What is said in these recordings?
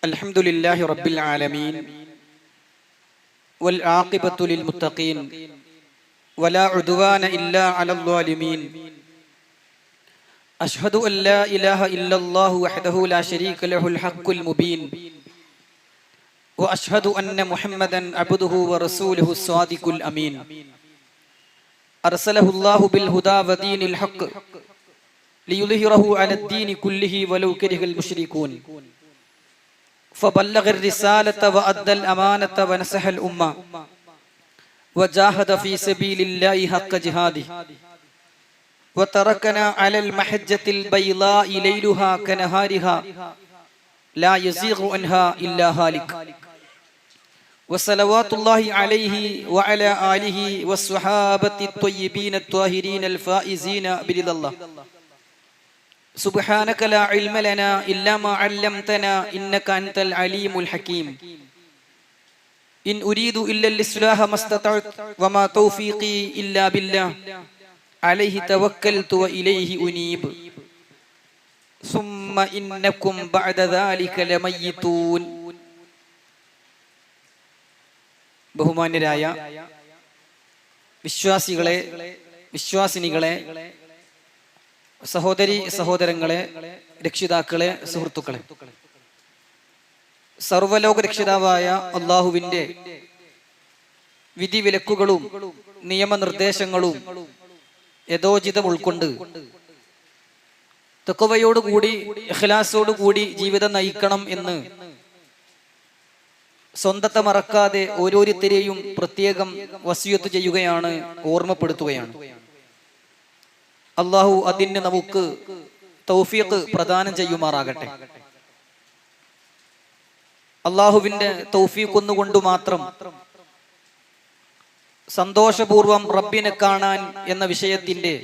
الحمد لله رب العالمين والعاقبة للمتقين ولا عدوان إلا على الظالمين أشهد أن لا إله إلا الله وحده لا شريك له الحق المبين وأشهد أن محمدا عبده ورسوله الصادق الأمين أرسله الله بالهدى ودين الحق ليظهره على الدين كله ولو كره المشركون فبلغ الرسالة وأدى الأمانة ونصح الأمة وجاهد في سبيل الله حق جهاده وتركنا على المحجة البيضاء ليلها كنهارها لا يزيغ عنها إلا هالك وصلوات الله عليه وعلى آله والصحابة الطيبين الطاهرين الفائزين برضا الله سبحانك لا علم لنا إلا ما علمتنا إنك أنت العليم الحكيم إن أريد إلا الإصلاح ما استطعت وما توفيقي إلا بالله عليه توكلت وإليه أنيب ثم إنكم بعد ذلك لميتون ബഹുമാന്യരായ വിശ്വാസികളെ വിശ്വാസിനികളെ സഹോദരി സഹോദരങ്ങളെ രക്ഷിതാക്കളെ സുഹൃത്തുക്കളെ, സർവലോക രക്ഷിതാവായ അള്ളാഹുവിന്റെ വിധിവിലക്കുകളും നിയമനിർദ്ദേശങ്ങളും യഥോചിതം ഉൾക്കൊണ്ട് തഖ്വയോടുകൂടി ഇഖ്ലാസോടുകൂടി ജീവിതം നയിക്കണം എന്ന് സ്വന്തത്തെ മറക്കാതെ ഓരോരുത്തരെയും പ്രത്യേകം വസിയത്ത് ചെയ്യുകയാണ്, ഓർമ്മപ്പെടുത്തുകയാണ്. അള്ളാഹു അതിന് നമുക്ക് തൗഫീഖ് പ്രദാനം ചെയ്യുമാറാകട്ടെ. അള്ളാഹുവിന്റെ തൗഫീഖ് ഒന്നുകൊണ്ട് മാത്രം സന്തോഷപൂർവം റബ്ബിനെ കാണാൻ എന്ന വിഷയത്തിന്റെ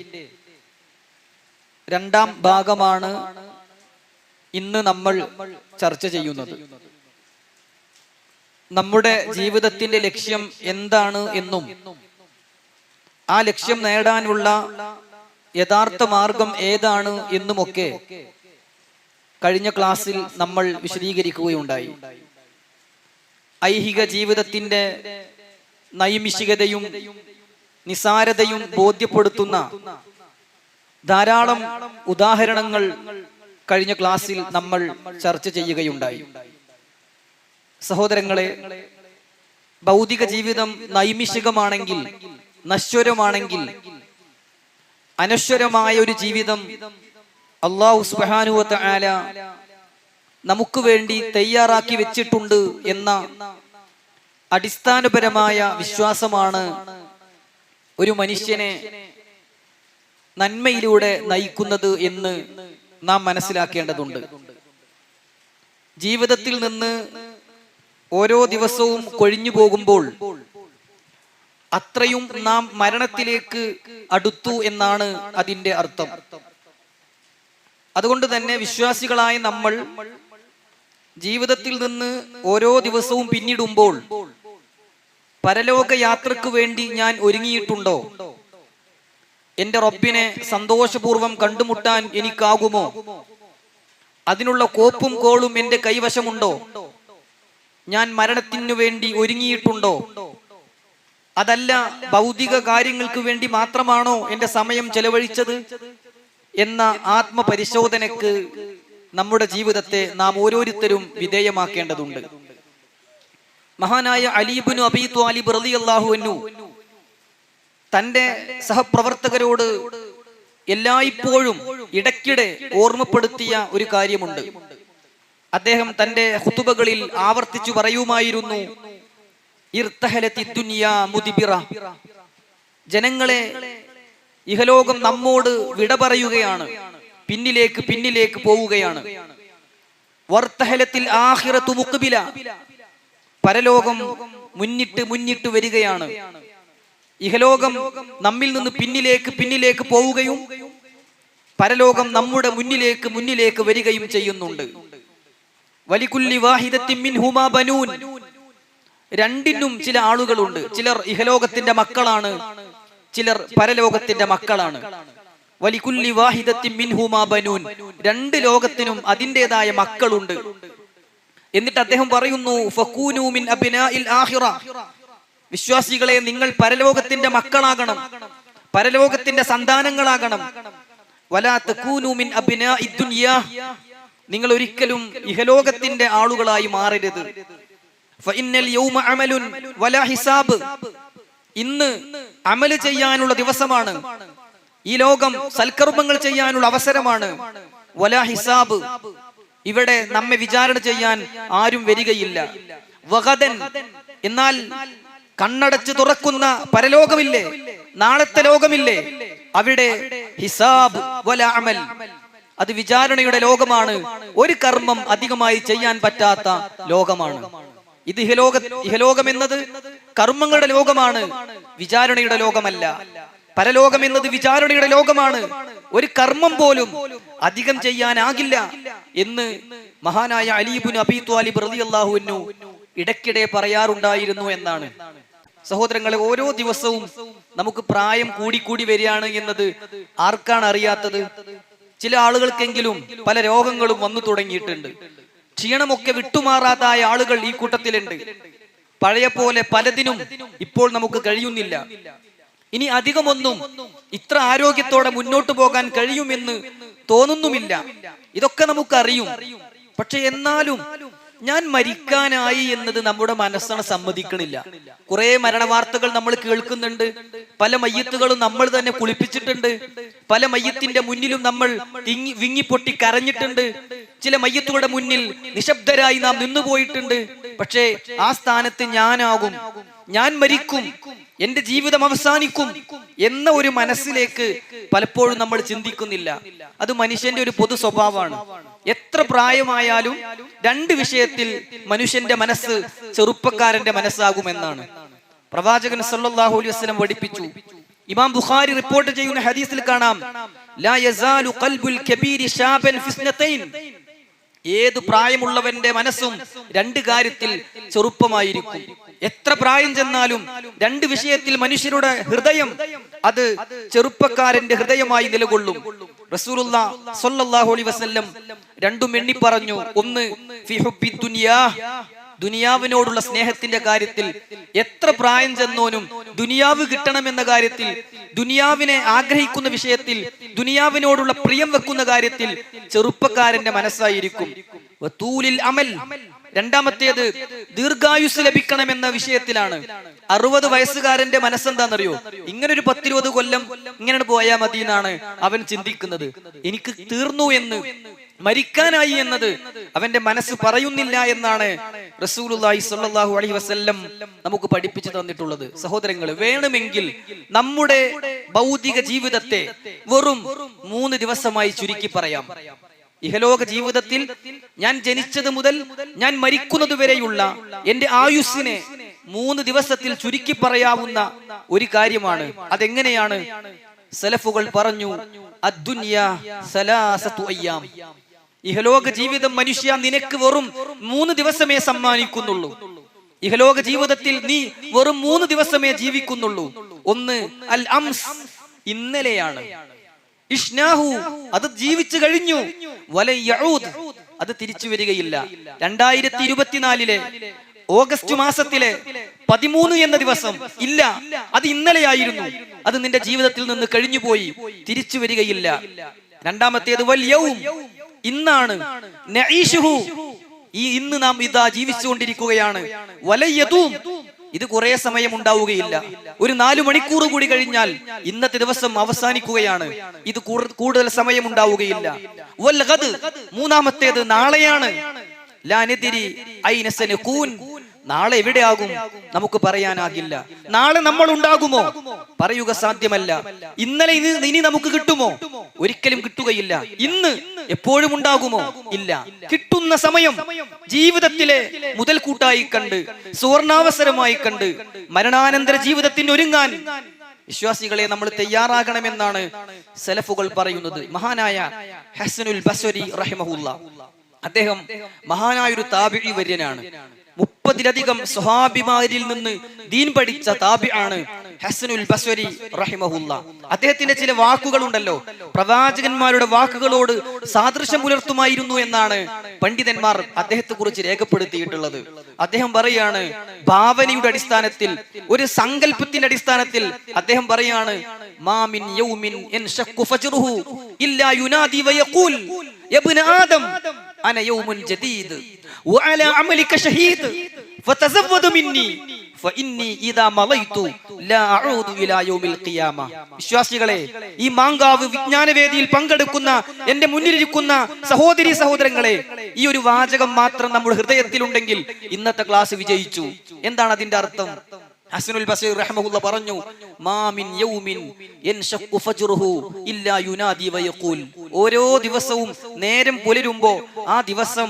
രണ്ടാം ഭാഗമാണ് ഇന്ന് നമ്മൾ ചർച്ച ചെയ്യുന്നത്. നമ്മുടെ ജീവിതത്തിന്റെ ലക്ഷ്യം എന്താണ് എന്നും ആ ലക്ഷ്യം നേടാനുള്ള യഥാർത്ഥ മാർഗം ഏതാണ് എന്നുമൊക്കെ കഴിഞ്ഞ ക്ലാസ്സിൽ നമ്മൾ വിശദീകരിക്കുകയുണ്ടായി. ഐഹിക ജീവിതത്തിന്റെ നൈമിഷികതയും നിസാരതയും ബോധ്യപ്പെടുത്തുന്ന ധാരാളം ഉദാഹരണങ്ങൾ കഴിഞ്ഞ ക്ലാസ്സിൽ നമ്മൾ ചർച്ച ചെയ്യുകയുണ്ടായി. സഹോദരങ്ങളെ, ഭൗതിക ജീവിതം നൈമിഷികമാണെങ്കിൽ, നശ്വരമാണെങ്കിൽ, അനശ്വരമായ ഒരു ജീവിതം അല്ലാഹു സുബ്ഹാനഹു വ തആല നമുക്ക് വേണ്ടി തയ്യാറാക്കി വെച്ചിട്ടുണ്ട് എന്ന അടിസ്ഥാനപരമായ വിശ്വാസമാണ് ഒരു മനുഷ്യനെ നന്മയിലൂടെ നയിക്കുന്നത് എന്ന് നാം മനസ്സിലാക്കേണ്ടതുണ്ട്. ജീവിതത്തിൽ നിന്ന് ഓരോ ദിവസവും കൊഴിഞ്ഞു പോകുമ്പോൾ അത്രയും നാം മരണത്തിലേക്ക് അടുത്തു എന്നാണ് അതിന്റെ അർത്ഥം. അതുകൊണ്ട് തന്നെ വിശ്വാസികളായ നമ്മൾ ജീവിതത്തിൽ നിന്ന് ഓരോ ദിവസവും പിന്നിടുമ്പോൾ പരലോക യാത്രക്ക് വേണ്ടി ഞാൻ ഒരുങ്ങിയിട്ടുണ്ടോ? എന്റെ റബ്ബിനെ സന്തോഷപൂർവം കണ്ടുമുട്ടാൻ എനിക്കാകുമോ? അതിനുള്ള കോപ്പും കോളും എന്റെ കൈവശമുണ്ടോ? ഞാൻ മരണത്തിനു വേണ്ടി ഒരുങ്ങിയിട്ടുണ്ടോ? അതല്ല ഭൗതിക കാര്യങ്ങൾക്ക് വേണ്ടി മാത്രമാണോ എന്റെ സമയം ചെലവഴിച്ചത് എന്ന ആത്മപരിശോധനയ്ക്ക് നമ്മുടെ ജീവിതത്തെ നാം ഓരോരുത്തരും വിധേയമാക്കേണ്ടതുണ്ട്. മഹാനായ അലി ഇബ്നു അബീ ത്വാലിബ് റളിയല്ലാഹു അൻഹു തന്റെ സഹപ്രവർത്തകരോട് എല്ലായ്പ്പോഴും ഇടയ്ക്കിടെ ഓർമ്മപ്പെടുത്തിയ ഒരു കാര്യമുണ്ട്. അദ്ദേഹം തന്റെ ഖുതുബകളിൽ ആവർത്തിച്ചു പറയുമായിരുന്നു, ഇർതഹലത്തി ദുനിയാ മുദ്ബിറ, ജനങ്ങളെ, ഇഹലോകം നമ്മോട് വിട പറയുകയാണ്, പിന്നിലേക്ക് പിന്നിലേക്ക് പോവുകയാണ്. വർതഹലത്തിൽ ആഖിറത്തു മുഖ്ബില, പരലോകം മുന്നിട്ട് മുന്നിട്ട് വരികയാണ്. ഇഹലോകം നമ്മിൽ നിന്ന് പിന്നിലേക്ക് പിന്നിലേക്ക് പോവുകയും പരലോകം നമ്മുടെ മുന്നിലേക്ക് മുന്നിലേക്ക് വരികയും ചെയ്യുന്നുണ്ട്. വലികുല്ലി വാഹിദത്തിൻ മിൻഹുമാ ബനൂൻ, രണ്ടിനും ചില ആളുകളുണ്ട്. ചിലർ ഇഹലോകത്തിന്റെ മക്കളാണ്, ചിലർ പരലോകത്തിന്റെ മക്കളാണ്. വലികുല്ലി വാഹിദത്തിൻ മിൻഹുമാ ബനൂൻ, രണ്ട് ലോകത്തിനും അതിൻ്റെതായ മക്കളുണ്ട് എന്നിട്ട് അദ്ദേഹം പറയുന്നു, ഫകൂനൂ മിൻ അബ്നാഇൽ ആഖിറ, വിശ്വാസികളെ നിങ്ങൾ പരലോകത്തിന്റെ മക്കളാകണം, പരലോകത്തിന്റെ സന്താനങ്ങളാകണം. വലാ തകൂനൂ മിൻ അബ്നാഇദ് ദുനിയാ, നിങ്ങൾ ഒരിക്കലും ഇഹലോകത്തിന്റെ ആളുകളായി മാറരുത്. ഫഇന്നൽ യൗമ അമലുൻ വലാ ഹിസാബ്, ഇന്ന് അമല് ചെയ്യാനുള്ള ദിവസമാണ്, ഈ ലോകം സൽക്കർമ്മങ്ങൾ ചെയ്യാനുള്ള അവസരമാണ്. വലാ ഹിസാബ്, ഇവിടെ നമ്മെ വിചാരണ ചെയ്യാൻ ആരും വരികയില്ല. വഗദൻ, എന്നാൽ കണ്ണടച്ച് തുറക്കുന്ന പരലോകമില്ലേ, നാളത്തെ ലോകമില്ലേ, അവിടെ ഹിസാബ് വലാ അമൽ, അത് വിചാരണയുടെ ലോകമാണ്. ഒരു കർമ്മം അധികമായി ചെയ്യാൻ പറ്റാത്ത ലോകമാണ്. ഇത് ഇഹലോകം എന്നത് കർമ്മങ്ങളുടെ ലോകമാണ്, വിചാരണയുടെ ലോകമല്ല. പരലോകം എന്നത് വിചാരണയുടെ ലോകമാണ്. ഒരു കർമ്മം പോലും അധികം ചെയ്യാനാകില്ല എന്ന് മഹാനായ അലി ഇബ്നു അബീ ത്വാലിബ് റളിയല്ലാഹു അൻഹു ഇടയ്ക്കിടെ പറയാറുണ്ടായിരുന്നു എന്നാണ്. സഹോദരങ്ങളെ, ഓരോ ദിവസവും നമുക്ക് പ്രായം കൂടിക്കൂടി വരികയാണ് എന്നത് ആർക്കാണ് അറിയാത്തത്? ചില ആളുകൾക്കെങ്കിലും പല രോഗങ്ങളും വന്നു തുടങ്ങിയിട്ടുണ്ട്. ക്ഷീണമൊക്കെ വിട്ടുമാറാതായ ആളുകൾ ഈ കൂട്ടത്തിലുണ്ട്. പഴയ പോലെ പലതിനും ഇപ്പോൾ നമുക്ക് കഴിയുന്നില്ല. ഇനി അധികമൊന്നും ഇത്ര ആരോഗ്യത്തോടെ മുന്നോട്ട് പോകാൻ കഴിയുമെന്ന് തോന്നുന്നുമില്ല. ഇതൊക്കെ നമുക്കറിയും. പക്ഷെ എന്നാലും ഞാൻ മരിക്കാനായി എന്നത് നമ്മുടെ മനസ്സാണ് സമ്മതിക്കണില്ല. കുറെ മരണവാർത്തകൾ നമ്മൾ കേൾക്കുന്നുണ്ട്. പല മയ്യത്തുകളും നമ്മൾ തന്നെ കുളിപ്പിച്ചിട്ടുണ്ട്. പല മയ്യത്തിന്റെ മുന്നിലും നമ്മൾ വിങ്ങിപ്പൊട്ടി കരഞ്ഞിട്ടുണ്ട്. ചില മയ്യത്തുകളുടെ മുന്നിൽ നിശബ്ദരായി നാം നിന്നുപോയിട്ടുണ്ട്. പക്ഷേ ആ സ്ഥാനത്ത് ഞാനാകും, ഞാൻ മരിക്കും, എന്റെ ജീവിതം അവസാനിക്കും എന്ന ഒരു മനസ്സിലേക്ക് പലപ്പോഴും നമ്മൾ ചിന്തിക്കുന്നില്ല. അത് മനുഷ്യന്റെ ഒരു പൊതു സ്വഭാവമാണ്. എത്ര പ്രായമായാലും രണ്ട് വിഷയത്തിൽ മനുഷ്യന്റെ മനസ്സ് ചെറുപ്പക്കാരന്റെ മനസ്സാകുമെന്നാണ് പ്രവാചകൻ സല്ലല്ലാഹു അലൈഹി വസല്ലം പഠിപ്പിച്ചു. ഇമാം ബുഖാരി റിപ്പോർട്ട് ചെയ്യുന്ന ഹദീസിൽ കാണാം, ലാ യസാലു ഖൽബുൽ കബീരി ശാബൻ ഫിസ്നതൈൻ, ഏത് പ്രായമുള്ളവന്റെ മനസ്സും രണ്ട് കാര്യത്തിൽ ചെറുപ്പമായിരിക്കും. എത്ര പ്രായം ചെന്നാലും രണ്ട് വിഷയത്തിൽ മനുഷ്യരുടെ ഹൃദയം അത് ചെറുപ്പക്കാരന്റെ ഹൃദയമായി നിലകൊള്ളും. റസൂലുള്ളാഹി സ്വല്ലല്ലാഹു അലൈഹി വസല്ലം രണ്ടും എണ്ണി പറഞ്ഞു. ഒന്ന് ഫി ഹുബ്ബി ദുനിയാ, ദുനിയാവിനോടുള്ള സ്നേഹത്തിന്റെ കാര്യത്തിൽ എത്ര പ്രായം ചെന്നോനും ദുനിയാവ് കിട്ടണമെന്ന കാര്യത്തിൽ, ദുനിയാവിനെ ആഗ്രഹിക്കുന്ന വിഷയത്തിൽ, ദുനിയാവിനോടുള്ള പ്രിയം വെക്കുന്ന കാര്യത്തിൽ ചെറുപ്പക്കാരന്റെ മനസ്സായിരിക്കും. വതൂലിൽ അമൽ, രണ്ടാമത്തേത് ദീർഘായുസ് ലഭിക്കണമെന്ന വിഷയത്തിലാണ്. 60 വയസ്സുകാരന്റെ മനസ്സെന്താണെന്നറിയോ? ഇങ്ങനൊരു 10-20 കൊല്ലം ഇങ്ങനെ പോയാൽ മതി എന്നാണ് അവൻ ചിന്തിക്കുന്നത്. എനിക്ക് തീർന്നു എന്ന്, മരിക്കാനായി എന്നത് അവന്റെ മനസ്സ് പറയുന്നില്ല എന്നാണ് റസൂലുള്ളാഹി സ്വല്ലല്ലാഹു അലൈഹി വസല്ലം നമുക്ക് പഠിപ്പിച്ചു തന്നിട്ടുള്ളത്. സഹോദരങ്ങളെ, വേണമെങ്കിൽ നമ്മുടെ ഭൗതിക ജീവിതത്തെ വെറും 3 ദിവസമായി ചുരുക്കി പറയാം. ഇഹലോക ജീവിതത്തിൽ ഞാൻ ജനിച്ചത് മുതൽ ഞാൻ മരിക്കുന്നത് വരെയുള്ള എന്റെ ആയുസ്സിനെ 3 ദിവസത്തിൽ ചുരുക്കി പറയാവുന്ന ഒരു കാര്യമാണ്. അതെങ്ങനെയാണ്? സലഫുകൾ പറഞ്ഞു, അദ്ദുനിയാ സലാസതു അയ്യാം, ഇഹലോക ജീവിതം മനുഷ്യ നിനക്ക് വെറും 3 ദിവസമേ സമ്മാനിക്കുന്നുള്ളൂ. ഇഹലോക ജീവിതത്തിൽ നീ വെറും 3 ദിവസമേ ജീവിക്കുന്നുള്ളൂ. ഒന്ന് അൽ അംസ്, ഇന്നലെയാണ്. ഇഷ്നാഹു, അത് ജീവിച്ചു കഴിഞ്ഞു. വലൻ യഊദ്, അത് തിരിച്ചു വരികയില്ല. 2024 ഓഗസ്റ്റ് മാസത്തിലെ 13 എന്ന ദിവസം ഇല്ല, അത് ഇന്നലെയായിരുന്നു. അത് നിന്റെ ജീവിതത്തിൽ നിന്ന് കഴിഞ്ഞുപോയി, തിരിച്ചു വരികയില്ല. രണ്ടാമത്തേത് വൽ യൗം, ഇന്നാണ്. നഈശുഹു, ഈ ഇന്ന് നാം ഇതാ ജീവിച്ചുകൊണ്ടിരിക്കുകയാണ്. വലയദൂം, ഇത് കുറെ സമയം ഉണ്ടാവുകയില്ല. ഒരു 4 മണിക്കൂർ കൂടി കഴിഞ്ഞാൽ ഇന്നത്തെ ദിവസം അവസാനിക്കുകയാണ്. ഇത് കൂടുതൽ സമയം ഉണ്ടാവുകയില്ല. വൽ ഗദ്, മൂന്നാമത്തേത് നാളെയാണ്. ലാ നദ്രി ഐന സനകൂൻ, നാളെ എവിടെയാകും നമുക്ക് പറയാനാകില്ല. നാളെ നമ്മൾ ഉണ്ടാകുമോ? പറയുക സാധ്യമല്ല. ഇന്നലെ ഇനി നമുക്ക് കിട്ടുമോ? ഒരിക്കലും കിട്ടുകയില്ല. ഇന്ന് എപ്പോഴും ഉണ്ടാകുമോ? ഇല്ല. കിട്ടുന്ന സമയം ജീവിതത്തിലെ മുതൽക്കൂട്ടായി കണ്ട്, സുവർണാവസരമായി കണ്ട്, മരണാനന്തര ജീവിതത്തിന് ഒരുങ്ങാൻ വിശ്വാസികളെ നമ്മൾ തയ്യാറാകണമെന്നാണ് സലഫുകൾ പറയുന്നത്. മഹാനായ ഹസനുൽ ബസ്വരി റഹിമഹുല്ലാഹ്, അദ്ദേഹം മഹാനായൊരു താബിഈ വര്യനാണ്. 30-ലധികം സ്വഹാബിമാരിൽ നിന്ന് ദീൻ പഠിച്ച താബിആണ്. ഹസനുൽ ബസ്വരി റഹിമഹുല്ല, അദ്ദേഹത്തിന്റെ ചില വാക്കുകളുണ്ടല്ലോ, പ്രവാചകന്മാരുടെ വാക്കുകളോട് സാദൃശ്യം പുലർത്തുമായിരുന്നു എന്നാണ് പണ്ഡിതന്മാർ അദ്ദേഹത്തെ കുറിച്ച് രേഖപ്പെടുത്തിയിട്ടുള്ളത്. അദ്ദേഹം പറയാണ്, ഭാവനയുടെ അടിസ്ഥാനത്തിൽ, ഒരു സങ്കല്പത്തിന്റെ അടിസ്ഥാനത്തിൽ അദ്ദേഹം പറയാണ്, മാമിൻ യൗമിൻ യൻശഖു ഫജ്റുഹു ഇല്ലാ യുനാദി വയഖൂൽ യബ്ന ആദം അന യൗമുൻ ജദീദ് വഅലാ അമലിക ഷഹീദ് ഫതസവ്വദു മിന്നി ഫഇന്നി ഇദാ മളൈതു ലാ അഊദു ഇലാ യൗമിൽ ഖിയാമ. വിശ്വാസികളെ, ഈ മാങ്കാവ് വിജ്ഞാനവേദിയിൽ പങ്കെടുക്കുന്ന എന്റെ മുന്നിലിരിക്കുന്ന സഹോദരി സഹോദരങ്ങളെ, ഈ ഒരു വാചകം മാത്രം നമ്മുടെ ഹൃദയത്തിലുണ്ടെങ്കിൽ ഇന്നത്തെ ക്ലാസ് വിജയിച്ചു. എന്താണ് അതിന്റെ അർത്ഥം? ഹസനുൽ ബസ്രി റഹ്മഹുല്ലാഹ് പറഞ്ഞു, മാമിൻ യൗമിൻ യൻശഖു ഫജ്റുഹു ഇല്ലാ യുനാദി വയഖൂൽ. ഓരോ ദിവസവും നേരം പുലരുമ്പോ ആ ദിവസം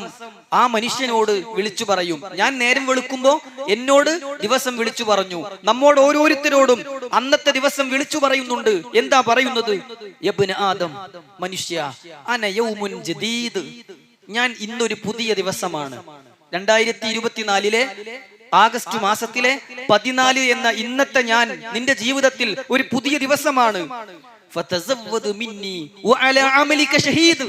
ആ മനുഷ്യനോട് വിളിച്ചു പറയും. ഞാൻ നേരം വെളുക്കുമ്പോ എന്നോട് ദിവസം വിളിച്ചു പറഞ്ഞു. നമ്മോട് ഓരോരുത്തരോടും അന്നത്തെ ദിവസം വിളിച്ചു പറയുന്നുണ്ട്. എന്താ പറയുന്നത്? യബ്ന ആദം, മനുഷ്യ, അന യൗമുൻ ജദീദ്, ഞാൻ ഇന്നൊരു പുതിയ ദിവസമാണ്. 2024 ആഗസ്റ്റ് മാസത്തിലെ 14 എന്ന ഇന്നത്തെ ഞാൻ നിന്റെ ജീവിതത്തിൽ ഒരു പുതിയ ദിവസമാണ്. ഫതസവ്വദു മിന്നി വഅലാ അമലിക ഷഹീദ്.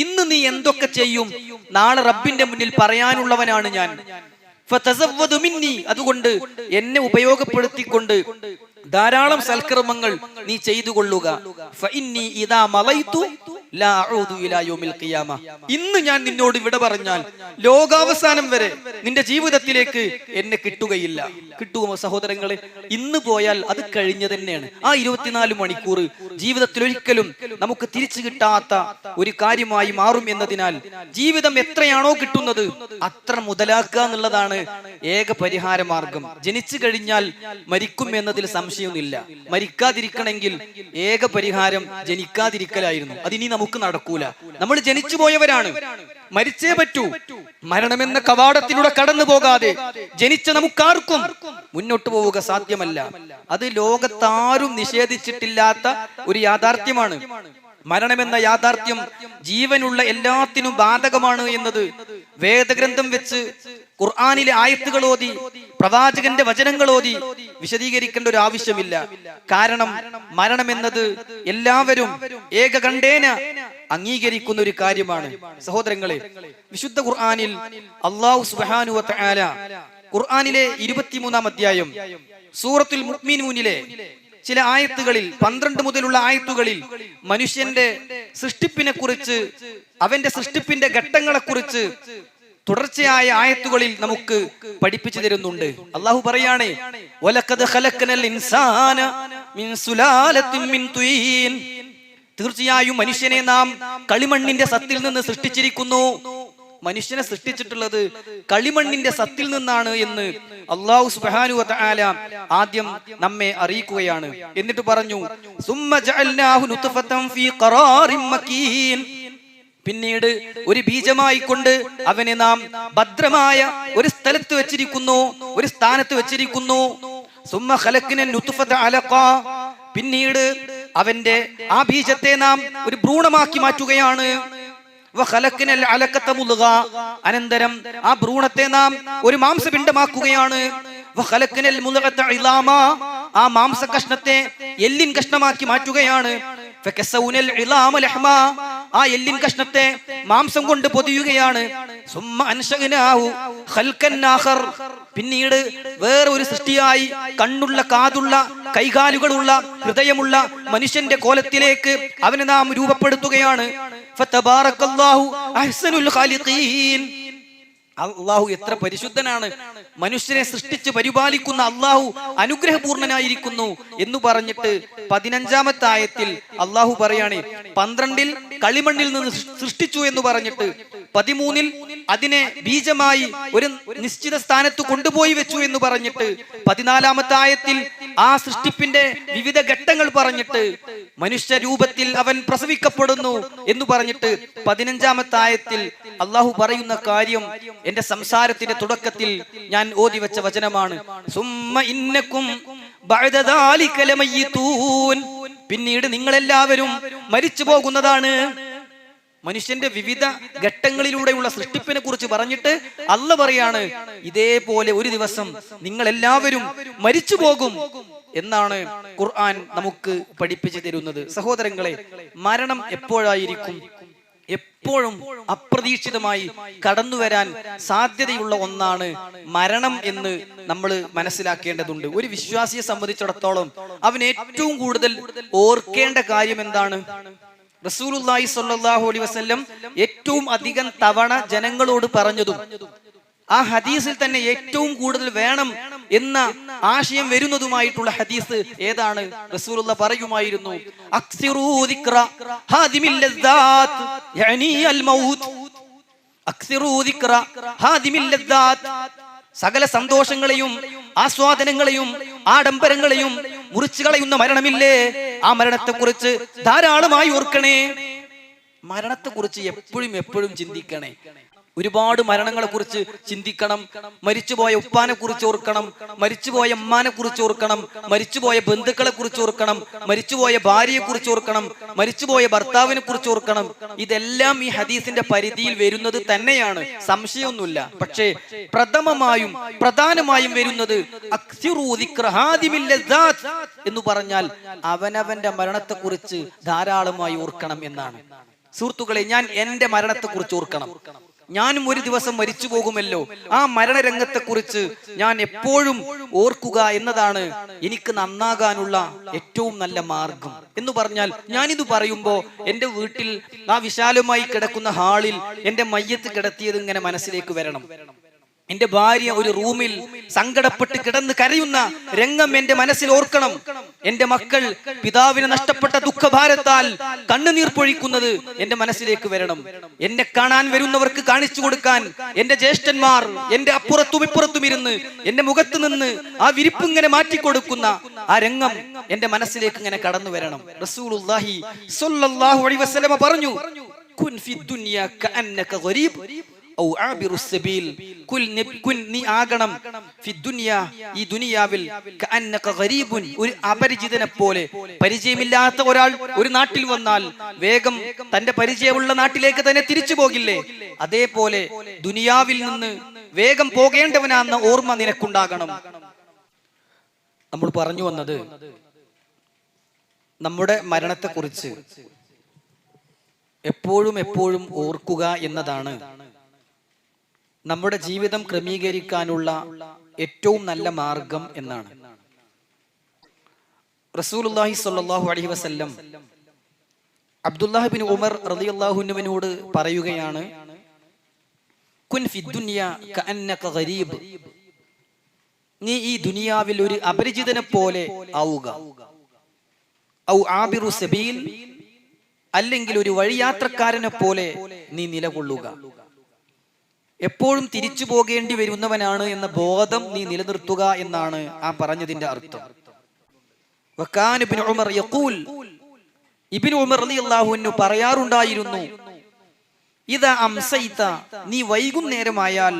ഇന്ന് നീ എന്തൊക്കെ ചെയ്യും നാളെ റബ്ബിന്റെ മുന്നിൽ പറയാനുള്ളവനാണ് ഞാൻ. ഫതസവ്വദു മിന്നി, അതുകൊണ്ട് എന്നെ ഉപയോഗപ്പെടുത്തിക്കൊണ്ട് ധാരാളം സൽക്കർമ്മങ്ങൾ നീ ചെയ്തു കൊള്ളുക. ഫഇന്നി ഇദാ മളൈതു ലാ അഊദു ഇലാ യൗമിൽ ഖിയാമ. ഇന്ന് ഞാൻ നിന്നോട് വിട പറഞ്ഞാൽ ലോകാവസാനം വരെ നിന്റെ ജീവിതത്തിലേക്ക് എന്നെ കിട്ടുകയില്ല. കിട്ടുമോ സഹോദരങ്ങളെ? ഇന്ന് പോയാൽ അത് കഴിഞ്ഞു തന്നെയാണ്. ആ 24 മണിക്കൂർ ജീവിതത്തിൽ ഒരിക്കലും നമുക്ക് തിരിച്ചു കിട്ടാത്ത ഒരു കാര്യമായി മാറും എന്നതിനാൽ ജീവിതം എത്രയാണോ കിട്ടുന്നത് അത്ര മുതലാക്കുക എന്നുള്ളതാണ് ഏക പരിഹാര മാർഗം. ജനിച്ചു കഴിഞ്ഞാൽ മരിക്കും എന്നതിൽ സംശയമൊന്നുമില്ല. മരിക്കാതിരിക്കണമെങ്കിൽ ഏക പരിഹാരം ജനിക്കാതിരിക്കലായിരുന്നു. അതിനി നമുക്ക് നടക്കൂല. നമ്മൾ ജനിച്ചു പോയവരാണ്, മരിച്ചേ പറ്റൂ. മരണമെന്ന കവാടത്തിലൂടെ കടന്നു പോകാതെ ജനിച്ച നമുക്കാർക്കും മുന്നോട്ട് പോവുക സാധ്യമല്ല. അത് ലോകത്താരും നിഷേധിച്ചിട്ടില്ലാത്ത ഒരു യാഥാർത്ഥ്യമാണ്. മരണമെന്ന യാഥാർത്ഥ്യം ജീവനുള്ള എല്ലാത്തിനും ബാധകമാണ് എന്നത് വേദഗ്രന്ഥം വെച്ച്, ഖുർആനിലെ ആയത്തുകൾ ഓതി, പ്രവാചകന്റെ വചനങ്ങൾ ഓതി വിശദീകരിക്കേണ്ട ഒരു ആവശ്യമില്ല. കാരണം മരണമെന്നത് എല്ലാവരും ഏകകണ്ഠേന അംഗീകരിക്കുന്ന ഒരു കാര്യമാണ്. സഹോദരങ്ങളെ, വിശുദ്ധ ഖുർആനിൽ അല്ലാഹു സുബ്ഹാനഹു വ തആല ഖുർആനിലെ 23-ാം അധ്യായം സൂറത്തുൽ മുഅ്മിനൂനിലെ ചില ആയത്തുകളിൽ, 12 മുതലുള്ള ആയത്തുകളിൽ മനുഷ്യന്റെ സൃഷ്ടിപ്പിനെ കുറിച്ച്, അവന്റെ സൃഷ്ടിപ്പിന്റെ ഘട്ടങ്ങളെ കുറിച്ച് തുടർച്ചയായ ആയത്തുകളിൽ നമുക്ക് പഠിപ്പിച്ചു തരുന്നുണ്ട്. അള്ളാഹു പറയാണ്, വലഖദ് ഖലഖനൽ ഇൻസാന മിൻ സുലാലത്തിൻ മിൻ തുയീൻ. തീർച്ചയായും മനുഷ്യനെ നാം കളിമണ്ണിന്റെ സത്തിൽ നിന്ന് സൃഷ്ടിച്ചിരിക്കുന്നു. മനുഷ്യനെ സൃഷ്ടിച്ചിട്ടുള്ളത് കളിമണ്ണിന്റെ സത്തിൽ നിന്നാണ് എന്ന് അല്ലാഹു സുബ്ഹാനഹു വ തആല ആദ്യം നമ്മെ അറിയിക്കുകയാണ്. എന്നിട്ട് പറഞ്ഞു, സുമ്മ ജഅൽനാഹു നുത്ഫതൻ ഫീ ഖറാറിൻ മകീൻ. പിന്നീട് ഒരു ബീജമായി കൊണ്ട് അവനെ നാം ഭദ്രമായ ഒരു സ്ഥലത്ത് വെച്ചിരിക്കുന്നു, ഒരു സ്ഥാനത്ത് വെച്ചിരിക്കുന്നു. സുമ്മ ഖലഖ്ന നുത്ഫത അലഖ. പിന്നീട് അവന്റെ ആ ബീജത്തെ നാം ഒരു ഭ്രൂണമാക്കി മാറ്റുകയാണ്. അനന്തരം ആ ഭ്രൂണത്തെ നാം ഒരു മാംസപിണ്ഡമാക്കുകയാണ്. ആ മാംസ കഷ്ണത്തെ എല്ലിൻ കഷ്ണമാക്കി മാറ്റുകയാണ്. ആ എല്ലിൻ കഷ്ണത്തെ മാംസം കൊണ്ട് പൊതിയുകയാണ്. പിന്നീട് വേറെ ഒരു സൃഷ്ടിയായി കണ്ണുള്ള, കാതുള്ള, കൈകാലുകളുള്ള, ഹൃദയമുള്ള മനുഷ്യന്റെ കോലത്തിലേക്ക് അവനെ നാം രൂപപ്പെടുത്തുകയാണ്. ഫതബാറകല്ലാഹു അഹ്സനുൽ ഖാലിഖീൻ. അള്ളാഹു എത്ര പരിശുദ്ധനാണ്! മനുഷ്യനെ സൃഷ്ടിച്ച് പരിപാലിക്കുന്ന അള്ളാഹു അനുഗ്രഹപൂർണനായിരിക്കുന്നു എന്ന് പറഞ്ഞിട്ട് 15-ാമത്തെ ആയത്തിൽ അള്ളാഹു പറയാണ്, 12-ൽ കളിമണ്ണിൽ നിന്ന് സൃഷ്ടിച്ചു എന്ന് പറഞ്ഞിട്ട് 13-ൽ അതിനെ ബീജമായി ഒരു നിശ്ചിത സ്ഥാനത്ത് കൊണ്ടുപോയി വെച്ചു എന്ന് പറഞ്ഞിട്ട് 14-ാമത്തെ ആയത്തിൽ ആ സൃഷ്ടിപ്പിന്റെ വിവിധ ഘട്ടങ്ങൾ പറഞ്ഞിട്ട് മനുഷ്യ രൂപത്തിൽ അവൻ പ്രസവിക്കപ്പെടുന്നു എന്ന് പറഞ്ഞിട്ട് 15-ാമത്തെ ആയത്തിൽ അള്ളാഹു പറയുന്ന കാര്യം എന്റെ സംസാരത്തിന്റെ തുടക്കത്തിൽ ഞാൻ ഓതി വെച്ച വചനമാണ്. സുമ്മ ഇന്നക്കും ബഅദ ദാലിക ലമയ്യിതൂൻ. പിന്നീട് നിങ്ങളെല്ലാവരും മരിച്ചു പോകുന്നതാണ്. മനുഷ്യന്റെ വിവിധ ഘട്ടങ്ങളിലൂടെയുള്ള സൃഷ്ടിപ്പിനെ കുറിച്ച് പറഞ്ഞിട്ട് അല്ലാഹു പറയാണ്, ഇതേപോലെ ഒരു ദിവസം നിങ്ങൾ എല്ലാവരും മരിച്ചു പോകും. എന്നാണ് ഖുർആൻ നമുക്ക് പഠിപ്പിച്ചു തരുന്നത്. സഹോദരങ്ങളെ, മരണം എപ്പോഴായിരിക്കും? എപ്പോഴും അപ്രതീക്ഷിതമായി കടന്നു വരാൻ സാധ്യതയുള്ള ഒന്നാണ് മരണം എന്ന് നമ്മൾ മനസ്സിലാക്കേണ്ടതുണ്ട്. ഒരു വിശ്വാസിയെ സംബന്ധിച്ചിടത്തോളം അവൻ ഏറ്റവും കൂടുതൽ ഓർക്കേണ്ട കാര്യം എന്താണ്? റസൂലുള്ളാഹി സ്വല്ലല്ലാഹു അലൈഹി വസല്ലം ഏറ്റവും അധികം തവണ ജനങ്ങളോട് പറഞ്ഞതും ആ ഹദീസിൽ തന്നെ ഏറ്റവും കൂടുതൽ വേണം എന്ന ആശയം വരുന്നതുമായിട്ടുള്ള ഹദീസ് ഏതാണ്? റസൂലുള്ളാഹി പറയുമായിരുന്നു, അക്സിറൂ ദിക്റ ഹാദിമിൽ ലദ്ദാത്ത് യഅനി അൽ മൗത്ത്. അക്സിറൂ ദിക്റ ഹാദിമിൽ ലദ്ദാത്ത്. സകല സന്തോഷങ്ങളെയും ആസ്വാദനങ്ങളെയും ആഡംബരങ്ങളെയും മുറിച്ചു കളയുന്ന മരണമില്ലേ, ആ മരണത്തെക്കുറിച്ച് ധാരാളമായി ഓർക്കണേ. മരണത്തെക്കുറിച്ച് എപ്പോഴും ചിന്തിക്കണേ. ഒരുപാട് മരണങ്ങളെ കുറിച്ച് ചിന്തിക്കണം. മരിച്ചുപോയ ഉപ്പാനെ കുറിച്ച് ഓർക്കണം, മരിച്ചുപോയ ഉമ്മാനെ കുറിച്ച് ഓർക്കണം, മരിച്ചുപോയ ബന്ധുക്കളെ കുറിച്ച് ഓർക്കണം, മരിച്ചുപോയ ഭാര്യയെ കുറിച്ച് ഓർക്കണം, മരിച്ചുപോയ ഭർത്താവിനെ കുറിച്ച് ഓർക്കണം. ഇതെല്ലാം ഈ ഹദീസിന്റെ പരിധിയിൽ വരുന്നത് തന്നെയാണ്, സംശയമൊന്നുമില്ല. പക്ഷേ പ്രധാനമായും വരുന്നത് എന്ന് പറഞ്ഞാൽ അവനവന്റെ മരണത്തെക്കുറിച്ച് ധാരാളമായി ഓർക്കണം എന്നാണ്. സുഹൃത്തുക്കളെ, ഞാൻ എന്റെ മരണത്തെക്കുറിച്ച് ഓർക്കണം. ഞാനും ഒരു ദിവസം മരിച്ചു പോകുമല്ലോ. ആ മരണരംഗത്തെക്കുറിച്ച് ഞാൻ എപ്പോഴും ഓർക്കുക എന്നതാണ് എനിക്ക് നന്നാകാനുള്ള ഏറ്റവും നല്ല മാർഗം. എന്ന് പറഞ്ഞാൽ, ഞാനിത് പറയുമ്പോ എന്റെ വീട്ടിൽ ആ വിശാലമായി കിടക്കുന്ന ഹാളിൽ എന്റെ മയ്യത്ത് കിടത്തിയത് ഇങ്ങനെ മനസ്സിലേക്ക് വരണം. എന്റെ ഭാര്യ ഒരു റൂമിൽ സങ്കടപ്പെട്ട് കിടന്ന് കരയുന്ന രംഗം എന്റെ മനസ്സിൽ ഓർക്കണം. എന്റെ മക്കൾ പിതാവിനെ നഷ്ടപ്പെട്ട ദുഃഖഭാരത്താൽ കണ്ണുനീർ പൊഴിക്കുന്നത് എന്റെ മനസ്സിലേക്ക് വരണം. എന്നെ കാണാൻ വരുന്നവർക്ക് കാണിച്ചു കൊടുക്കാൻ എന്റെ ജ്യേഷ്ഠന്മാർ എന്റെ അപ്പുറത്തും ഇപ്പുറത്തും ഇരുന്ന് എന്റെ മുഖത്ത് നിന്ന് ആ വിരിപ്പ് ഇങ്ങനെ മാറ്റിക്കൊടുക്കുന്ന ആ രംഗം എന്റെ മനസ്സിലേക്ക് ഇങ്ങനെ കടന്നു വരണം. റസൂലുള്ളാഹി സ്വല്ലല്ലാഹു അലൈഹി വസല്ലം പറഞ്ഞു, കുൻ ഫി ദുനിയ കഅന്നക ഗരീബ് ഔ ആബിറു സബീൽ. നീ ആകണം ഫി ദുനിയ, ഈ ദുനിയാവിൽ കഅന്നക ഗരീബുൻ, ഒരു അപരിചിതനെ പോലെ. പരിചയമില്ലാത്ത ഒരാൾ ഒരു നാട്ടിൽ വന്നാൽ വേഗം തന്റെ പരിചയമുള്ള നാട്ടിലേക്ക് തന്നെ തിരിച്ചു പോകില്ലേ? അതേപോലെ ദുനിയാവിൽ നിന്ന് വേഗം പോകേണ്ടവനാണെന്ന ഓർമ്മ നിനക്കുണ്ടാകണം. നമ്മൾ പറഞ്ഞു വന്നത് നമ്മുടെ മരണത്തെക്കുറിച്ച് എപ്പോഴും ഓർക്കുക എന്നതാണ് നമ്മുടെ ജീവിതം ക്രമീകരിക്കാനുള്ള ഏറ്റവും നല്ല മാർഗം എന്നാണ്. റസൂലുള്ളാഹി സ്വല്ലല്ലാഹു അലൈഹി വസല്ലം അബ്ദുല്ലാഹ് ബിൻ ഉമർ റളിയല്ലാഹു അൻഹുവിനോട് പറയുകയാണ്, കുൻ ഫി ദുനിയ കഅന്നക ഗരീബ്. നീ ഈ ദുനിയാവിൽ ഒരു അപരിചിതനെ പോലെ ആവുക. ഔ ആബിറു സബീൽ, അല്ലെങ്കിൽ ഒരു വഴിയാത്രക്കാരനെ പോലെ നീ നിലകൊള്ളുക. എപ്പോഴും തിരിച്ചു പോകേണ്ടി വരുന്നവനാണ് എന്ന ബോധം നീ നിലനിർത്തുക എന്നാണ് ആ പറഞ്ഞതിന്റെ അർത്ഥം. വകാന ഇബ്നു ഉമർ യഖൂൽ, ഇബ്നു ഉമർ റളിയല്ലാഹു അൻഹു പറയാറുണ്ടായിരുന്നു, ഇദാ അംസൈത, നീ വൈകുന്നേരമായാൽ,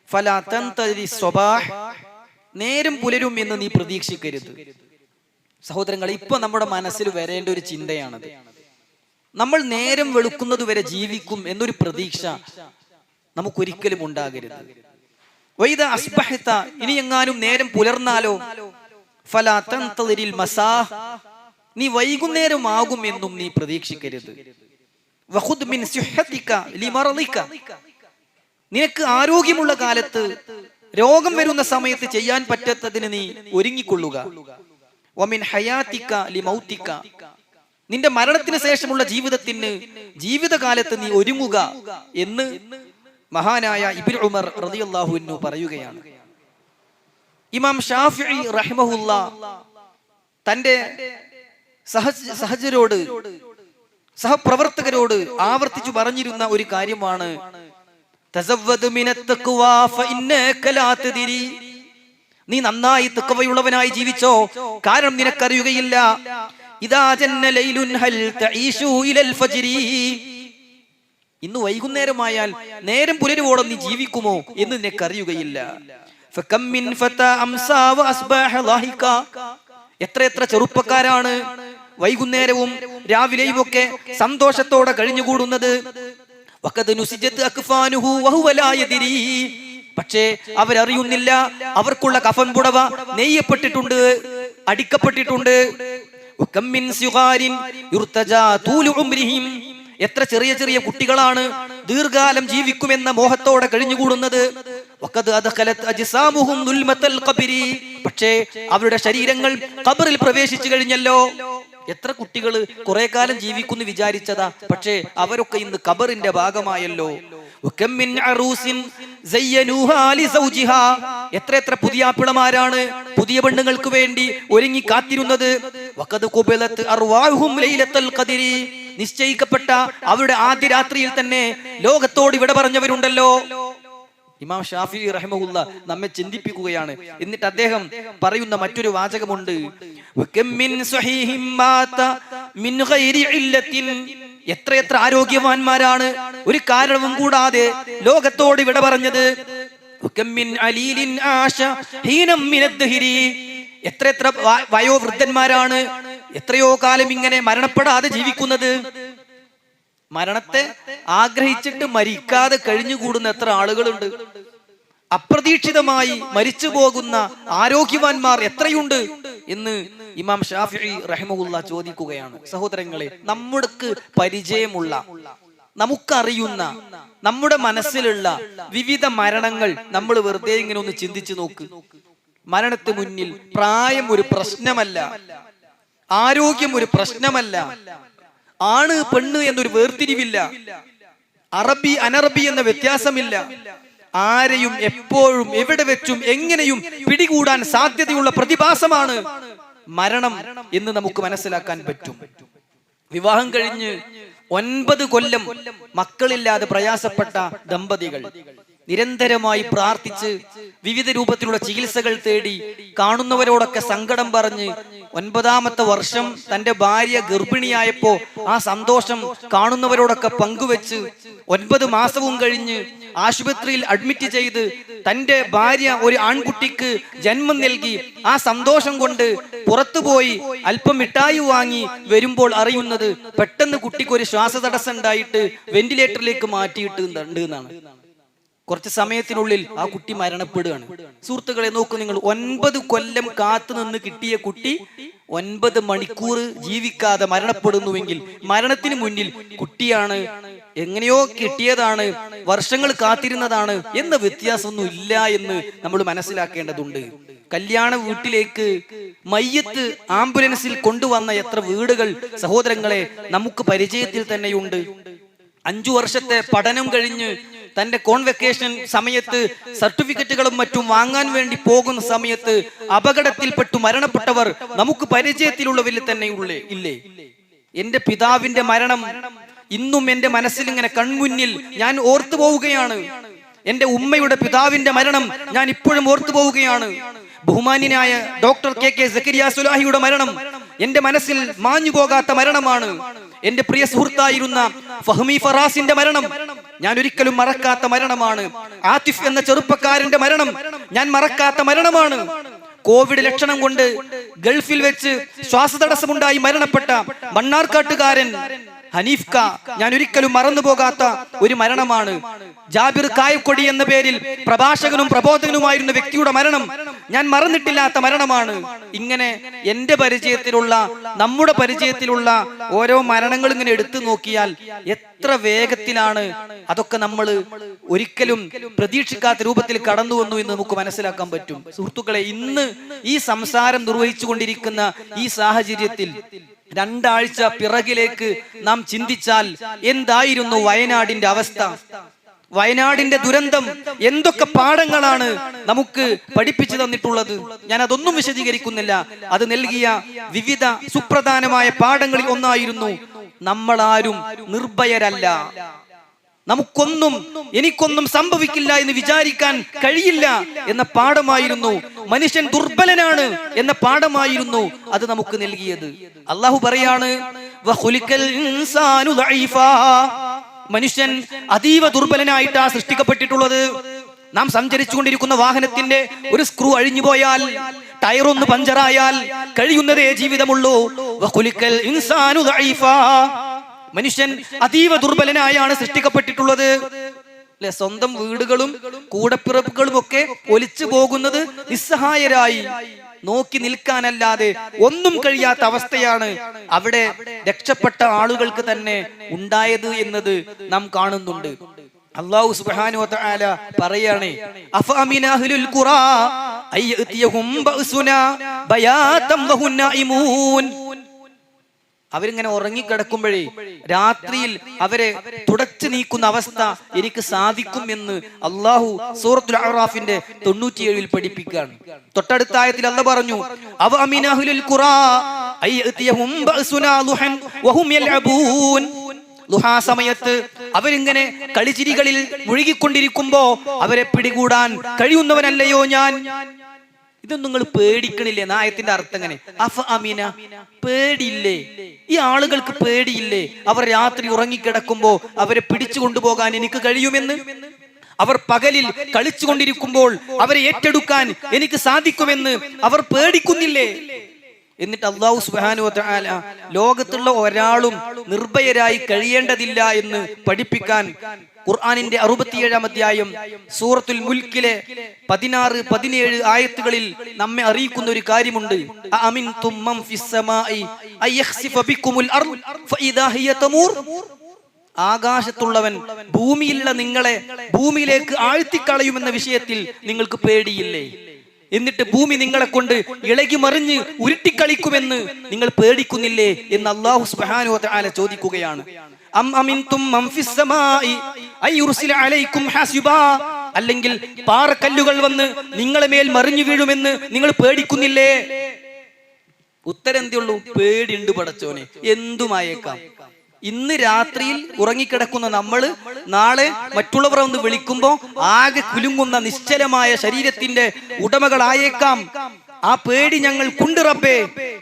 ഫലാ തൻതരി സ്വബാഹ്, നേരം പുലരും എന്ന് നീ പ്രതീക്ഷിക്കരുത്. സഹോദരങ്ങളെ, ഇപ്പൊ നമ്മുടെ മനസ്സിൽ വരേണ്ട ഒരു ചിന്തയാണത്. നമ്മൾ നേരം വെളുക്കുന്നത് വരെ ജീവിക്കും എന്നൊരു പ്രതീക്ഷ നമുക്കൊരിക്കലും ഉണ്ടാകരുത്. വൈദാ അസ്ബഹത, ഇനി എങ്ങാനും നേരം പുലർന്നാലോ, ഫലാ തൻതദിരിൽ മസാഹ്, നീ വൈകുന്നേരമാകും എന്നും നീ പ്രതീക്ഷിക്കരുത്. വഖുദ് മിൻ സിഹ്ഹതിക ലിമർളിക, നിനക്ക് ആരോഗ്യമുള്ള കാലത്ത് രോഗം വരുന്ന സമയത്ത് ചെയ്യാൻ പറ്റാത്തതിന് നീ ഒരുങ്ങിക്കൊള്ളുക. വമിൻ ഹയാതിക ലിമൗതിക, നിന്റെ മരണത്തിന് ശേഷമുള്ള ജീവിതത്തിന് ജീവിതകാലത്ത് നീ ഒരുങ്ങുക എന്ന് മഹാനായ ഇബ്നു ഉമർ റളിയല്ലാഹു അൻഹു പറയുകയാണ്. ഇമാം ഷാഫിഈ റഹിമഹുല്ലാ തന്റെ സഹചരോട് സഹപ്രവർത്തകരോട് ആവർത്തിച്ചു പറഞ്ഞിരുന്ന ഒരു കാര്യമാണ്, തസവ്വദ് മിനത് തഖ്വാ ഫഇന്നക ലാ തദ്രി, നീ നന്നായി തഖ്വയുള്ളവനായി ജീവിച്ചോ, കാരണം നിനക്കറിയുകയില്ല. ഇദാ ജന്ന ലൈലുൻ ഹൽ തഈശു ഇലൽ ഫജ്രി, ഇന്ന് വൈകുന്നേരമായാൽ നേരം പുലരുവോളം നീ ജീവിക്കുമോ എന്ന് നിനക്കറിയുകയില്ല. ഫകം മിൻ ഫതാ അംസാ വഅസ്ബഹ ളാഹിക, എത്ര ചെറുപ്പക്കാരാണ് വൈകുന്നേരവും രാവിലെയും ഒക്കെ സന്തോഷത്തോടെ കഴിഞ്ഞുകൂടുന്നത്. വഖദ് നുസിജത് അക്ഫാനുഹു വഹുവ ലാ യദ്രി, പക്ഷേ അവരറിയുന്നില്ല അവർക്കുള്ള കഫൻ പുടവ നെയ്യപ്പെട്ടിട്ടുണ്ട്. അടിക്കപ്പെട്ടിട്ടുണ്ട്. എത്ര ചെറിയ ചെറിയ കുട്ടികളാണ് ദീർഘകാലം ജീവിക്കുമെന്ന മോഹത്തോടെ കഴിഞ്ഞുകൂടുന്നത്. പക്ഷേ അവരുടെ ശരീരങ്ങൾ ഖബറിൽ പ്രവേശിച്ചു കഴിഞ്ഞല്ലോ. എത്ര കുട്ടികൾ കുറെ കാലം ജീവിക്കുന്നു വിചാരിച്ചതാ, പക്ഷേ അവരൊക്കെ ഇന്ന് ഖബറിന്റെ ഭാഗമായല്ലോ. എത്ര എത്ര പുതിയ പിളമാരാണ് പുതിയ പെണ്ണുങ്ങൾക്ക് വേണ്ടി ഒരുങ്ങി കാത്തിരുന്നത്. നിശ്ചയിക്കപ്പെട്ട അവരുടെ ആദ്യ രാത്രിയിൽ തന്നെ ലോകത്തോട് ഇവിടെ പറഞ്ഞവരുണ്ടല്ലോ. ഇമാം ഷാഫിഈ റഹിമഹുല്ല നമ്മെ ചിന്തിപ്പിക്കുകയാണ്. എന്നിട്ട് അദ്ദേഹം പറയുന്ന മറ്റൊരു വാചകമുണ്ട്, എത്രയെത്ര ആരോഗ്യവാന്മാരാണ് ഒരു കാരണവും കൂടാതെ ലോകത്തോട് ഇവിടെ പറഞ്ഞത്. എത്രയെത്ര വയോവൃദ്ധന്മാരാണ് എത്രയോ കാലം ഇങ്ങനെ മരണപ്പെടാതെ ജീവിക്കുന്നത്. മരണത്തെ ആഗ്രഹിച്ചിട്ട് മരിക്കാതെ കഴിഞ്ഞുകൂടുന്ന എത്ര ആളുകളുണ്ട്. അപ്രതീക്ഷിതമായി മരിച്ചു പോകുന്ന ആരോഗ്യവാന്മാർ എത്രയുണ്ട് എന്ന് ഇമാം ഷാഫിഈ റഹിമഹുല്ല ചോദിക്കുകയാണ്. സഹോദരങ്ങളെ, നമ്മൾക്ക് പരിചയമുള്ള, നമുക്കറിയുന്ന, നമ്മുടെ മനസ്സിലുള്ള വിവിധ മരണങ്ങൾ നമ്മൾ വെറുതെ ഇങ്ങനെ ഒന്ന് ചിന്തിച്ചു നോക്ക്. മരണത്തിന് മുന്നിൽ പ്രായം ഒരു പ്രശ്നമല്ല, ആരോഗ്യം ഒരു പ്രശ്നമല്ല, ആണ് പെണ്ണ് എന്നൊരു വേർതിരിവില്ല, അറബി അനറബി എന്ന വ്യത്യാസമില്ല. ആരെയും എപ്പോഴും എവിടെ വെച്ചും എങ്ങനെയും പിടികൂടാൻ സാധ്യതയുള്ള പ്രതിഭാസമാണ് മരണം എന്ന് നമുക്ക് മനസ്സിലാക്കാൻ പറ്റും. വിവാഹം കഴിഞ്ഞ് 9 കൊല്ലം മക്കളില്ലാതെ പ്രയാസപ്പെട്ട ദമ്പതികൾ നിരന്തരമായി പ്രാർത്ഥിച്ച് വിവിധ രൂപത്തിലുള്ള ചികിത്സകൾ തേടി കാണുന്നവരോടൊക്കെ സങ്കടം പറഞ്ഞ് 9ാമത്തെ വർഷം തന്റെ ഭാര്യ ഗർഭിണിയായപ്പോ ആ സന്തോഷം കാണുന്നവരോടൊക്കെ പങ്കുവെച്ച് 9 മാസവും കഴിഞ്ഞ് ആശുപത്രിയിൽ അഡ്മിറ്റ് ചെയ്ത് തന്റെ ഭാര്യ ഒരു ആൺകുട്ടിക്ക് ജന്മം നൽകി ആ സന്തോഷം കൊണ്ട് പുറത്തുപോയി അല്പം മിഠായി വാങ്ങി വരുമ്പോൾ അറിയുന്നത് പെട്ടെന്ന് കുട്ടിക്ക് ഒരു ശ്വാസതടസ്സം ഉണ്ടായിട്ട് വെന്റിലേറ്ററിലേക്ക് മാറ്റിയിട്ട് എന്നാണ്. കുറച്ച് സമയത്തിനുള്ളിൽ ആ കുട്ടി മരണപ്പെടുകയാണ്. സുഹൃത്തുക്കളെ, നോക്കൂ നിങ്ങൾ, 9 കൊല്ലം കാത്തു നിന്ന് കിട്ടിയ കുട്ടി 9 മണിക്കൂർ ജീവിക്കാതെ മരണപ്പെടുന്നുവെങ്കിൽ മരണത്തിന് മുന്നിൽ കുട്ടിയാണ്, എങ്ങനെയോ കിട്ടിയതാണ്, വർഷങ്ങൾ കാത്തിരുന്നതാണ് എന്ന വ്യത്യാസമൊന്നും ഇല്ല എന്ന് നമ്മൾ മനസ്സിലാക്കേണ്ടതുണ്ട്. കല്യാണ വീട്ടിലേക്ക് മയ്യത്ത് ആംബുലൻസിൽ കൊണ്ടുവന്ന എത്ര വീടുകൾ സഹോദരങ്ങളെ നമുക്ക് പരിചയത്തിൽ തന്നെയുണ്ട്. 5 വർഷത്തെ പഠനം കഴിഞ്ഞ് തന്റെ കോൺവെക്കേഷൻ സമയത്ത് സർട്ടിഫിക്കറ്റുകളും മറ്റും വാങ്ങാൻ വേണ്ടി പോകുന്ന സമയത്ത് അപകടത്തിൽപ്പെട്ടു മരണപ്പെട്ടവർ നമുക്ക് പരിചയത്തിലുള്ളവരിൽ തന്നെ ഇല്ലേ? എന്റെ പിതാവിന്റെ മരണം ഇന്നും എന്റെ മനസ്സിൽ ഇങ്ങനെ കൺമുന്നിൽ ഞാൻ ഓർത്തു പോവുകയാണ്. എന്റെ ഉമ്മയുടെ പിതാവിന്റെ മരണം ഞാൻ ഇപ്പോഴും ഓർത്തു പോവുകയാണ്. ബഹുമാന്യനായ ഡോക്ടർ കെ സക്കരിയ സുലാഹിയുടെ മരണം എന്റെ മനസ്സിൽ മാഞ്ഞു പോകാത്ത മരണമാണ്. എന്റെ പ്രിയ സുഹൃത്തായിരുന്ന ഫഹ്മി ഫറാസിന്റെ മരണം ഞാൻ ഒരിക്കലും മറക്കാത്ത മരണമാണ്. ആതിഫ് എന്ന ചെറുപ്പക്കാരന്റെ മരണം ഞാൻ മറക്കാത്ത മരണമാണ്. കോവിഡ് ലക്ഷണം കൊണ്ട് ഗൾഫിൽ വെച്ച് ശ്വാസതടസ്സമുണ്ടായി മരണപ്പെട്ട മണ്ണാർക്കാട്ടുകാരൻ ഹനീഫ് ക ഞാൻ ഒരിക്കലും മറന്നു പോകാത്ത ഒരു മരണമാണ്. ജാബിർ കായക്കൊടി എന്ന പേരിൽ പ്രഭാഷകനും പ്രബോധകനുമായിരുന്ന വ്യക്തിയുടെ മരണം ഞാൻ മറന്നിട്ടില്ലാത്ത മരണമാണ്. ഇങ്ങനെ എന്റെ പരിചയത്തിലുള്ള, നമ്മുടെ പരിചയത്തിലുള്ള ഓരോ മരണങ്ങൾ ഇങ്ങനെ എടുത്തു നോക്കിയാൽ എത്ര വേഗത്തിലാണ് അതൊക്കെ നമ്മൾ ഒരിക്കലും പ്രതീക്ഷിക്കാത്ത രൂപത്തിൽ കടന്നു വന്നു എന്ന് നമുക്ക് മനസ്സിലാക്കാൻ പറ്റും. സുഹൃത്തുക്കളെ, ഇന്ന് ഈ സംസാരം നിർവഹിച്ചു കൊണ്ടിരിക്കുന്ന ഈ സാഹചര്യത്തിൽ 2 ആഴ്ച പിറകിലേക്ക് നാം ചിന്തിച്ചാൽ എന്തായിരുന്നു വയനാടിന്റെ അവസ്ഥ? വയനാടിന്റെ ദുരന്തം എന്തൊക്കെ പാഠങ്ങളാണ് നമുക്ക് പഠിപ്പിച്ചു തന്നിട്ടുള്ളത്? ഞാൻ അതൊന്നും വിശദീകരിക്കുന്നില്ല. അത് നൽകിയ വിവിധ സുപ്രധാനമായ പാഠങ്ങളിൽ ഒന്നായിരുന്നു നമ്മളാരും നിർഭയരല്ല, നമുക്കൊന്നും എനിക്കൊന്നും സംഭവിക്കില്ല എന്ന് വിചാരിക്കാൻ കഴിയില്ല എന്ന പാഠമായിരുന്നു. മനുഷ്യൻ ദുർബലനാണ് എന്ന പാഠമായിരുന്നു അത് നമുക്ക് നൽകിയത്. അള്ളാഹു പറയാണ്, മനുഷ്യൻ അതീവ ദുർബലനായിട്ടാ സൃഷ്ടിക്കപ്പെട്ടിട്ടുള്ളത്. നാം സഞ്ചരിച്ചുകൊണ്ടിരിക്കുന്ന വാഹനത്തിന്റെ ഒരു സ്ക്രൂ അഴിഞ്ഞു പോയാൽ, ടയറൊന്ന് പഞ്ചറായാൽ കഴിയുന്നതേ ജീവിതമുള്ളൂ. മനുഷ്യൻ അതീവ ദുർബലനായാണ് സൃഷ്ടിക്കപ്പെട്ടിട്ടുള്ളത്. അല്ലെ, സ്വന്തം വീടുകളും കൂടപ്പിറപ്പുകളും ഒക്കെ ഒലിച്ചു പോകുന്നത് നിസ്സഹായരായി. നോക്കി നിൽക്കാനല്ലാതെ ഒന്നും കഴിയാത്ത അവസ്ഥയാണ് അവിടെ രക്ഷപ്പെട്ട ആളുകൾക്ക് തന്നെ ഉണ്ടായത് എന്നത് നാം കാണുന്നുണ്ട്. അല്ലാഹു സുബ്ഹാനഹു വ തആല പറയാണ്, അഫഅമിന അഹ്ലുൽ ഖുറാ അയ്യതിയഹും ബഅസുനാ ബയാതം വഹും നായിമൂൻ. അവരിങ്ങനെ ഉറങ്ങിക്കിടക്കുമ്പോഴേ രാത്രിയിൽ അവരെ തുടച്ചു നീക്കുന്ന അവസ്ഥ എനിക്ക് സാധിക്കും എന്ന് അല്ലാഹു സൂറത്തുൽ അഅറാഫിന്റെ 97 പഠിപ്പിക്കുകയാണ്. തൊട്ടടുത്ത ആയത്തിൽ അല്ലാഹു പറഞ്ഞു, അഫഅമിന അഹ്ലുൽ ഖുറാ അയ്യതിയഹും ബഅസുനാ ളുഹൻ വഹും യൽഅബൂൻ. ളുഹാ സമയത്ത് അവരിങ്ങനെ കളിച്ചിരികളിൽ മുഴുകിക്കൊണ്ടിരിക്കുമ്പോ അവരെ പിടികൂടാൻ കഴിയുന്നവനല്ലയോ ഞാൻ? ഇതൊന്നും നിങ്ങൾ പേടിക്കണില്ലേ? നായത്തിന്റെ അർത്ഥം എങ്ങനെ? അഫ അമീന, പേടിയില്ലേ? ഈ ആളുകൾക്ക് പേടിയില്ലേ? അവർ രാത്രി ഉറങ്ങിക്കിടക്കുമ്പോ അവരെ പിടിച്ചു കൊണ്ടുപോകാൻ എനിക്ക് കഴിയുമെന്ന്? അവർ പകലിൽ കളിച്ചുകൊണ്ടിരിക്കുമ്പോൾ അവരെ ഏറ്റെടുക്കാൻ എനിക്ക് സാധിക്കുമെന്ന് അവർ പേടിക്കുന്നില്ലേ? എന്നിട്ട് അല്ലാഹു സുബ്ഹാനഹു വ തആല ലോകത്തുള്ള ഒരാളും നിർഭയരായി കഴിയേണ്ടതില്ല എന്ന് പഠിപ്പിക്കാൻ ഖുർആനിന്റെ 67-ാം അധ്യായം സൂറത്തുൽ മുൽക്കിലെ 16-17 ആയത്തുകളിൽ നമ്മെ അറിയിക്കുന്ന ഒരു കാര്യമുണ്ട്. അഅമിൻതും മൻ ഫിസ് സമാഇ അയഖ്സിഫ ബികുമുൽ അർദ് ഫഇദാ ഹിയ തമൂർ. ആകാശത്തുള്ളവൻ ഭൂമിയിലുള്ള നിങ്ങളെ ഭൂമിയിലേക്ക് ആഴ്ത്തിക്കളയുമെന്ന വിഷയത്തിൽ നിങ്ങൾക്ക് പേടിയില്ലേ? എന്നിട്ട് ഭൂമി നിങ്ങളെ കൊണ്ട് ഇളകി മറിഞ്ഞ് ഉരുട്ടിക്കളിക്കുമെന്ന് നിങ്ങൾ പേടിക്കുന്നില്ലേ എന്ന് അല്ലാഹു സുബ്ഹാനഹു വ തആല ചോദിക്കുകയാണ്. അം അമിൻതും മൻ ഫിസ് സമാഇ അയ്യുർസില അലൈക്കും ഹസിബാ. അല്ലെങ്കിൽ പാറക്കല്ലുകൾ വന്ന് നിങ്ങളെ മേൽ മറിഞ്ഞു വീഴുമെന്ന് നിങ്ങൾ പേടിക്കുന്നില്ലേ? ഉത്തരം എന്തേ ഉള്ളൂ? പേടിയുണ്ട് പടച്ചോനെ, എന്തുമായേക്കാം. ഇന്ന് രാത്രിയിൽ ഉറങ്ങിക്കിടക്കുന്ന നമ്മൾ നാളെ മറ്റുള്ളവർ ഒന്ന് വിളിക്കുമ്പോ ആകെ കുലുങ്ങുന്ന നിശ്ചലമായ ശരീരത്തിന്റെ ഉടമകളായേക്കാം. ആ പേടി ഞങ്ങൾ കൊണ്ട് റബ്ബേ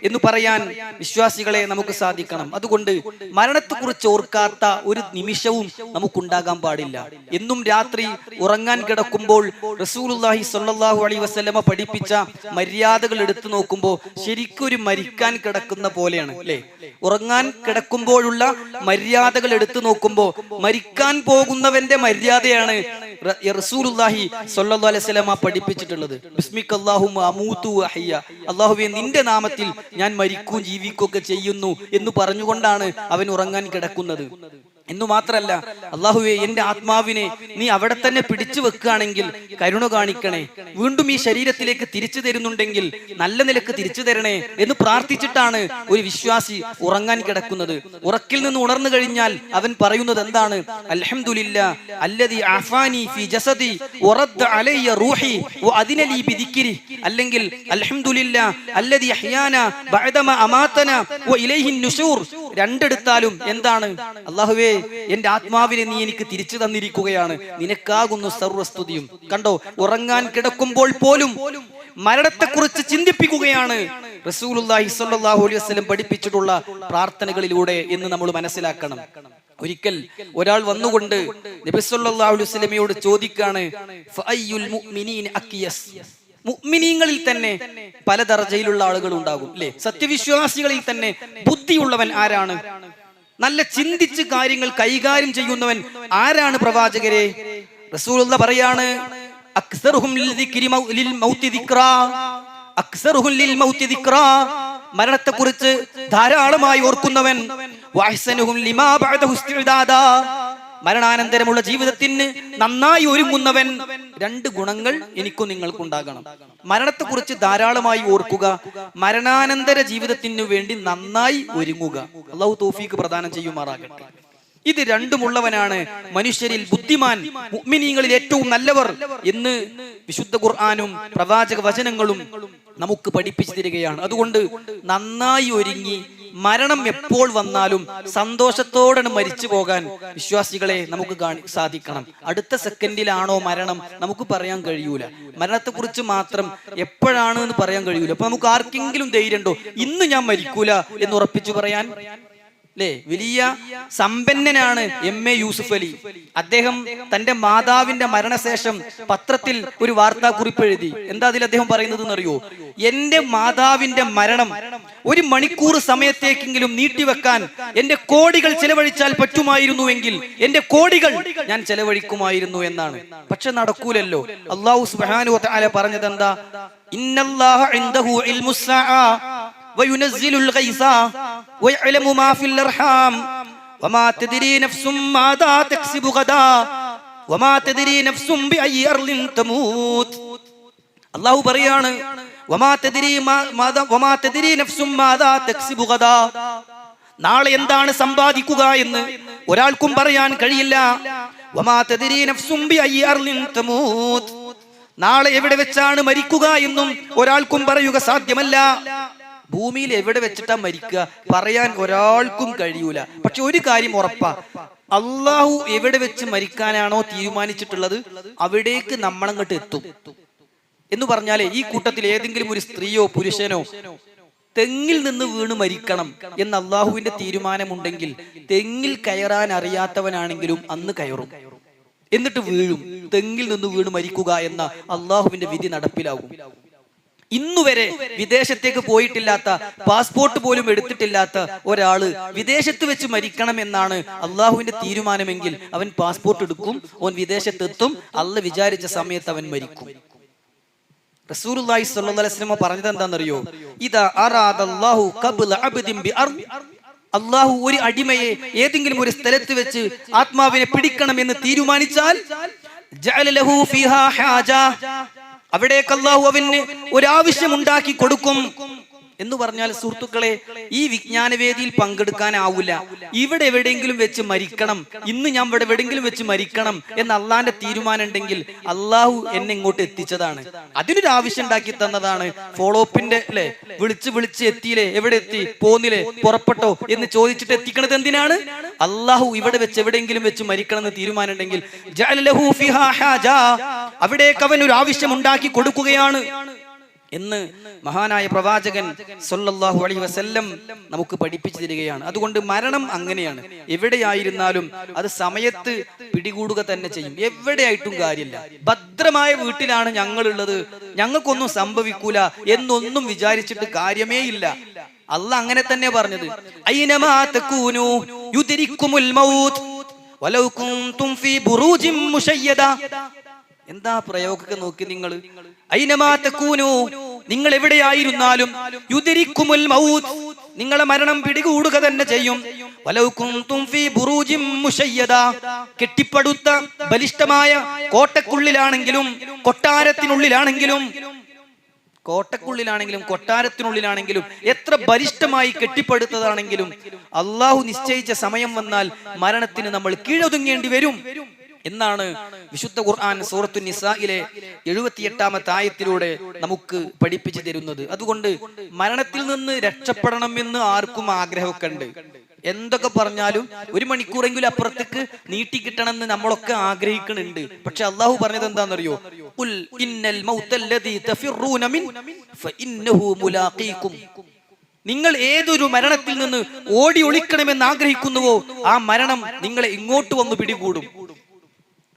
എന്ന് പറയാൻ വിശ്വാസികളെ നമുക്ക് സാധിക്കണം. അതുകൊണ്ട് മരണത്തെക്കുറിച്ച് ഓർക്കാത്ത ഒരു നിമിഷവും നമുക്കുണ്ടാകാൻ പാടില്ല. എന്നും രാത്രി ഉറങ്ങാൻ കിടക്കുമ്പോൾ റസൂലുള്ളാഹി സ്വല്ലല്ലാഹു അലൈഹി വസല്ലമ പഠിപ്പിച്ച മര്യാദകൾ എടുത്തു നോക്കുമ്പോൾ ശരിക്കും ഒരു മരിക്കാൻ കിടക്കുന്ന പോലെയാണ് അല്ലേ? ഉറങ്ങാൻ കിടക്കുമ്പോഴുള്ള മര്യാദകൾ എടുത്തു നോക്കുമ്പോൾ മരിക്കാൻ പോകുന്നവന്റെ മര്യാദയാണ് റസൂലുള്ളാഹി സ്വല്ലല്ലാഹു അലൈഹി വസല്ലമ പഠിപ്പിച്ചിട്ടുള്ളത്. ബിസ്മിക്കല്ലാഹുമ്മ അമൂതു വഹയ്യ, അല്ലാഹുവേ നിന്റെ നാമത്തിൽ ഞാൻ മരിക്കുകയും ജീവിക്കുകയൊക്കെ ചെയ്യുന്നു എന്ന് പറഞ്ഞുകൊണ്ടാണ് അവൻ ഉറങ്ങാൻ കിടക്കുന്നത്. എന്നു മാത്രല്ല, അല്ലാഹുവേ എന്റെ ആത്മാവിനെ നീ അവിടെ തന്നെ പിടിച്ചു വെക്കുകയാണെങ്കിൽ കരുണ കാണിക്കണേ, വീണ്ടും ഈ ശരീരത്തിലേക്ക് തിരിച്ചു തരുന്നുണ്ടെങ്കിൽ നല്ല നിലക്ക് തിരിച്ചു തരണേ എന്ന് പ്രാർത്ഥിച്ചിട്ടാണ് ഒരു വിശ്വാസി ഉറങ്ങാൻ കിടക്കുന്നത്. ഉറക്കിൽ നിന്ന് ഉണർന്നു കഴിഞ്ഞാൽ അവൻ പറയുന്നത് എന്താണ്? അൽഹംദുലില്ലാ അല്ലദി അഫാനി ഫി ജസദി വറദ്ദ അലയ്യ റൂഹി വഅദിന ലീ ബിദിക്രി. അല്ലെങ്കിൽ അൽഹംദുലില്ലാ അല്ലദി അഹ്യാനാ ബഅദമാ അമാതനാ വഇലൈഹിൻ നുശൂർ. രണ്ടെടുത്താലും എന്താണ്? അല്ലാഹുവേ എന്റെ ആത്മാവിനെ നീ എനിക്ക് തിരിച്ചു തന്നിരിക്കുകയാണ്, നിനക്കാകുന്നു സർവ്വസ്തുതിയും. കണ്ടോ, ഉറങ്ങാൻ കിടക്കുമ്പോൾ പോലും മരണത്തെക്കുറിച്ച് ചിന്തിപ്പിക്കുകയാണ് റസൂലുള്ളാഹി സ്വല്ലല്ലാഹു അലൈഹി വസല്ലം പഠിപ്പിച്ചിട്ടുള്ള പ്രാർത്ഥനകളിലൂടെ എന്ന് നമ്മൾ മനസ്സിലാക്കണം. ഒരിക്കൽ ഒരാൾ വന്നുകൊണ്ട് നബി സല്ലല്ലാഹു അലൈഹി വസല്ലമയോട് ചോദിക്കാണ്, ഫഅയ്യുൽ മുഅ്മിനീന അഖിയസ്. മുഅ്മിനീങ്ങളിൽ തന്നെ പല ദർജയിലുള്ള ആളുകൾ ഉണ്ടാകും അല്ലേ? സത്യവിശ്വാസികളിൽ തന്നെ ബുദ്ധിയുള്ളവൻ ആരാണ്? നല്ല ചിന്തിച്ച് കാര്യങ്ങൾ കൈകാര്യം ചെയ്യുന്നവൻ ആരാണ് പ്രവാചകരെ? റസൂലുള്ളാഹി പറയാണ്, അക്സറുഹും ലിൽ മൗതി ദിക്റാ, അക്സറുഹും ലിൽ മൗതി ദിക്റാ. മരണത്തെക്കുറിച്ച് ധാരാളമായി ഓർക്കുന്നവൻ, വഅഹ്സനുഹും ലിമാ ബഅദഹു ഇസ്തിഅദാദാ. മരണാനന്തരമുള്ള ജീവിതത്തിന് നന്നായി ഒരുങ്ങുന്നവൻ. രണ്ട് ഗുണങ്ങൾ എനിക്കും നിങ്ങൾക്കുണ്ടാകണം. മരണത്തെക്കുറിച്ച് ധാരാളമായി ഓർക്കുക, മരണാനന്തര ജീവിതത്തിനു വേണ്ടി നന്നായി ഒരുങ്ങുക. അല്ലാഹു തൗഫീഖ് പ്രദാനം ചെയ്യുമാറാകട്ടെ. ഇത് രണ്ടുമുള്ളവനാണ് മനുഷ്യരിൽ ബുദ്ധിമാൻ, മുഅ്മിനീങ്ങളിൽ ഏറ്റവും നല്ലവർ എന്ന് വിശുദ്ധ ഖുർആനും പ്രവാചക വചനങ്ങളും നമുക്ക് പഠിപ്പിച്ചു തരികയാണ്. അതുകൊണ്ട് നന്നായി ഒരുങ്ങി മരണം എപ്പോൾ വന്നാലും സന്തോഷത്തോടെ മരിച്ചു പോകാൻ വിശ്വാസികളെ നമുക്ക് സാധിക്കണം. അടുത്ത സെക്കൻഡിലാണോ മരണം നമുക്ക് പറയാൻ കഴിയൂല. മരണത്തെക്കുറിച്ച് മാത്രം എപ്പോഴാണ് എന്ന് പറയാൻ കഴിയൂല. അപ്പൊ നമുക്ക് ആർക്കെങ്കിലും ധൈര്യമുണ്ടോ ഇന്ന് ഞാൻ മരിക്കൂല എന്ന് ഉറപ്പിച്ചു പറയാൻ? അല്ലേ? വലിയ സമ്പന്നനാണ് എം.എ. യൂസുഫ് അലി. അദ്ദേഹം തന്റെ മാതാവിന്റെ മരണശേഷം പത്രത്തിൽ ഒരു വാർത്താക്കുറിപ്പ് എഴുതി. എന്താ അതിൽ അദ്ദേഹം പറയുന്നത് എന്നറിയോ? എന്റെ മാതാവിന്റെ മരണം 1 മണിക്കൂർ സമയത്തേക്കെങ്കിലും നീട്ടിവെക്കാൻ എന്റെ കോടികൾ ചെലവഴിച്ചാൽ പറ്റുമായിരുന്നുവെങ്കിൽ എന്റെ കോടികൾ ഞാൻ ചെലവഴിക്കുമായിരുന്നു എന്നാണ്. പക്ഷെ നടക്കൂലല്ലോ. അല്ലാഹു സുബ്ഹാനഹു വ തആല പറഞ്ഞത് എന്താ? ഇന്നല്ലാഹ ഇൻദഹു ഇൽമുസ്സാഅ വയുനസ്സിലുൽ ഗൈസ വയഅലമു മാ ഫിൽ അർഹാം വമാ തദ്രി നഫ്സും മാദാ തക്സിബു ഗദാ വമാ തദ്രി നഫ്സും ബിഅയ്യി അർളിൻ തമൂത്. അല്ലാഹു പറയാണ്, നാളെ എന്താണ് സമ്പാദിക്കുക എന്ന് ഒരാൾക്കും പറയാൻ കഴിയില്ല. നാളെ എവിടെ വെച്ചാണ് മരിക്കുക എന്നും ഒരാൾക്കും പറയുക സാധ്യമല്ല. ഭൂമിയിൽ എവിടെ വെച്ചിട്ടാ മരിക്കുക പറയാൻ ഒരാൾക്കും കഴിയൂല. പക്ഷെ ഒരു കാര്യം ഉറപ്പാ, അള്ളാഹു എവിടെ വെച്ച് മരിക്കാനാണോ തീരുമാനിച്ചിട്ടുള്ളത് അവിടേക്ക് നമ്മളങ്ങോട്ട് എത്തും എന്ന് പറഞ്ഞാലേ, ഈ കൂട്ടത്തിൽ ഏതെങ്കിലും ഒരു സ്ത്രീയോ പുരുഷനോ തെങ്ങിൽ നിന്ന് വീണ് മരിക്കണം എന്ന് അള്ളാഹുവിന്റെ തീരുമാനമുണ്ടെങ്കിൽ തെങ്ങിൽ കയറാൻ അറിയാത്തവനാണെങ്കിലും അന്ന് കയറും, എന്നിട്ട് വീഴും. തെങ്ങിൽ നിന്ന് വീണ് മരിക്കുക എന്ന അള്ളാഹുവിന്റെ വിധി നടപ്പിലാകും. ഇന്നുവരെ വിദേശത്തേക്ക് പോയിട്ടില്ലാത്ത, പാസ്പോർട്ട് പോലും എടുത്തിട്ടില്ലാത്ത ഒരാള് വിദേശത്ത് വെച്ച് മരിക്കണം എന്നാണ് അള്ളാഹുവിന്റെ തീരുമാനമെങ്കിൽ അവൻ പാസ്പോർട്ട് എടുക്കും, അവൻ വിദേശത്തെത്തും, അള്ളാഹ് വിചാരിച്ച സമയത്ത് അവൻ മരിക്കും. റസൂലുള്ളാഹി സ്വല്ലല്ലാഹു അലൈഹി വസല്ലം പറഞ്ഞത് എന്താണെന്നറിയോ? ഇദാ അറാദല്ലാഹു ഖബ്ല അബ്ദിൻ ബിഅർദ്, അള്ളാഹു ഒരു അടിമയെ ഏതെങ്കിലും ഒരു സ്ഥലത്ത് വെച്ച് ആത്മാവിനെ പിടിക്കണം എന്ന് തീരുമാനിച്ചാൽ ജഅല ലഹു ഫീഹാ ഹാജ, അവിടേക്ക് അള്ളാഹു അവന് ഒരാവശ്യം ഉണ്ടാക്കി കൊടുക്കും. എന്ന് പറഞ്ഞാൽ സുഹൃത്തുക്കളെ, ഈ വിജ്ഞാനവേദിയിൽ പങ്കെടുക്കാനാവൂല, ഇവിടെ എവിടെയെങ്കിലും വെച്ച് മരിക്കണം, ഇന്ന് ഞാൻ ഇവിടെ എവിടെയെങ്കിലും വെച്ച് മരിക്കണം എന്ന് അള്ളാന്റെ തീരുമാനം ഉണ്ടെങ്കിൽ അള്ളാഹു എന്നെ ഇങ്ങോട്ട് എത്തിച്ചതാണ്, അതിനൊരു ആവശ്യം ഉണ്ടാക്കി തന്നതാണ്. ഫോളോ അപ്പിന്റെ അല്ലെ, വിളിച്ച് എത്തിയില്ലേ, എവിടെ എത്തി, പോന്നില്ലേ, പുറപ്പെട്ടോ എന്ന് ചോദിച്ചിട്ട് എത്തിക്കണത് എന്തിനാണ്? അള്ളാഹു ഇവിടെ വെച്ച് എവിടെയെങ്കിലും വെച്ച് മരിക്കണം എന്ന് തീരുമാനം ഉണ്ടെങ്കിൽ ജഅല ലഹു ഫീഹാ ഹാജ, അവിടേക്ക് അവൻ ഒരു ആവശ്യം ഉണ്ടാക്കി കൊടുക്കുകയാണ് എന്ന് മഹാനായ പ്രവാചകൻ സല്ലല്ലാഹു അലൈഹി വസല്ലം നമുക്ക് പഠിപ്പിച്ചു തരികയാണ്. അതുകൊണ്ട് മരണം അങ്ങനെയാണ്, എവിടെയായിരുന്നാലും അത് സമയത്ത് പിടികൂടുക തന്നെ ചെയ്യും. എവിടെയായിട്ടും കാര്യമില്ല. ഭദ്രമായ വീട്ടിലാണ് ഞങ്ങളുള്ളത്, ഞങ്ങൾക്കൊന്നും സംഭവിക്കൂല എന്നൊന്നും വിചാരിച്ചിട്ട് കാര്യമേ ഇല്ല. അല്ലാഹ് അങ്ങനെ തന്നെ പറഞ്ഞത്, ഐനമാ തകൂനു യുദ്രിക്കുമുൽ മൗത്ത് വലൗ കുൻതും ഫീ ബുറൂജിൻ മുശയ്യദ. എന്താ പ്രയോഗമൊക്കെ നോക്കി നിങ്ങൾ. ഐനമാ തകൂനു, നിങ്ങൾ എവിടെയായിരുന്നാലും യുദ്രിക്കുമുൽ മൗത്ത്, നിങ്ങളെ മരണം പിടികൂടുക തന്നെ ചെയ്യും. വലൗ കുൻതും ഫീ ബുറൂജിൻ മുശയ്യദ, കെട്ടിപ്പടുത്ത ബലിഷ്ഠമായ കോട്ടക്കുള്ളിലാണെങ്കിലും കൊട്ടാരത്തിനുള്ളിലാണെങ്കിലും കൊട്ടാരത്തിനുള്ളിലാണെങ്കിലും എത്ര ബലിഷ്ഠമായി കെട്ടിപ്പടുത്തതാണെങ്കിലും അള്ളാഹു നിശ്ചയിച്ച സമയം വന്നാൽ മരണത്തിന് നമ്മൾ കീഴൊതുങ്ങേണ്ടി വരും എന്നാണ് വിശുദ്ധ ഖുർആൻ സൂറത്തു നിസായിലെ 78-ാമത്തെ ആയത്തിലൂടെ നമുക്ക് പഠിപ്പിച്ചു തരുന്നത്. അതുകൊണ്ട് മരണത്തിൽ നിന്ന് രക്ഷപ്പെടണമെന്ന് ആർക്കും ആഗ്രഹമൊക്കെ ഉണ്ട്. എന്തൊക്കെ പറഞ്ഞാലും 1 മണിക്കൂറെങ്കിലും അപ്പുറത്തേക്ക് നീട്ടിക്കിട്ടണമെന്ന് നമ്മളൊക്കെ ആഗ്രഹിക്കുന്നുണ്ട്. പക്ഷെ അള്ളാഹു പറഞ്ഞത് എന്താണെന്നറിയോ? ഖുൽ ഇന്നൽ മൗതല്ലദീ തഫിറൂന മിൻ ഫഇന്നഹു മുലാഖീകും. നിങ്ങൾ ഏതൊരു മരണത്തിൽ നിന്ന് ഓടി ഒളിക്കണമെന്ന് ആഗ്രഹിക്കുന്നുവോ ആ മരണം നിങ്ങളെ ഇങ്ങോട്ട് വന്ന് പിടികൂടും.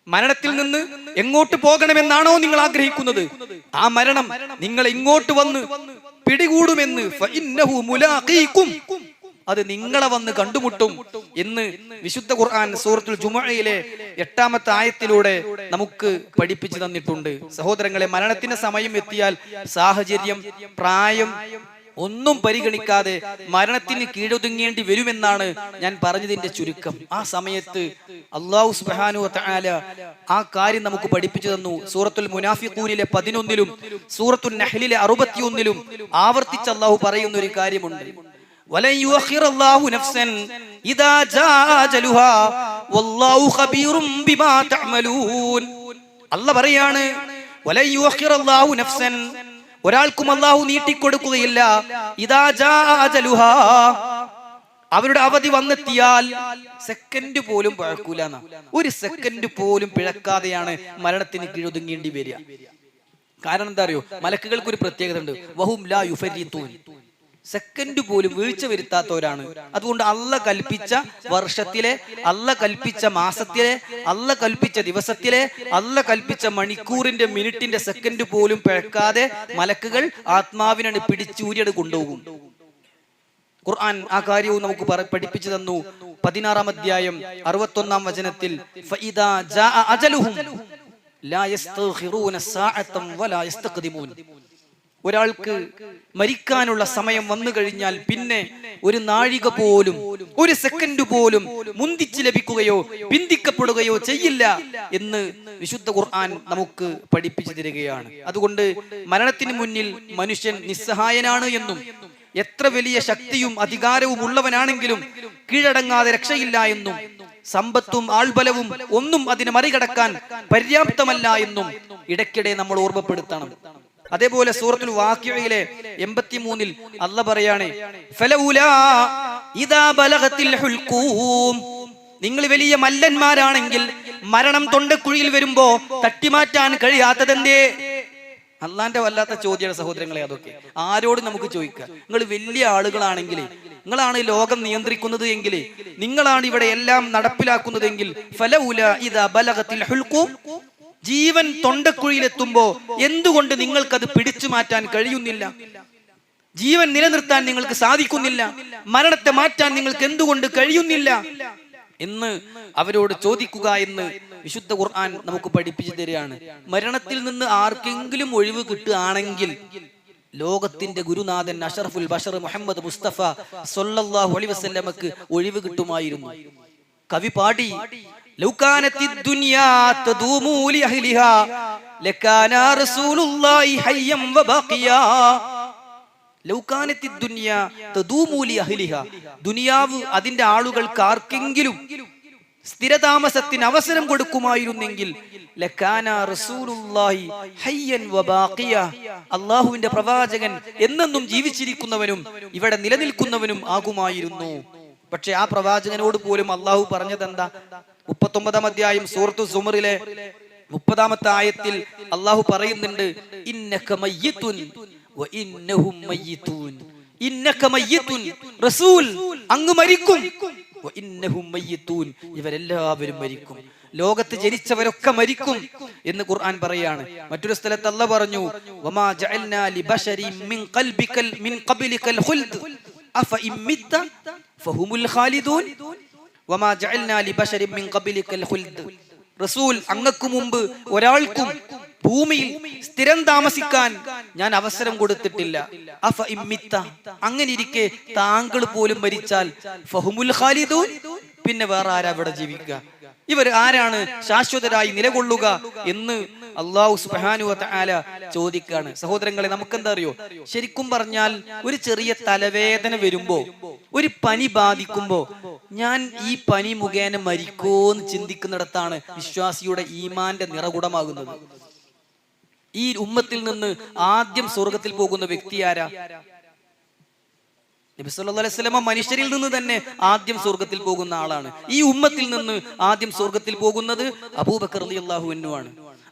മരണത്തിൽ നിന്ന് എങ്ങോട്ട് പോകണമെന്നാണോ നിങ്ങൾ ആഗ്രഹിക്കുന്നത്, ആ മരണം നിങ്ങളെ ഇങ്ങോട്ട് വന്ന് പിടികൂടുമെന്ന് ഫഇന്നഹു മുലാഖീകും, അത് നിങ്ങളെ വന്ന് കണ്ടുമുട്ടും എന്ന് വിശുദ്ധ ഖുർആൻ സൂറത്തുൽ ജുമുഅയിലെ 8-ാമത്തെ ആയത്തിലൂടെ നമുക്ക് പഠിപ്പിച്ചു തന്നിട്ടുണ്ട്. സഹോദരങ്ങളെ, മരണത്തിന് സമയം എത്തിയാൽ സാഹചര്യം, പ്രായം ഒന്നും പരിഗണിക്കാതെ മരണത്തിന് കീഴൊതുങ്ങേണ്ടി വരുമെന്നാണ് ഞാൻ പറഞ്ഞതിന്റെ ചുരുക്കം. ആ സമയത്ത് അല്ലാഹു സുബ്ഹാനഹു വ തആല ആ കാര്യം നമുക്ക് പഠിപ്പിച്ചു തന്നു. സൂറത്തുൽ മുനാഫിഖൂനിലെ 11-ലും സൂറത്തുൻ നഹ്ലിലെ 61-ലും ആവർത്തിച്ച് അല്ലാഹു പറയുന്ന ഒരു കാര്യമുണ്ട്. വലൻ യുഅഖിറല്ലാഹു നഫ്സൻ ഇദാ ജാഅ അജലുഹാ വല്ലാഹു ഖബീറും ബിമാ തഅമലൂൻ. അല്ലാഹു പറയാണ്, വലൻ യുഅഖിറല്ലാഹു നഫ്സൻ, ഒരാൾക്കും അല്ലാഹു നീട്ടിക്കൊടുക്കുകയില്ല. ഇദാ ജാഅ അജലുഹാ, അവരുടെ അവധി വന്നെത്തിയാൽ സെക്കൻഡ് പോലും പിഴക്കൂല. ഒരു സെക്കൻഡ് പോലും പിഴക്കാതെയാണ് മരണത്തിന് കീഴൊതുങ്ങേണ്ടി വരിക. കാരണം എന്താ അറിയോ? മലക്കുകൾക്ക് ഒരു പ്രത്യേകത ഉണ്ട്, വഹും ലാ യുഫരിത്തൂൻ, സെക്കൻഡ് പോലും വീഴ്ച വരുത്താത്തവരാണ്. അതുകൊണ്ട് അല്ലാഹ് കൽപ്പിച്ച വർഷത്തിലെ, അല്ലാഹ് കൽപ്പിച്ച മാസത്തിലെ, അല്ലാഹ് കൽപ്പിച്ച ദിവസത്തിലെ, അല്ലാഹ് കൽപ്പിച്ച മണിക്കൂറിന്റെ, മിനിറ്റിന്റെ, സെക്കൻഡ് പോലും പിഴക്കാതെ മലക്കുകൾ ആത്മാവിനാണ് പിടിച്ചൂരിയത് കൊണ്ടുപോകും. ഖുർആൻ ആ കാര്യവും നമുക്ക് പഠിപ്പിച്ചു തന്നു. 16-ാം അധ്യായം 61-ാം വചനത്തിൽ ഫഇദാ ജാഅ അജലുഹും ലാ യസ്തഖിറൂന സഅതൻ വലാ യസ്തഖ്ദിമൂൻ. ഒരാൾക്ക് മരിക്കാനുള്ള സമയം വന്നു കഴിഞ്ഞാൽ പിന്നെ ഒരു നാഴിക പോലും, ഒരു സെക്കൻഡ് പോലും മുന്തിച്ച് ലഭിക്കുകയോ പിന്തിക്കപ്പെടുകയോ ചെയ്യില്ല എന്ന് വിശുദ്ധ ഖുർആൻ നമുക്ക് പഠിപ്പിച്ചു തരികയാണ്. അതുകൊണ്ട് മരണത്തിന് മുന്നിൽ മനുഷ്യൻ നിസ്സഹായനാണ് എന്നും എത്ര വലിയ ശക്തിയും അധികാരവും ഉള്ളവനാണെങ്കിലും കീഴടങ്ങാതെ രക്ഷയില്ല എന്നും സമ്പത്തും ആൾബലവും ഒന്നും അതിനെ മറികടക്കാൻ പര്യാപ്തമല്ല എന്നും ഇടയ്ക്കിടെ നമ്മൾ ഓർമ്മപ്പെടുത്തണം. അതേപോലെ സൂറത്തുൽ വാഖിഅയിലെ 83-ൽ അല്ലാഹ് പറയാണ്, ഫലൗലാ ഇദാ ബലഗത്തിൽ ഹുൽഖൂം. നിങ്ങൾ വലിയ മല്ലന്മാരാണെങ്കിൽ മരണം തൊണ്ടക്കുഴിയിൽ വരുമ്പോ തട്ടിമാറ്റാൻ കഴിയാത്തതെന്തേ? അള്ളാന്റെ വല്ലാത്ത ചോദ്യമാണ് സഹോദരങ്ങളെ. അതൊക്കെ ആരോട് നമുക്ക് ചോദിക്കാം. നിങ്ങൾ വലിയ ആളുകളാണെങ്കിൽ, നിങ്ങളാണ് ലോകം നിയന്ത്രിക്കുന്നത് എങ്കിൽ, നിങ്ങളാണ് ഇവിടെ എല്ലാം നടപ്പിലാക്കുന്നതെങ്കിൽ, ഫലൗലാ ഇദാ ബലഗത്തിൽ ഹുൽഖൂം, ജീവൻ തൊണ്ടക്കുഴിയിലെത്തുമ്പോ എന്തുകൊണ്ട് നിങ്ങൾക്കത് പിടിച്ചു മാറ്റാൻ കഴിയുന്നില്ല? ജീവൻ നിലനിർത്താൻ നിങ്ങൾക്ക് സാധിക്കുന്നില്ല? മരണത്തെ മാറ്റാൻ നിങ്ങൾക്ക് എന്തുകൊണ്ട് കഴിയുന്നില്ല എന്ന് അവരോട് ചോദിക്കുക എന്ന് വിശുദ്ധ ഖുർആൻ നമുക്ക് പഠിപ്പിച്ചു തരികയാണ്. മരണത്തിൽ നിന്ന് ആർക്കെങ്കിലും ഒഴിവ് കിട്ടുകയാണെങ്കിൽ ലോകത്തിന്റെ ഗുരുനാഥൻ അഷറഫുൽ ബഷർ മുഹമ്മദ് മുസ്തഫ സ്വല്ലല്ലാഹു അലൈഹി വസല്ലമക്ക് ഒഴിവ് കിട്ടുമായിരുന്നു. കവി പാടി, ലൗകാനത്തിദ് ദുനിയാ തദൂമു ലിഅഹ്ലിഹാ ലകാന റസൂലുള്ളാഹി ഹയ്യം വബാഖിയാ. ലൗകാനത്തിദ് ദുനിയാ തദൂമു ലിഅഹ്ലിഹാ, ദുനിയാവ് അതിന്റെ ആളുകൾക്ക് ആർക്കെങ്കിലും സ്ഥിരതാമസത്തിന് അവസരം കൊടുക്കുമായിരുന്നെങ്കിൽ ലകാന റസൂലുള്ളാഹി ഹയ്യൻ വബാഖിയാ, അല്ലാഹുവിന്റെ പ്രവാചകൻ എന്നെന്നും ജീവിച്ചിരിക്കുന്നവനും ഇവിടെ നിലനിൽക്കുന്നവനും ആകുമായിരുന്നു. പക്ഷെ ആ പ്രവാചകനോട് പോലും അള്ളാഹു പറഞ്ഞതെന്താ? 39-ാം അധ്യായം സൂറത്തു സുമറിലെ 30-ാമത്തെ ആയത്തിൽ അള്ളാഹു പറയുന്നുണ്ട്, ഇന്നക മയ്യിതുൻ വ ഇന്നഹും മയ്യിതൂൻ. ഇന്നക മയ്യിതുൻ, റസൂൽ അങ്ങ് മരിക്കും, വ ഇന്നഹും മയ്യിതൂൻ, ഇവരെല്ലാവരും മരിക്കും, ലോകത്ത് ജനിച്ചവരൊക്കെ മരിക്കും എന്ന് ഖുർആൻ പറയാണ്. മറ്റൊരു സ്ഥലത്ത് അല്ലാഹു പറഞ്ഞു, വമാ ജഅൽനാ ലിബശരിൻ മിൻ ഖബ്ലികൽ ഖുൽദ് അഫ ഇമ്മിത്ത ഫഹുമുൽ ഖാലിദൂൻ വമാ ജഅൽനാ ലിബശരിൻ മിൻ ഖബ്ലികൽ ഖുൽദ്. റസൂൽ അങ്ങക്ക് മുമ്പ് ഒരാൾക്കും ഭൂമിയിൽ സ്ഥിരം താമസിക്കാൻ ഞാൻ അവസരം കൊടുത്തിട്ടില്ല. അഫ ഇമ്മിത്ത, അങ്ങനെ ഇരിക്കെ താങ്കൾ പോലും മരിച്ചാൽ ഫഹുമുൽ ഖാലിദൂൻ, പിന്നെ വേറെ ആരാ ഇവിടെ ജീവിക്കുക? ഇവർ ആരാണ് ശാശ്വതരായി നിലകൊള്ളുക എന്ന് അല്ലാഹു സുബ്ഹാനഹു വ തആല ചോദിക്കാണ്. സഹോദരങ്ങളെ, നമുക്കെന്താ അറിയോ? ശരിക്കും പറഞ്ഞാൽ ഒരു ചെറിയ തലവേദന വരുമ്പോ, ഒരു പനി ബാധിക്കുമ്പോ ഞാൻ ഈ പനി മുഖേന മരിക്കോന്ന് ചിന്തിക്കുന്നിടത്താണ് വിശ്വാസിയുടെ ഈമാന്റെ നിറകുടമാകുന്നത്. ഈ ഉമ്മത്തിൽ നിന്ന് ആദ്യം സ്വർഗത്തിൽ പോകുന്ന വ്യക്തി ആരാ? നബി സല്ലല്ലാഹു അലൈഹി വസല്ലം മനുഷ്യരിൽ നിന്ന് തന്നെ ആദ്യം സ്വർഗത്തിൽ പോകുന്ന ആളാണ്. ഈ ഉമ്മത്തിൽ നിന്ന് ആദ്യം സ്വർഗത്തിൽ പോകുന്നത് അബൂബക്കർ റളിയല്ലാഹു അൻഹു ആണ്.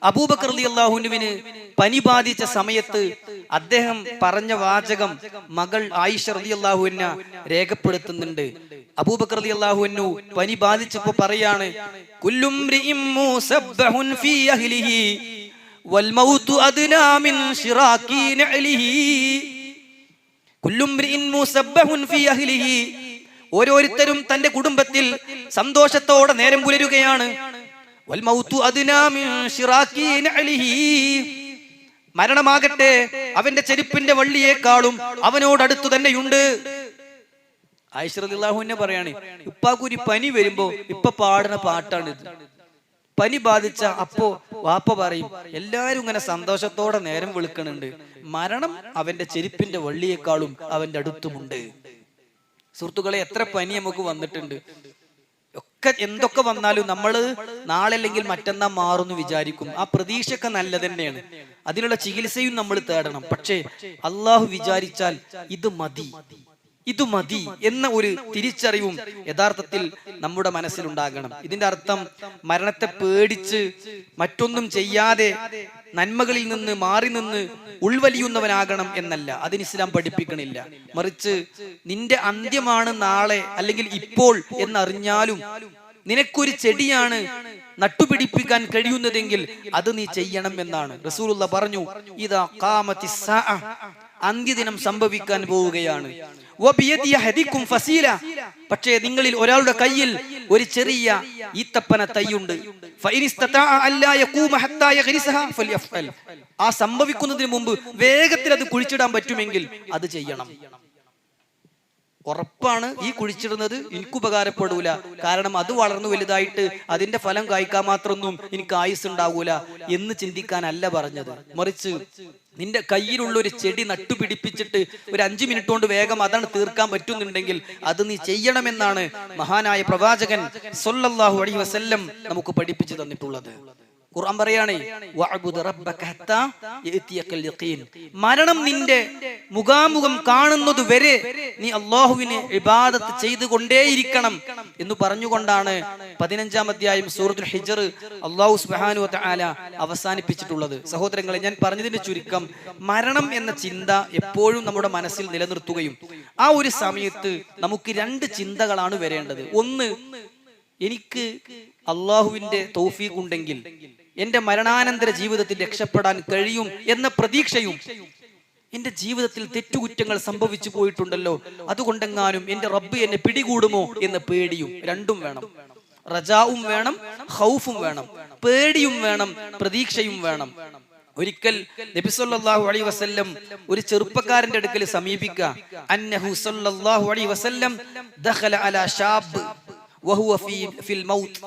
അബൂബക്കർ റളിയല്ലാഹു അൻഹുവിന് പനി ബാധിച്ച സമയത്ത് അദ്ദേഹം പറഞ്ഞ വാചകം മകൾ ആയിഷ റളിയല്ലാഹു അൻഹ രേഖപ്പെടുത്തുന്നുണ്ട്. അബൂബക്കർ റളിയല്ലാഹു അൻഹു പനി ബാധിച്ചപ്പോൾ പറയാണ്, കുല്ലുംറിഇം മുസബ്ബഹുൻ ഫീ അഹ്ലിഹി വൽ മൗതു അദ്നാ മിൻ ശിറാകി നഅലിഹി. കുല്ലുംറിഇൻ മുസബ്ബഹുൻ ഫീ അഹ്ലിഹി, ഓരോരുത്തരും തന്റെ കുടുംബത്തിൽ സന്തോഷത്തോടെ നേരം പുലരുകയാണ്. വൽ മൗതു അദ്നാ മിൻ ശിറാകി നഅലിഹി, മരണമാകട്ടെ അവന്റെ ചെരുപ്പിന്റെ വള്ളിയേക്കാളും അവനോടടുത്തു തന്നെയുണ്ട്. ആയിഷ റളിയല്ലാഹു അൻഹ പറയാണ്, ഉപ്പാക്കൊരു പനി വരുമ്പോ ഇപ്പ പാടുന്ന പാട്ടാണിത്. പനി ബാധിച്ച അപ്പോ വാപ്പ പറയും, എല്ലാരും ഇങ്ങനെ സന്തോഷത്തോടെ നേരം വിളിക്കണുണ്ട്, മരണം അവന്റെ ചെരുപ്പിന്റെ വള്ളിയേക്കാളും അവന്റെ അടുത്തുമുണ്ട്. സുഹൃത്തുക്കളെ, എത്ര പനി നമുക്ക് വന്നിട്ടുണ്ട്. ഒക്കെ എന്തൊക്കെ വന്നാലും നമ്മള് നാളെ അല്ലെങ്കിൽ മറ്റന്നാ മാറുന്നു വിചാരിക്കും. ആ പ്രതീക്ഷയൊക്കെ നല്ല തന്നെയാണ്, അതിനുള്ള ചികിത്സയും നമ്മൾ തേടണം. പക്ഷേ അള്ളാഹു വിചാരിച്ചാൽ ഇത് മതി എന്ന ഒരു തിരിച്ചറിവും യഥാർത്ഥത്തിൽ നമ്മുടെ മനസ്സിലുണ്ടാകണം. ഇതിന്റെ അർത്ഥം മരണത്തെ പേടിച്ച് മറ്റൊന്നും ചെയ്യാതെ നന്മകളിൽ നിന്ന് മാറി നിന്ന് ഉൾവലിയുന്നവനാകണം എന്നല്ല. അതിന് ഇസ്ലാം പഠിപ്പിക്കണില്ല. മറിച്ച് നിന്റെ അന്ത്യമാണ് നാളെ അല്ലെങ്കിൽ ഇപ്പോൾ എന്നറിഞ്ഞാലും നിനക്കൊരു ചെടിയാണ് നട്ടുപിടിപ്പിക്കാൻ കഴിയുന്നതെങ്കിൽ അത് നീ ചെയ്യണം എന്നാണ് റസൂലുള്ളാഹി പറഞ്ഞു. ഇദാ ഖാമത്തിസ് സാഅ, അന്ത്യദിനം സംഭവിക്കാൻ പോവുകയാണ്. വബിയദി അഹദികും ഫസീല, പക്ഷേ നിങ്ങളിൽ ഒരാളുടെ കയ്യിൽ ഒരു ചെറിയ ഈത്തപ്പന തൈയുണ്ട്. ഫഇനിസ്തതഅ അല്ലാ യഖൂമ ഹത്താ യഗ്രിസഹ ഫൽയഫ്അൽ, ആ സംഭവിക്കുന്നതിന് മുമ്പ് വേഗത്തിൽ അത് കുഴിച്ചിടാൻ പറ്റുമെങ്കിൽ അത് ചെയ്യണം. ഉറപ്പാണ് ഈ കുഴിച്ചിടുന്നത് എനിക്ക് ഉപകാരപ്പെടൂല, കാരണം അത് വളർന്നു വലുതായിട്ട് അതിന്റെ ഫലം കായ്ക്കാൻ മാത്രമൊന്നും എനിക്ക് ആയുസ് ഉണ്ടാകൂല എന്ന് ചിന്തിക്കാനല്ല പറഞ്ഞത്. മറിച്ച് നിന്റെ കയ്യിലുള്ള ഒരു ചെടി നട്ടുപിടിപ്പിച്ചിട്ട് ഒരു 5 മിനിറ്റ് കൊണ്ട് വേഗം അതാണ് തീർക്കാൻ പറ്റുന്നുണ്ടെങ്കിൽ അത് നീ ചെയ്യണമെന്നാണ് മഹാനായ പ്രവാചകൻ സല്ലല്ലാഹു അലൈഹി വസല്ലം നമുക്ക് പഠിപ്പിച്ചു തന്നിട്ടുള്ളത്. ഖുർആൻ പറയാണ്, വഅബ്ദു റബ്ബക ഹത്താ യഅതിയകൽ യഖീൻ, മരണം നിന്റെ മുഖാമുഖം കാണുന്നത് വരെ നീ അല്ലാഹുവിനെ ഇബാദത്ത് ചെയ്തുകൊണ്ടേയിരിക്കണം എന്ന് പറഞ്ഞുകൊണ്ടാണ് 15-ാം അധ്യായം സൂറത്തുൽ ഹിജ്ർ അല്ലാഹു സുബ്ഹാനഹു വ തആല അവസാനിപ്പിച്ചിട്ടുള്ളത്. സഹോദരങ്ങളെ, ഞാൻ പറഞ്ഞതിന്റെ ചുരുക്കം, മരണം എന്ന ചിന്ത എപ്പോഴും നമ്മുടെ മനസ്സിൽ നിലനിർത്തുകയും ആ ഒരു സമയത്ത് നമുക്ക് 2 ചിന്തകളാണ് വരേണ്ടത്. ഒന്ന്, എനിക്ക് അല്ലാഹുവിന്റെ തൗഫീഖ് ഉണ്ടെങ്കിൽ എന്റെ മരണാനന്തര ജീവിതത്തിൽ രക്ഷപ്പെടാൻ കഴിയും എന്ന പ്രതീക്ഷയും, എന്റെ ജീവിതത്തിൽ തെറ്റുകുറ്റങ്ങൾ സംഭവിച്ചു പോയിട്ടുണ്ടല്ലോ, അതുകൊണ്ടെങ്ങാനും എന്റെ റബ്ബ് എന്നെ പിടികൂടുമോ എന്ന പേടിയും. രണ്ടും വേണം. റജാവും വേണം, ഖൗഫും വേണം, പേടിയും വേണം, പ്രതീക്ഷയും വേണം. ഒരിക്കൽ നബി സല്ലല്ലാഹു അലൈഹി വസല്ലം ഒരു ചെറുപ്പക്കാരന്റെ അടുക്കൽ സമീപിക്കുക. അന്നഹു സല്ലല്ലാഹു അലൈഹി വസല്ലം ദഖല അലാ ശാബ് വഹുവ ഫിൽ മൗത്ത്,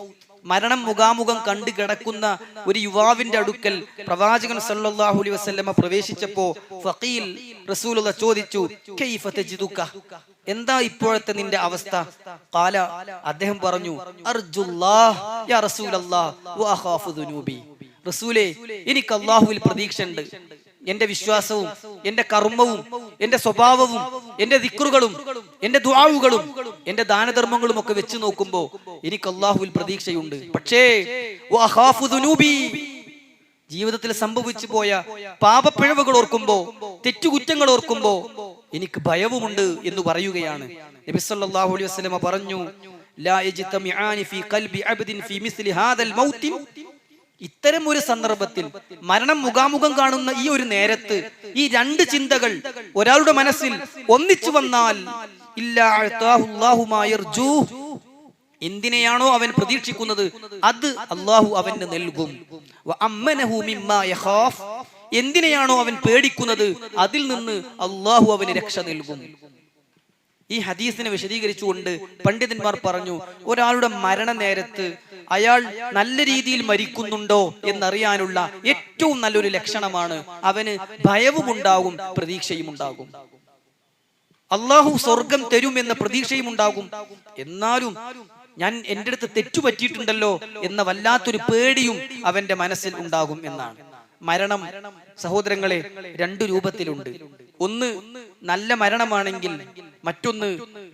മരണം മുഖാമുഖം കണ്ടു കിടക്കുന്ന ഒരു യുവാവിന്റെ അടുക്കൽ പ്രവാചകൻ സല്ലല്ലാഹു അലൈഹി വസല്ലമ പ്രവേശിച്ചപ്പോ ഫഖീൽ, റസൂലുള്ളാഹി ചോദിച്ചു, കൈഫ തജിദുക, എന്താ ഇപ്പോഴത്തെ നിന്റെ അവസ്ഥ? ഖാല, അദ്ദേഹം പറഞ്ഞു, അർജുല്ലാഹ് യാ റസൂലല്ലാഹ് വഅഖാഫു ദുനൂബി, റസൂലേ, എനിക്ക് അല്ലാഹുവിൽ പ്രതീക്ഷയുണ്ട്. എന്റെ വിശ്വാസവും എന്റെ കർമ്മവും എന്റെ സ്വഭാവവും എന്റെ ദിക്റുകളും എന്റെ ദുആവുകളും എന്റെ ദാനധർമ്മങ്ങളും ഒക്കെ വെച്ച് നോക്കുമ്പോ എനിക്ക് അല്ലാഹുവിൽ പ്രതീക്ഷയുണ്ട്. പക്ഷേ വഅഖാഫു ദുനൂബി, ജീവിതത്തിൽ സംഭവിച്ചു പോയ പാപപ്പിഴവുകൾ ഓർക്കുമ്പോ, തെറ്റുകുറ്റങ്ങൾ ഓർക്കുമ്പോ എനിക്ക് ഭയവുമുണ്ട് എന്ന് പറയുകയാണ്. നബി സല്ലല്ലാഹു അലൈഹി വസല്ലം പറഞ്ഞു, ലാ യജ്തമിആനി ഫീ ഖൽബി അബ്ദിൻ ഫീ മിസ്ലി ഹാദൽ മൗത്ത്, ഇത്തരം ഒരു സന്ദർഭത്തിൽ, മരണം മുഖാമുഖം കാണുന്ന ഈ ഒരു നേരത്ത് ഈ 2 ചിന്തകൾ ഒരാളുടെ മനസ്സിൽ ഒന്നിച്ചു വന്നാൽ, ഇല്ലാ അഅതാഹു അല്ലാഹു മാ യർജൂ, എന്തിനെയാണോ അവൻ പ്രതീക്ഷിക്കുന്നത് അത് അല്ലാഹു അവന് നൽകും. വഅമ്മനഹു മിമ്മാ യഖാഫ്, എന്തിനെയാണോ അവൻ പേടിക്കുന്നത് അതിൽ നിന്ന് അല്ലാഹു അവന് രക്ഷ നൽകും. ഈ ഹദീസിനെ വിശദീകരിച്ചുകൊണ്ട് പണ്ഡിതന്മാർ പറഞ്ഞു, ഒരാളുടെ മരണ നേരത്ത് അയാൾ നല്ല രീതിയിൽ മരിക്കുന്നുണ്ടോ എന്നറിയാനുള്ള ഏറ്റവും നല്ലൊരു ലക്ഷണമാണ് അവന് ഭയവും ഉണ്ടാകും, പ്രതീക്ഷയും ഉണ്ടാകും. അല്ലാഹു സ്വർഗം തരും എന്ന പ്രതീക്ഷയും ഉണ്ടാകും. എന്നാലും ഞാൻ എൻ്റെ അടുത്ത് തെറ്റുപറ്റിയിട്ടുണ്ടല്ലോ എന്ന വല്ലാത്തൊരു പേടിയും അവന്റെ മനസ്സിൽ ഉണ്ടാകും എന്നാണ്. മരണം സഹോദരങ്ങളെ 2 രൂപത്തിലുണ്ട്. ഒന്ന് നല്ല മരണമാണെങ്കിൽ മറ്റൊന്ന്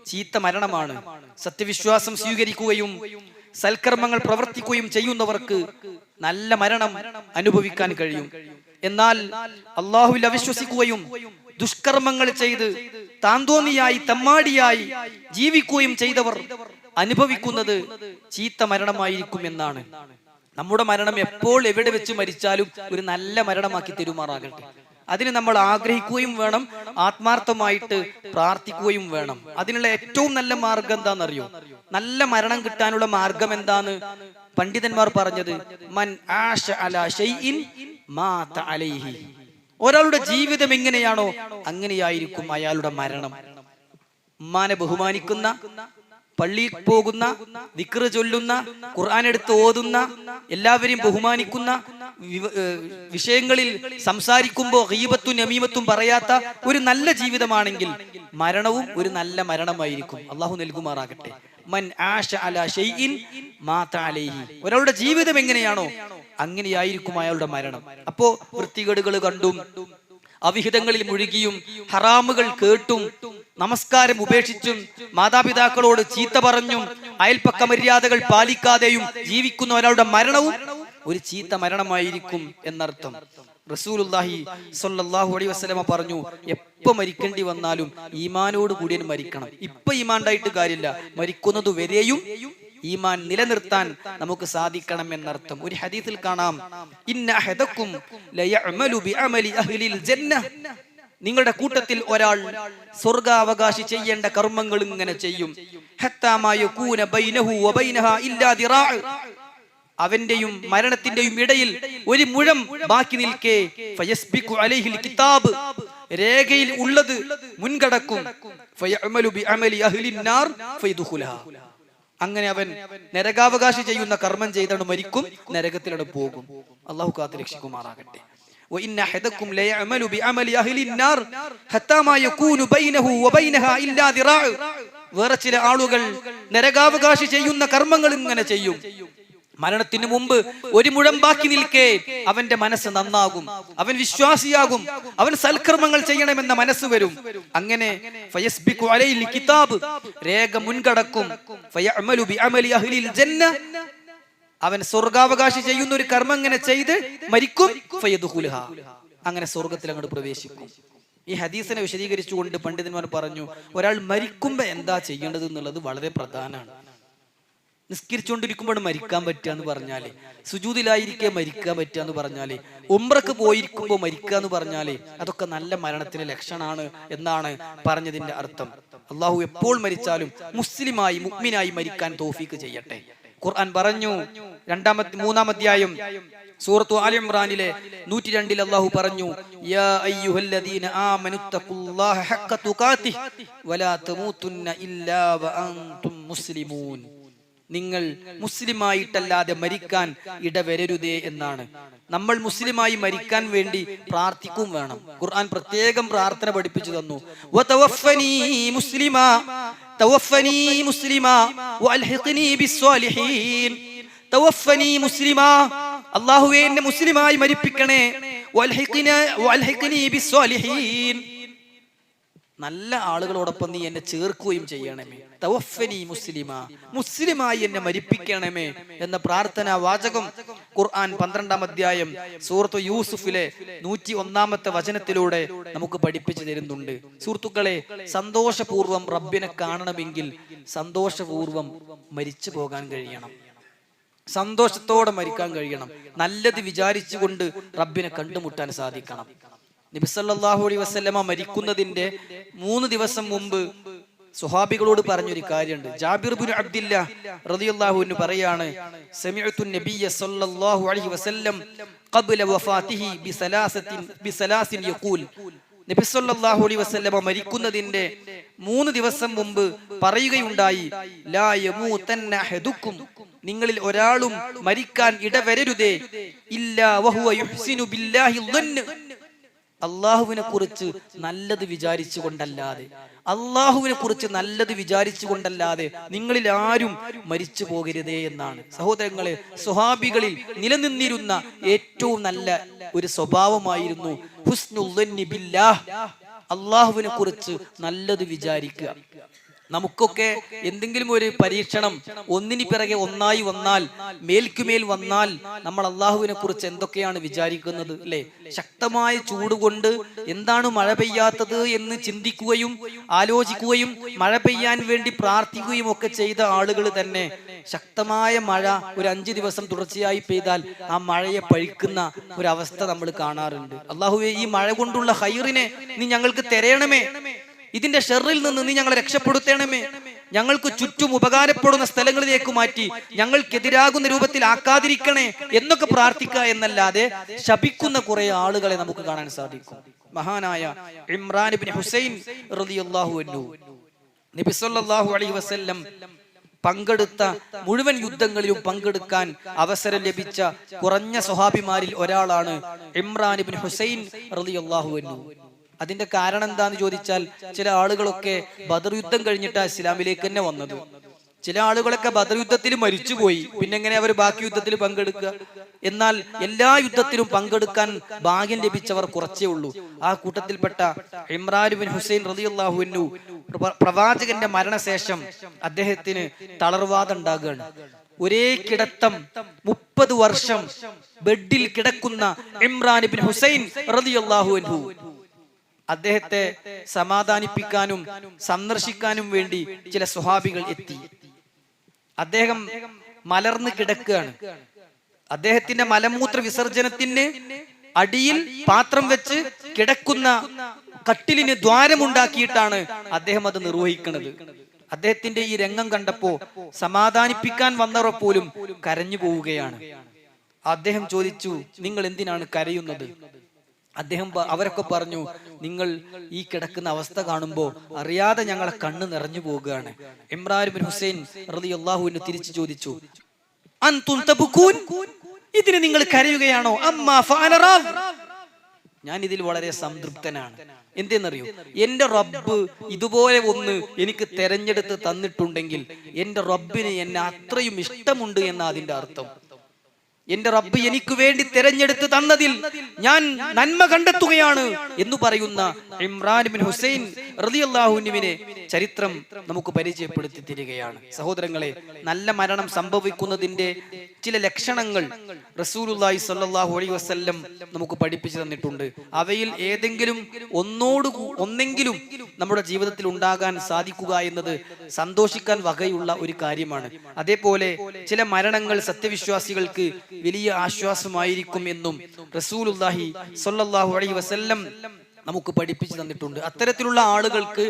ചീത്ത മരണമാണ്. സത്യവിശ്വാസം സ്വീകരിക്കുകയും സൽക്കർമ്മങ്ങൾ പ്രവർത്തിക്കുകയും ചെയ്യുന്നവർക്ക് നല്ല മരണം അനുഭവിക്കാൻ കഴിയും. എന്നാൽ അല്ലാഹുവിൽ അവിശ്വസിക്കുകയും ദുഷ്കർമ്മങ്ങൾ ചെയ്ത് താന്തോന്നിയായി തമ്മാടിയായി ജീവിക്കുകയും ചെയ്തവർ അനുഭവിക്കുന്നത് ചീത്ത മരണമായിരിക്കും എന്നാണ്. നമ്മുടെ മരണം എപ്പോൾ എവിടെ വെച്ച് മരിച്ചാലും ഒരു നല്ല മരണമാക്കി തെരുമാറാകട്ടെ. അതിന് നമ്മൾ ആഗ്രഹിക്കുകയും വേണം, ആത്മാർത്ഥമായിട്ട് പ്രാർത്ഥിക്കുകയും വേണം. അതിനുള്ള ഏറ്റവും നല്ല മാർഗം എന്താണെന്നറിയോ? നല്ല മരണം കിട്ടാനുള്ള മാർഗം എന്താന്ന് പണ്ഡിതന്മാർ പറഞ്ഞത്, മൻ ആശ അലാ ശൈഇൻ മാത അലൈഹി, ഒരാളുടെ ജീവിതം എങ്ങനെയാണോ അങ്ങനെയായിരിക്കും അയാളുടെ മരണം. ഉമ്മാനെ ബഹുമാനിക്കുന്ന, പള്ളിയിൽ പോകുന്ന, ദിക്ർ ചൊല്ലുന്ന, ഖുർആൻ എടുത്ത് ഓതുന്ന, എല്ലാവരെയും ബഹുമാനിക്കുന്ന, വിഷയങ്ങളിൽ സംസാരിക്കുമ്പോൾ ഗീബത്തും നമീമത്തും പറയാത്ത ഒരു നല്ല ജീവിതമാണെങ്കിൽ മരണവും ഒരു നല്ല മരണമായിരിക്കും. അള്ളാഹു നൽകുമാറാകട്ടെ. മൻ ആശ അലാ ശൈഇൻ മാത അലൈഹി, ഒരാളുടെ ജീവിതം എങ്ങനെയാണോ അങ്ങനെയായിരിക്കും അയാളുടെ മരണം. അപ്പോ വൃത്തികേടുകൾ കണ്ടും അവിഹിതങ്ങളിൽ മുഴുകിയും ഹറാമുകൾ കേട്ടും നമസ്കാരം ഉപേക്ഷിച്ചും മാതാപിതാക്കളോട് ചീത്ത പറഞ്ഞും അയൽപ്പക്ക മര്യാദകൾ പാലിക്കാതെയും ജീവിക്കുന്ന ഒരാളുടെ മരണവും ഒരു ചീത്ത മരണമായിരിക്കും എന്നർത്ഥം. റസൂലുള്ളാഹി സ്വല്ലല്ലാഹു അലൈഹി വസല്ലമ പറഞ്ഞു, എപ്പോ മരിക്കേണ്ടി വന്നാലും ഈമാനോട് കൂടിയ മരിക്കണം. ഇപ്പൊ ഈമാണ്ടായിട്ട് കാര്യമില്ല, മരിക്കുന്നത് വരെയും ഈമാൻ നിലനിർത്താൻ നമുക്ക് സാധിക്കണം എന്നർത്ഥം. ഒരു ഹദീസിൽ കാണാം, ഇന്ന അഹദക്കും ലയഅമലു ബിഅമലി അഹ്ലിൽ ജന്ന, നിങ്ങളുടെ കൂട്ടത്തിൽ ഒരാൾ സ്വർഗാവകാശി ചെയ്യേണ്ട കർമ്മങ്ങൾ ഇങ്ങനെ ചെയ്യും. അവന്റെയും മരണത്തിന്റെയും ഇടയിൽ ഒരു മുഴം ബാക്കി നിൽക്കെ രേഖയിൽ ഉള്ളത് മുൻകടക്കും. അങ്ങനെ അവൻ നരകാവകാശി ചെയ്യുന്ന കർമ്മം ചെയ്താണ് മരിക്കും, നരകത്തിലൂടെ പോകും. അള്ളാഹു കാത്ത് രക്ഷിക്കുമാറാകട്ടെ. വേറെ ചില ആളുകൾ നരകാവകാശി ചെയ്യുന്ന കർമ്മങ്ങൾ ഇങ്ങനെ ചെയ്യും. മരണത്തിന് മുമ്പ് ഒരു മുഴം ബാക്കി നിൽക്കെ അവന്റെ മനസ്സ് നന്നാകും, അവൻ വിശ്വാസിയാകും, അവൻ സൽക്കർമ്മങ്ങൾ ചെയ്യണമെന്ന മനസ്സ് വരും. അങ്ങനെ രേഖ മുൻകടക്കും. അവൻ സ്വർഗാവകാശി ചെയ്യുന്ന ഒരു കർമ്മം ഇങ്ങനെ ചെയ്ത് മരിക്കും. അങ്ങനെ സ്വർഗത്തിൽ അങ്ങോട്ട് പ്രവേശിക്കും. ഈ ഹദീസിനെ വിശദീകരിച്ചുകൊണ്ട് പണ്ഡിതന്മാർ പറഞ്ഞു, ഒരാൾ മരിക്കുമ്പോ എന്താ ചെയ്യേണ്ടത് എന്നുള്ളത് വളരെ പ്രധാനമാണ്. നിസ്കരിച്ചുകൊണ്ടിരിക്കുമ്പോൾ മരിക്കാൻ പറ്റുക എന്ന് പറഞ്ഞാല്, സുജൂദിലായിരിക്കെ മരിക്കാൻ പറ്റുക എന്ന് പറഞ്ഞാല്, ഉംറക്ക് പോയിരിക്കുമ്പോൾ മരിക്കുക എന്ന് പറഞ്ഞാല് അതൊക്കെ നല്ല മരണത്തിന്റെ ലക്ഷണമാണ് എന്നാണ് പറഞ്ഞതിന്റെ അർത്ഥം. അള്ളാഹു എപ്പോൾ മരിച്ചാലും മുസ്ലിമായി മുഅ്മിനായി മരിക്കാൻ തൗഫീക്ക് ചെയ്യട്ടെ. ഖുർആൻ പറഞ്ഞു, 3-ാം അധ്യായം സൂറത്തു ആലി ഇംറാനിലെ 102 അല്ലാഹു പറഞ്ഞു, യാ അയ്യുഹല്ലദീന ആമനുത്തഖുല്ലാഹ ഹഖ്ക തുഖാതിഹ് വലാ തമൂതുന്ന ഇല്ലാ വഅൻതും മുസ്ലിമൂൻ. നിങ്ങൾ മുസ്ലിമായിട്ടല്ലാതെ മരിക്കാൻ ഇടവരരുതേ എന്നാണ്. നമ്മൾ മുസ്ലിമായി മരിക്കാൻ വേണ്ടി പ്രാർത്ഥിക്കും വേണം. ഖുർആൻ പ്രത്യേകം പ്രാർത്ഥന പഠിപ്പിച്ചു തന്നു. വതവഫനി മുസ്ലിമാ തവഫനി മുസ്ലിമാ വഅൽഹിഖ്നി ബിസ്സാലിഹീൻ. തവഫനി മുസ്ലിമാ, അല്ലാഹുവേ എന്നെ മുസ്ലിമായി മരിപ്പിക്കണേ. വഅൽഹിഖ്നി ബിസ്സാലിഹീൻ, നല്ല ആളുകളോടൊപ്പം നീ എന്നെ ചേർക്കുകയും ചെയ്യണമേ. തവഫനി മുസ്ലിമാ, മുസ്ലിമായി എന്നെ മരിപ്പിക്കണമേ എന്ന പ്രാർത്ഥനാ വാചകം ഖുർആൻ 12-ാം അധ്യായം സൂറത്ത് യൂസുഫിലെ 101-ാമത്തെ വചനത്തിലൂടെ നമുക്ക് പഠിപ്പിച്ചു തരുന്നുണ്ട്. സുഹൃത്തുക്കളെ, സന്തോഷപൂർവ്വം റബ്ബിനെ കാണണമെങ്കിൽ സന്തോഷപൂർവ്വം മരിച്ചു പോകാൻ കഴിയണം, സന്തോഷത്തോടെ മരിക്കാൻ കഴിയണം, നല്ലത് വിചാരിച്ചുകൊണ്ട് റബ്ബിനെ കണ്ടുമുട്ടാൻ സാധിക്കണം. നബി സല്ലല്ലാഹു അലൈഹി വസല്ലമ മരിക്കുന്നതിന്റെ 3 ദിവസം മുമ്പ് സ്വഹാബികളോട് പറഞ്ഞൊരു കാര്യമുണ്ട്. ജാബിർ ഇബ്നു അബ്ദില്ലാ റളിയല്ലാഹു അൻഹു പറയാണ്, സമിഅതു നബിയ്യ സല്ലല്ലാഹു അലൈഹി വസല്ലം ഖബ്ല വഫാതിഹി ബിസലാസിൻ യഖൂൽ. നബി സല്ലല്ലാഹു അലൈഹി വസല്ലമ മരിക്കുന്നതിന്റെ 3 ദിവസം മുമ്പ് പറയുകയുണ്ടായി, ലാ യമൂതന്ന അഹദുക്കും, നിങ്ങളിൽ ഒരാളും മരിക്കാൻ ഇടവരരുതേ, ഇല്ലാ വഹുവ യുഹ്സിനു ബില്ലാഹി ളന്ന, അള്ളാഹുവിനെ കുറിച്ച് നല്ലത് വിചാരിച്ചു കൊണ്ടല്ലാതെ, അള്ളാഹുവിനെ കുറിച്ച് നല്ലത് വിചാരിച്ചു കൊണ്ടല്ലാതെ നിങ്ങളിൽ ആരും മരിച്ചു പോകരുതേ എന്നാണ്. സഹോദരങ്ങളെ, സ്വഹാബികളിൽ നിലനിന്നിരുന്ന ഏറ്റവും നല്ല ഒരു സ്വഭാവമായിരുന്നു ഹുസ്നുൽ ളന്നി ബില്ലാഹ്, അള്ളാഹുവിനെ കുറിച്ച് നല്ലത് വിചാരിക്കുക. നമുക്കൊക്കെ എന്തെങ്കിലും ഒരു പരീക്ഷണം ഒന്നിന് പിറകെ ഒന്നായി വന്നാൽ, മേൽക്കുമേൽ വന്നാൽ, നമ്മൾ അള്ളാഹുവിനെ കുറിച്ച് എന്തൊക്കെയാണ് വിചാരിക്കുന്നത് അല്ലെ? ശക്തമായ ചൂട് കൊണ്ട് എന്താണ് മഴ പെയ്യാത്തത് എന്ന് ചിന്തിക്കുകയും ആലോചിക്കുകയും മഴ പെയ്യാൻ വേണ്ടി പ്രാർത്ഥിക്കുകയും ഒക്കെ ചെയ്ത ആളുകൾ തന്നെ ശക്തമായ മഴ ഒരു 5 ദിവസം തുടർച്ചയായി പെയ്താൽ ആ മഴയെ പഴിക്കുന്ന ഒരവസ്ഥ നമ്മൾ കാണാറുണ്ട്. അള്ളാഹുവേ, ഈ മഴ കൊണ്ടുള്ള ഹൈറിനെ നീ ഞങ്ങൾക്ക് തരയണമേ, ഇതിന്റെ ഷെറിൽ നിന്ന് നീ ഞങ്ങളെ രക്ഷപ്പെടുത്തണമേ, ഞങ്ങൾക്ക് ചുറ്റും ഉപകാരപ്പെടുന്ന സ്ഥലങ്ങളിലേക്ക് മാറ്റി ഞങ്ങൾക്കെതിരാകുന്ന രൂപത്തിൽ ആക്കാതിരിക്കണേ എന്നൊക്കെ പ്രാർത്ഥിക്കുക എന്നല്ലാതെ ശപിക്കുന്ന കുറെ ആളുകളെ നമുക്ക് കാണാൻ സാധിക്കും. മഹാനായ ഇമ്രാൻ ഇബ്നു ഹുസൈൻ റളിയല്ലാഹു അൻഹു നബി സല്ലല്ലാഹു അലൈഹി വസല്ലം പങ്കെടുത്ത മുഴുവൻ യുദ്ധങ്ങളിലും പങ്കെടുക്കാൻ അവസരം ലഭിച്ച കുറഞ്ഞ സ്വഹാബിമാരിൽ ഒരാളാണ് ഇമ്രാൻ ഇബ്നു ഹുസൈൻ റളിയല്ലാഹു അൻഹു. അതിന്റെ കാരണം എന്താന്ന് ചോദിച്ചാൽ, ചില ആളുകളൊക്കെ ബദർ യുദ്ധം കഴിഞ്ഞിട്ടാ ഇസ്ലാമിലേക്ക് തന്നെ വന്നത്. ചില ആളുകളൊക്കെ ബദർ യുദ്ധത്തിൽ മരിച്ചുപോയി, പിന്നെ എങ്ങനെ അവർ ബാക്കി യുദ്ധത്തിൽ പങ്കെടുക്കുക? എന്നാൽ എല്ലാ യുദ്ധത്തിലും പങ്കെടുക്കാൻ ഭാഗ്യം ലഭിച്ചവർ കുറച്ചേ ഉള്ളൂ. ആ കൂട്ടത്തിൽപ്പെട്ട ഇമ്രാൻ ഇബ്നു ഹുസൈൻ റളിയല്ലാഹു അൻഹു പ്രവാചകന്റെ മരണശേഷം അദ്ദേഹത്തിന് തളർവാദം ഉണ്ടാകുകയാണ്. ഒരേ കിടത്തം 30 വർഷം ബെഡിൽ കിടക്കുന്ന ഇമ്രാൻ ഇബ്നു ഹുസൈൻ റളിയല്ലാഹു അൻഹു അദ്ദേഹത്തെ സമാധാനിപ്പിക്കാനും സന്ദർശിക്കാനും വേണ്ടി ചില സ്വഹാബികൾ എത്തി. അദ്ദേഹം മലർന്ന് കിടക്കുകയാണ്. അദ്ദേഹത്തിന്റെ മലമൂത്ര വിസർജനത്തിന് അടിയിൽ പാത്രം വെച്ച് കിടക്കുന്ന കട്ടിലിന് ദ്വാരമുണ്ടാക്കിയിട്ടാണ് അദ്ദേഹം അത് നിർവഹിക്കുന്നത്. അദ്ദേഹത്തിന്റെ ഈ രംഗം കണ്ടപ്പോ സമാധാനിപ്പിക്കാൻ വന്നവർ പോലും കരഞ്ഞു പോവുകയാണ്. അദ്ദേഹം ചോദിച്ചു, നിങ്ങൾ എന്തിനാണ് കരയുന്നത്? അവരൊക്കെ പറഞ്ഞു, നിങ്ങൾ ഈ കിടക്കുന്ന അവസ്ഥ കാണുമ്പോ അറിയാതെ ഞങ്ങളെ കണ്ണ് നിറഞ്ഞു പോവുകയാണ്. ഇമ്രാൻ ഇബ്നു ഹുസൈൻ റളിയല്ലാഹു അൻഹു തിരിച്ചു ചോദിച്ചു, അൻതും തബ്കൂൻ, ഇതിന് നിങ്ങൾ കരയുകയാണോ? അമ്മാ ഫഅന, ഞാൻ ഇതിൽ വളരെ സംതൃപ്തനാണ്. എന്തെന്നറിയോ, എന്റെ റബ്ബ് ഇതുപോലെ ഒന്ന് എനിക്ക് തെരഞ്ഞെടുത്ത് തന്നിട്ടുണ്ടെങ്കിൽ എന്റെ റബ്ബിന് എന്നെ അത്രയും ഇഷ്ടമുണ്ട് എന്ന അതിന്റെ അർത്ഥം. എന്റെ റബ്ബ് എനിക്ക് വേണ്ടി തെരഞ്ഞെടുത്ത് തന്നതിൽ ഞാൻ നന്മ കണ്ടെത്തുകയാണ് എന്ന് പറയുന്ന ഇമ്രാൻ ഇബ്നു ഹുസൈൻ റളിയല്ലാഹു അൻഹുവിനെ ചരിത്രം നമുക്ക് പരിചയപ്പെടുത്തി തരികയാണ്. സഹോദരങ്ങളെ, നല്ല മരണം സംഭവിക്കുന്നതിന്റെ ചില ലക്ഷണങ്ങൾ റസൂലുള്ളാഹി സ്വല്ലല്ലാഹു അലൈഹി വസല്ലം നമുക്ക് പഠിപ്പിച്ചു തന്നിട്ടുണ്ട്. അവയിൽ ഏതെങ്കിലും ഒന്നെങ്കിലും നമ്മുടെ ജീവിതത്തിൽ ഉണ്ടാകാൻ സാധിക്കുക എന്നത് സന്തോഷിക്കാൻ വകയുള്ള ഒരു കാര്യമാണ്. അതേപോലെ ചില മരണങ്ങൾ സത്യവിശ്വാസികൾക്ക് വലിയ ആശ്വാസമായിരിക്കും എന്നും റസൂലുള്ളാഹി സ്വല്ലല്ലാഹു അലൈഹി വസല്ലം നമുക്ക് പഠിപ്പിച്ചു തന്നിട്ടുണ്ട്. അത്തരത്തിലുള്ള ആളുകൾക്ക്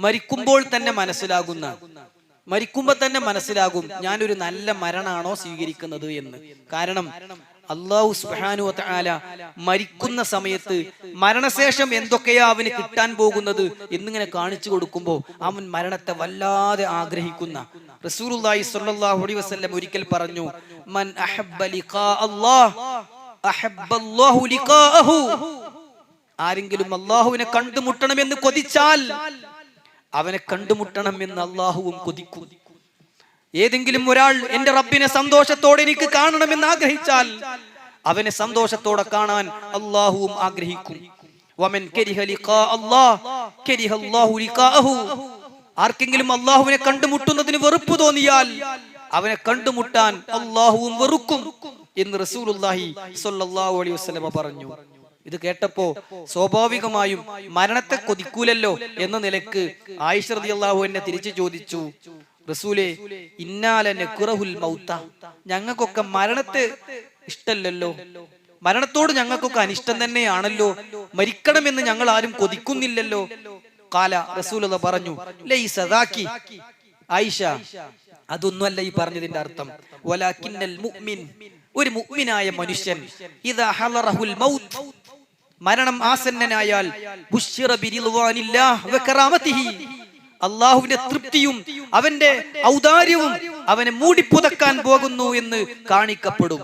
മരിക്കുമ്പോൾ തന്നെ മനസ്സിലാകും ഞാനൊരു നല്ല മരണമാണോ സ്വീകരിക്കുന്നത് എന്ന്. കാരണം അല്ലാഹു സുബ്ഹാനഹു വ തആല മരിക്കുന്ന സമയത്ത് മരണശേഷം എന്തൊക്കെയാ അവന് കിട്ടാൻ പോകുന്നത് എന്നിങ്ങനെ കാണിച്ചു കൊടുക്കുമ്പോൾ അവൻ മരണത്തെ വല്ലാതെ ആഗ്രഹിക്കുന്ന റസൂലുള്ളാഹി സ്വല്ലല്ലാഹു അലൈഹി വസല്ലം ഒരിക്കൽ പറഞ്ഞു, മൻ അഹബ്ബ ലിഖാ അല്ലാഹ് അഹബ്ബല്ലാഹു ലിഖാഅഹു, ആരെങ്കിലും അല്ലാഹുവിനെ കണ്ടുമുട്ടണമെന്ന് കൊതിച്ചാൽ അവനെ കണ്ടുമുട്ടണമെന്ന് അല്ലാഹുവും കൊതിക്കും. ഏതെങ്കിലും ഒരാൾ എന്റെ റബ്ബിനെ സന്തോഷത്തോടെ എനിക്ക് കാണണമെന്ന് ആഗ്രഹിച്ചാൽ അവനെ സന്തോഷത്തോടെ കാണാൻ അല്ലാഹുവും ആഗ്രഹിക്കും. വമൻ കരിഹ ലിഖാ അല്ലാഹ് കരിഹ അല്ലാഹു ലിഖാഅഹു, ആർക്കെങ്കിലും അല്ലാഹുവിനെ കണ്ടുമുട്ടുന്നതിന് വെറുപ്പ് തോന്നിയാൽ അവനെ കണ്ടുമുട്ടാൻ അല്ലാഹുവും വെറുക്കും എന്ന് റസൂലുള്ളാഹി സ്വല്ലല്ലാഹു അലൈഹി വസല്ലം പറഞ്ഞു. ഇത് കേട്ടപ്പോ സ്വാഭാവികമായും മരണത്തെ കൊതിക്കൂലല്ലോ എന്ന നിലക്ക് ആയിഷ റളിയല്ലാഹു അൻഹ തിരിച്ചു ചോദിച്ചു, റസൂലേ, ഇന്നാല നക്റഹുൽ മൗത, ഞങ്ങൾക്കൊക്കെ മരണത്തെ ഇഷ്ടമല്ലല്ലോ, മരണത്തോട് ഞങ്ങൾക്കൊക്കെ അനിഷ്ടം തന്നെയാണല്ലോ, മരിക്കണമെന്ന് ഞങ്ങൾ ആരും കൊതിക്കുന്നില്ലല്ലോ. ഖാല, റസൂലുള്ളാഹി പറഞ്ഞു, ലൈസ ദാക്കി, ആയിഷ, അതൊന്നുമല്ല ഈ പറഞ്ഞതിന്റെ അർത്ഥം. വലാകിന്നൽ മുഅ്മിൻ, ഒരു മുഅ്മിനായ മനുഷ്യൻ ഇദാ ഹളറഹുൽ മൗത്ത്, മരണം ആസന്നനായാൽ ബുശ്ശിറ ബിറിദ്വാനില്ലാഹി വ കറാമതിഹി, അല്ലാഹുവിന്റെ തൃപ്തിയും അവന്റെ ഔദാര്യവും അവനെ മൂടിപ്പുതക്കാൻ പോകുന്നു എന്ന് കാണിക്കപ്പെടും.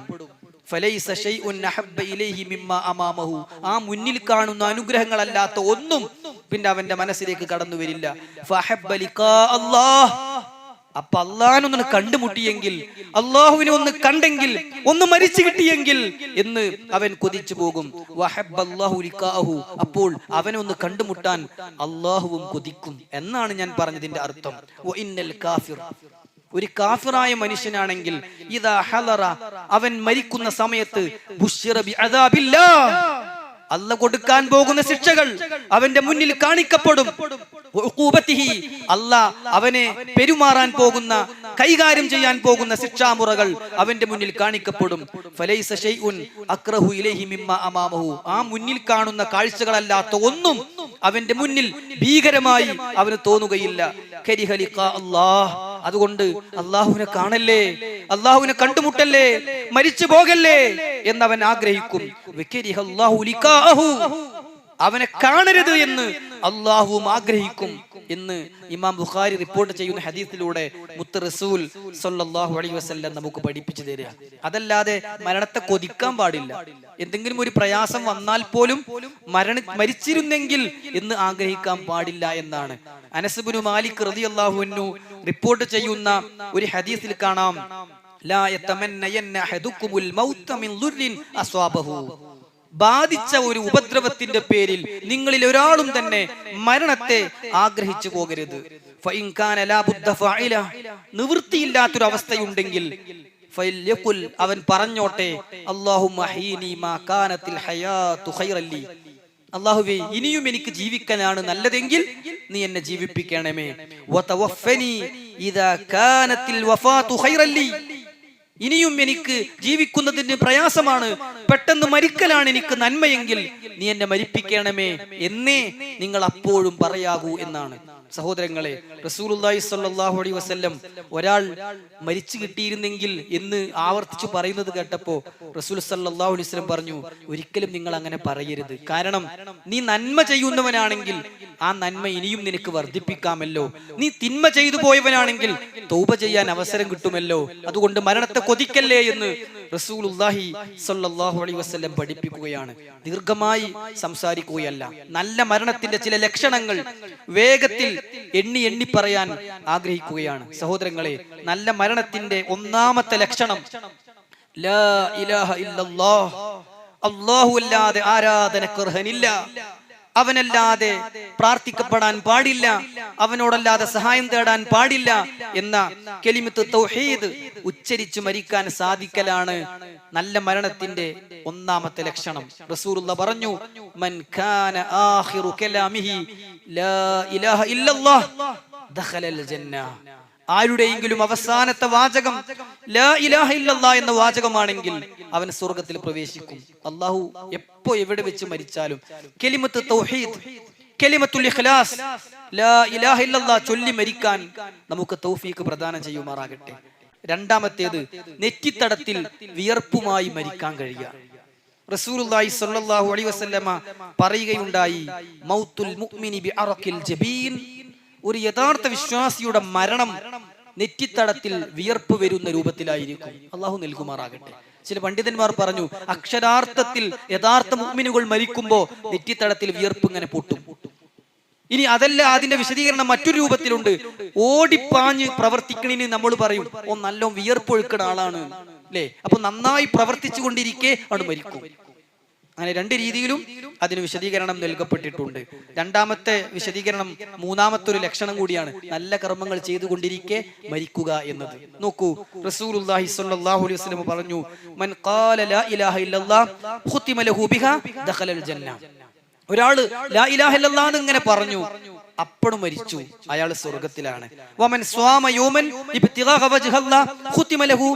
ഫലൈസ ശൈഉൻ അഹബ്ബ ഇലൈഹി മിമ്മാ അമാമഹു, ആ മുന്നിൽ കാണുന്ന അനുഗ്രഹങ്ങളല്ലാത്ത ഒന്നും പിന്നെ അവന്റെ മനസ്സിലേക്ക് കടന്നു വരില്ല. ഫഹബ്ബ ലിഖാ അല്ലാഹ്, അപ്പൊ അള്ളാഹിനൊന്ന് കണ്ടുമുട്ടിയെങ്കിൽ, അള്ളാഹുവിനെ ഒന്ന് കണ്ടെങ്കിൽ, ഒന്ന് മരിച്ചു കിട്ടിയെങ്കിൽ എന്ന് അവൻ കൊതിച്ചു പോകും. വഹബ്ബല്ലാഹു ലിഖാഅഹു, അപ്പോൾ അവനെ ഒന്ന് കണ്ടുമുട്ടാൻ അള്ളാഹുവും കൊതിക്കും എന്നാണ് ഞാൻ പറഞ്ഞതിന്റെ അർത്ഥം. വഇന്നൽ കാഫിർ, ഒരു കാഫിറായ മനുഷ്യനാണെങ്കിൽ ഇദാ ഹളറ, അവൻ മരിക്കുന്ന സമയത്ത് ബുശ്ശിറ ബിഅദാബില്ലാഹ്, അല്ലാഹ് കൊടുക്കാൻ പോകുന്ന ശിക്ഷകൾ അവന്റെ മുന്നിൽ കാണിക്കപ്പെടും. അല്ലാഹ് അവനെ പെരുമാറാൻ പോകുന്ന, കൈകാര്യം ചെയ്യാൻ പോകുന്ന ശിക്ഷാമുറകൾ അവന്റെ മുന്നിൽ കാണിക്കപ്പെടും. ഫലൈസ ശൈഉൻ അക്റഹു ഇലൈഹി മിമ്മാ അമാമഹു, ആ മുന്നിൽ കാണുന്ന കാഴ്ചകളല്ലാത്ത ഒന്നും അവന്റെ മുന്നിൽ ഭീകരമായി അവന് തോന്നുകയില്ല. കരിഹ ലിഖാ അല്ലാഹ്, അതുകൊണ്ട് അല്ലാഹുവിനെ കാണല്ലേ, അല്ലാഹുവിനെ കണ്ടുമുട്ടല്ലേ, മരിച്ചു പോകല്ലേ എന്നവൻ ആഗ്രഹിക്കും. വകരിഹ അല്ലാഹു ലിഖാഅഹു, അവനെ കാണരുത് എന്ന് അല്ലാഹുവും ആഗ്രഹിക്കും എന്ന് ഇമാം ബുഖാരി റിപ്പോർട്ട് ചെയ്യുന്ന ഹദീസിലൂടെ മുത്ത് റസൂൽ സ്വല്ലല്ലാഹു അലൈഹി വസല്ലം നമുക്ക് പഠിപ്പിച്ചു തരിക. അതല്ലാതെ മരണത്തെ കൊതിക്കാൻ പാടില്ല. എന്തെങ്കിലും ഒരു പ്രയാസം വന്നാൽ പോലും മരിച്ചിരുന്നെങ്കിൽ എന്ന് ആഗ്രഹിക്കാൻ പാടില്ല എന്നാണ്. അനസ് ഇബ്നു മാലിക് റളിയല്ലാഹു അൻഹു റിപ്പോർട്ട് ചെയ്യുന്ന ഒരു ഹദീസിൽ കാണാം, ലാ യതമന്നയന്ന അഹദുകുമുൽ മൗത മിൻ ദുർരിൻ അസ്വാബഹു, ബാധിച്ച ഒരു ഉപദ്രവത്തിന്റെ പേരിൽ നിങ്ങളിൽ ഒരാളും തന്നെ മരണത്തെ ആഗ്രഹിച്ചു പോകരുത്. ഫഇൻ കാന ലാ ബുദ്ദ ഫഅഇല, നിവൃത്തിയില്ലാത്തൊരു അവസ്ഥയുണ്ടെങ്കിൽ ഫയൽയഖുൽ, അവൻ പറഞ്ഞോട്ടെ, അല്ലാഹുമ്മ ഹീനി മാ കാനത്തിൽ ഹയാതു ഖൈറൻ ലി, അല്ലാഹുവേ, ഇനിയും എനിക്ക് ജീവിക്കാനാണ് നല്ലതെങ്കിൽ നീ എന്നെ ജീവിപ്പിക്കണമേ. വതവഫനി ഇദാ കാനത്തിൽ വഫാതു ഖൈറൻ ലി, ഇനിയും എനിക്ക് ജീവിക്കുന്നതിന് പ്രയാസമാണ്, പെട്ടെന്ന് മരിക്കലാണ് എനിക്ക് നന്മയെങ്കിൽ നീ എന്നെ മരിപ്പിക്കണമേ എന്നേ നിങ്ങൾ അപ്പോഴും പറയാകൂ എന്നാണ്. സഹോദരങ്ങളെ, റസൂലുള്ളാഹി സ്വല്ലല്ലാഹു അലൈഹി വസല്ലം ഒരാൾ മരിച്ചു കിട്ടിയിരുന്നെങ്കിൽ എന്ന് ആവർത്തിച്ചു പറയുന്നത് കേട്ടപ്പോ റസൂൽ സല്ലല്ലാഹു അലൈഹി വസല്ലം പറഞ്ഞു, ഒരിക്കലും നിങ്ങൾ അങ്ങനെ പറയരുത്. കാരണം നീ നന്മ ചെയ്യുന്നവനാണെങ്കിൽ ആ നന്മ ഇനിയും നിനക്ക് വർദ്ധിപ്പിക്കാമല്ലോ. നീ തിന്മ ചെയ്തു പോയവനാണെങ്കിൽ തൗബ ചെയ്യാൻ അവസരം കിട്ടുമല്ലോ. അതുകൊണ്ട് മരണത്തെ കൊതിക്കല്ലേ എന്ന് റസൂലുള്ളാഹി സ്വല്ലല്ലാഹു അലൈഹി വസല്ലം പഠിപ്പിക്കുകയാണ്. ദീർഘമായി സംസാരിക്കുകയല്ല, നല്ല മരണത്തിന്റെ ചില ലക്ഷണങ്ങൾ വേഗത്തിൽ എണ്ണി പറയാൻ ആഗ്രഹിക്കുകയാണ്. സഹോദരങ്ങളെ, നല്ല മരണത്തിന്റെ ഒന്നാമത്തെ ലക്ഷണം ലാ ഇലാഹ ഇല്ലല്ലാഹ്, അല്ലാഹു അല്ലാതെ ആരാധനക്കർഹനില്ല, അവനല്ലാതെ പ്രാർത്ഥിക്കപ്പെടാൻ പാടില്ല, അവനോടല്ലാതെ സഹായം തേടാൻ പാടില്ല എന്ന കലിമത്ത് തൗഹീദ് ഉച്ചരിച്ചു മരിക്കാൻ സാധിക്കലാണ് നല്ല മരണത്തിന്റെ ഒന്നാമത്തെ ലക്ഷണം. റസൂലുള്ളാഹി പറഞ്ഞു, മൻ കാന ആഖിറു കലാമിഹി ലാ ഇലാഹ ഇല്ലല്ലാഹ് ദഖലൽ ജന്ന. ആരുടെയെങ്കിലും അവസാനത്തെ വാചകം ലാ ഇലാഹ ഇല്ലല്ലാഹ് എന്ന വാചകമാണെങ്കിൽ അവൻ സ്വർഗ്ഗത്തിൽ പ്രവേശിക്കും. അല്ലാഹു എപ്പോ എവിടെ വെച്ച് മരിച്ചാലും കലിമത്ത് തൗഹീദ്, കലിമത്തുൽ ഇഖ്ലാസ്, ലാ ഇലാഹ ഇല്ലല്ലാഹ് ചൊല്ലി മരിക്കാൻ നമുക്ക് തൗഫീഖ് പ്രദാനം ചെയ്യുമാറാകട്ടെ. രണ്ടാമത്തേത്, നെറ്റിത്തടത്തിൽ വിയർപ്പുമായി മരിക്കാൻ കഴിയുക. റസൂലുള്ളാഹി സ്വല്ലല്ലാഹു അലൈഹി വസല്ലമ പറയുകയുണ്ടായി, മൗത്തുൽ മുഅ്മിനി ബിഅറഖിൽ ജബീൻ, ഒരു യഥാർത്ഥ വിശ്വാസിയുടെ മരണം നെറ്റിത്തടത്തിൽ വിയർപ്പ് വരുന്ന രൂപത്തിലായിരിക്കും. അള്ളാഹു നൽകുമാറാകട്ടെ. ചില പണ്ഡിതന്മാർ പറഞ്ഞു, അക്ഷരാർത്ഥത്തിൽ യഥാർത്ഥ മുഅ്മിനുകൾ മരിക്കുമ്പോ നെറ്റിത്തടത്തിൽ വിയർപ്പ് ഇങ്ങനെ പൊട്ടും. ഇനി അതല്ല, അതിന്റെ വിശദീകരണം മറ്റൊരു രൂപത്തിലുണ്ട്. ഓടിപ്പാഞ്ഞ് പ്രവർത്തിക്കണിന് നമ്മൾ പറയും, ഓ നല്ല വിയർപ്പൊഴുക്കണ ആളാണ് അല്ലേ, അപ്പൊ നന്നായി പ്രവർത്തിച്ചു കൊണ്ടിരിക്കെ അവിടെ മരിക്കും. അങ്ങനെ രണ്ട് രീതിയിലും അതിന് വിശദീകരണം നൽകപ്പെട്ടിട്ടുണ്ട്. രണ്ടാമത്തെ വിശദീകരണം മൂന്നാമത്തെ ഒരു ലക്ഷണം കൂടിയാണ്, നല്ല കർമ്മങ്ങൾ ചെയ്തുകൊണ്ടിരിക്കെ മരിക്കുക എന്നത്. നോക്കൂ, റസൂലുള്ളാഹി സ്വല്ലല്ലാഹു അലൈഹി വസല്ലം പറഞ്ഞു, മൻ ഖാല ലാ ഇലാഹ ഇല്ലല്ലാഹ് ഖുതിമ ലഹു ബിഹാ ദഖലൽ ജന്ന. ഒരാള് ലാ ഇലാഹ ഇല്ലല്ലാഹ് എന്ന് ഇങ്ങനെ പറഞ്ഞു, അപ്പോഴും മരിച്ചു, അയാൾ സ്വർഗ്ഗത്തിലാണ്. വമൻ സ്വാമ യൗമൻ ഇബ്തിഗാ വജ്ഹല്ലാഹ് ഖുതിമ ലഹു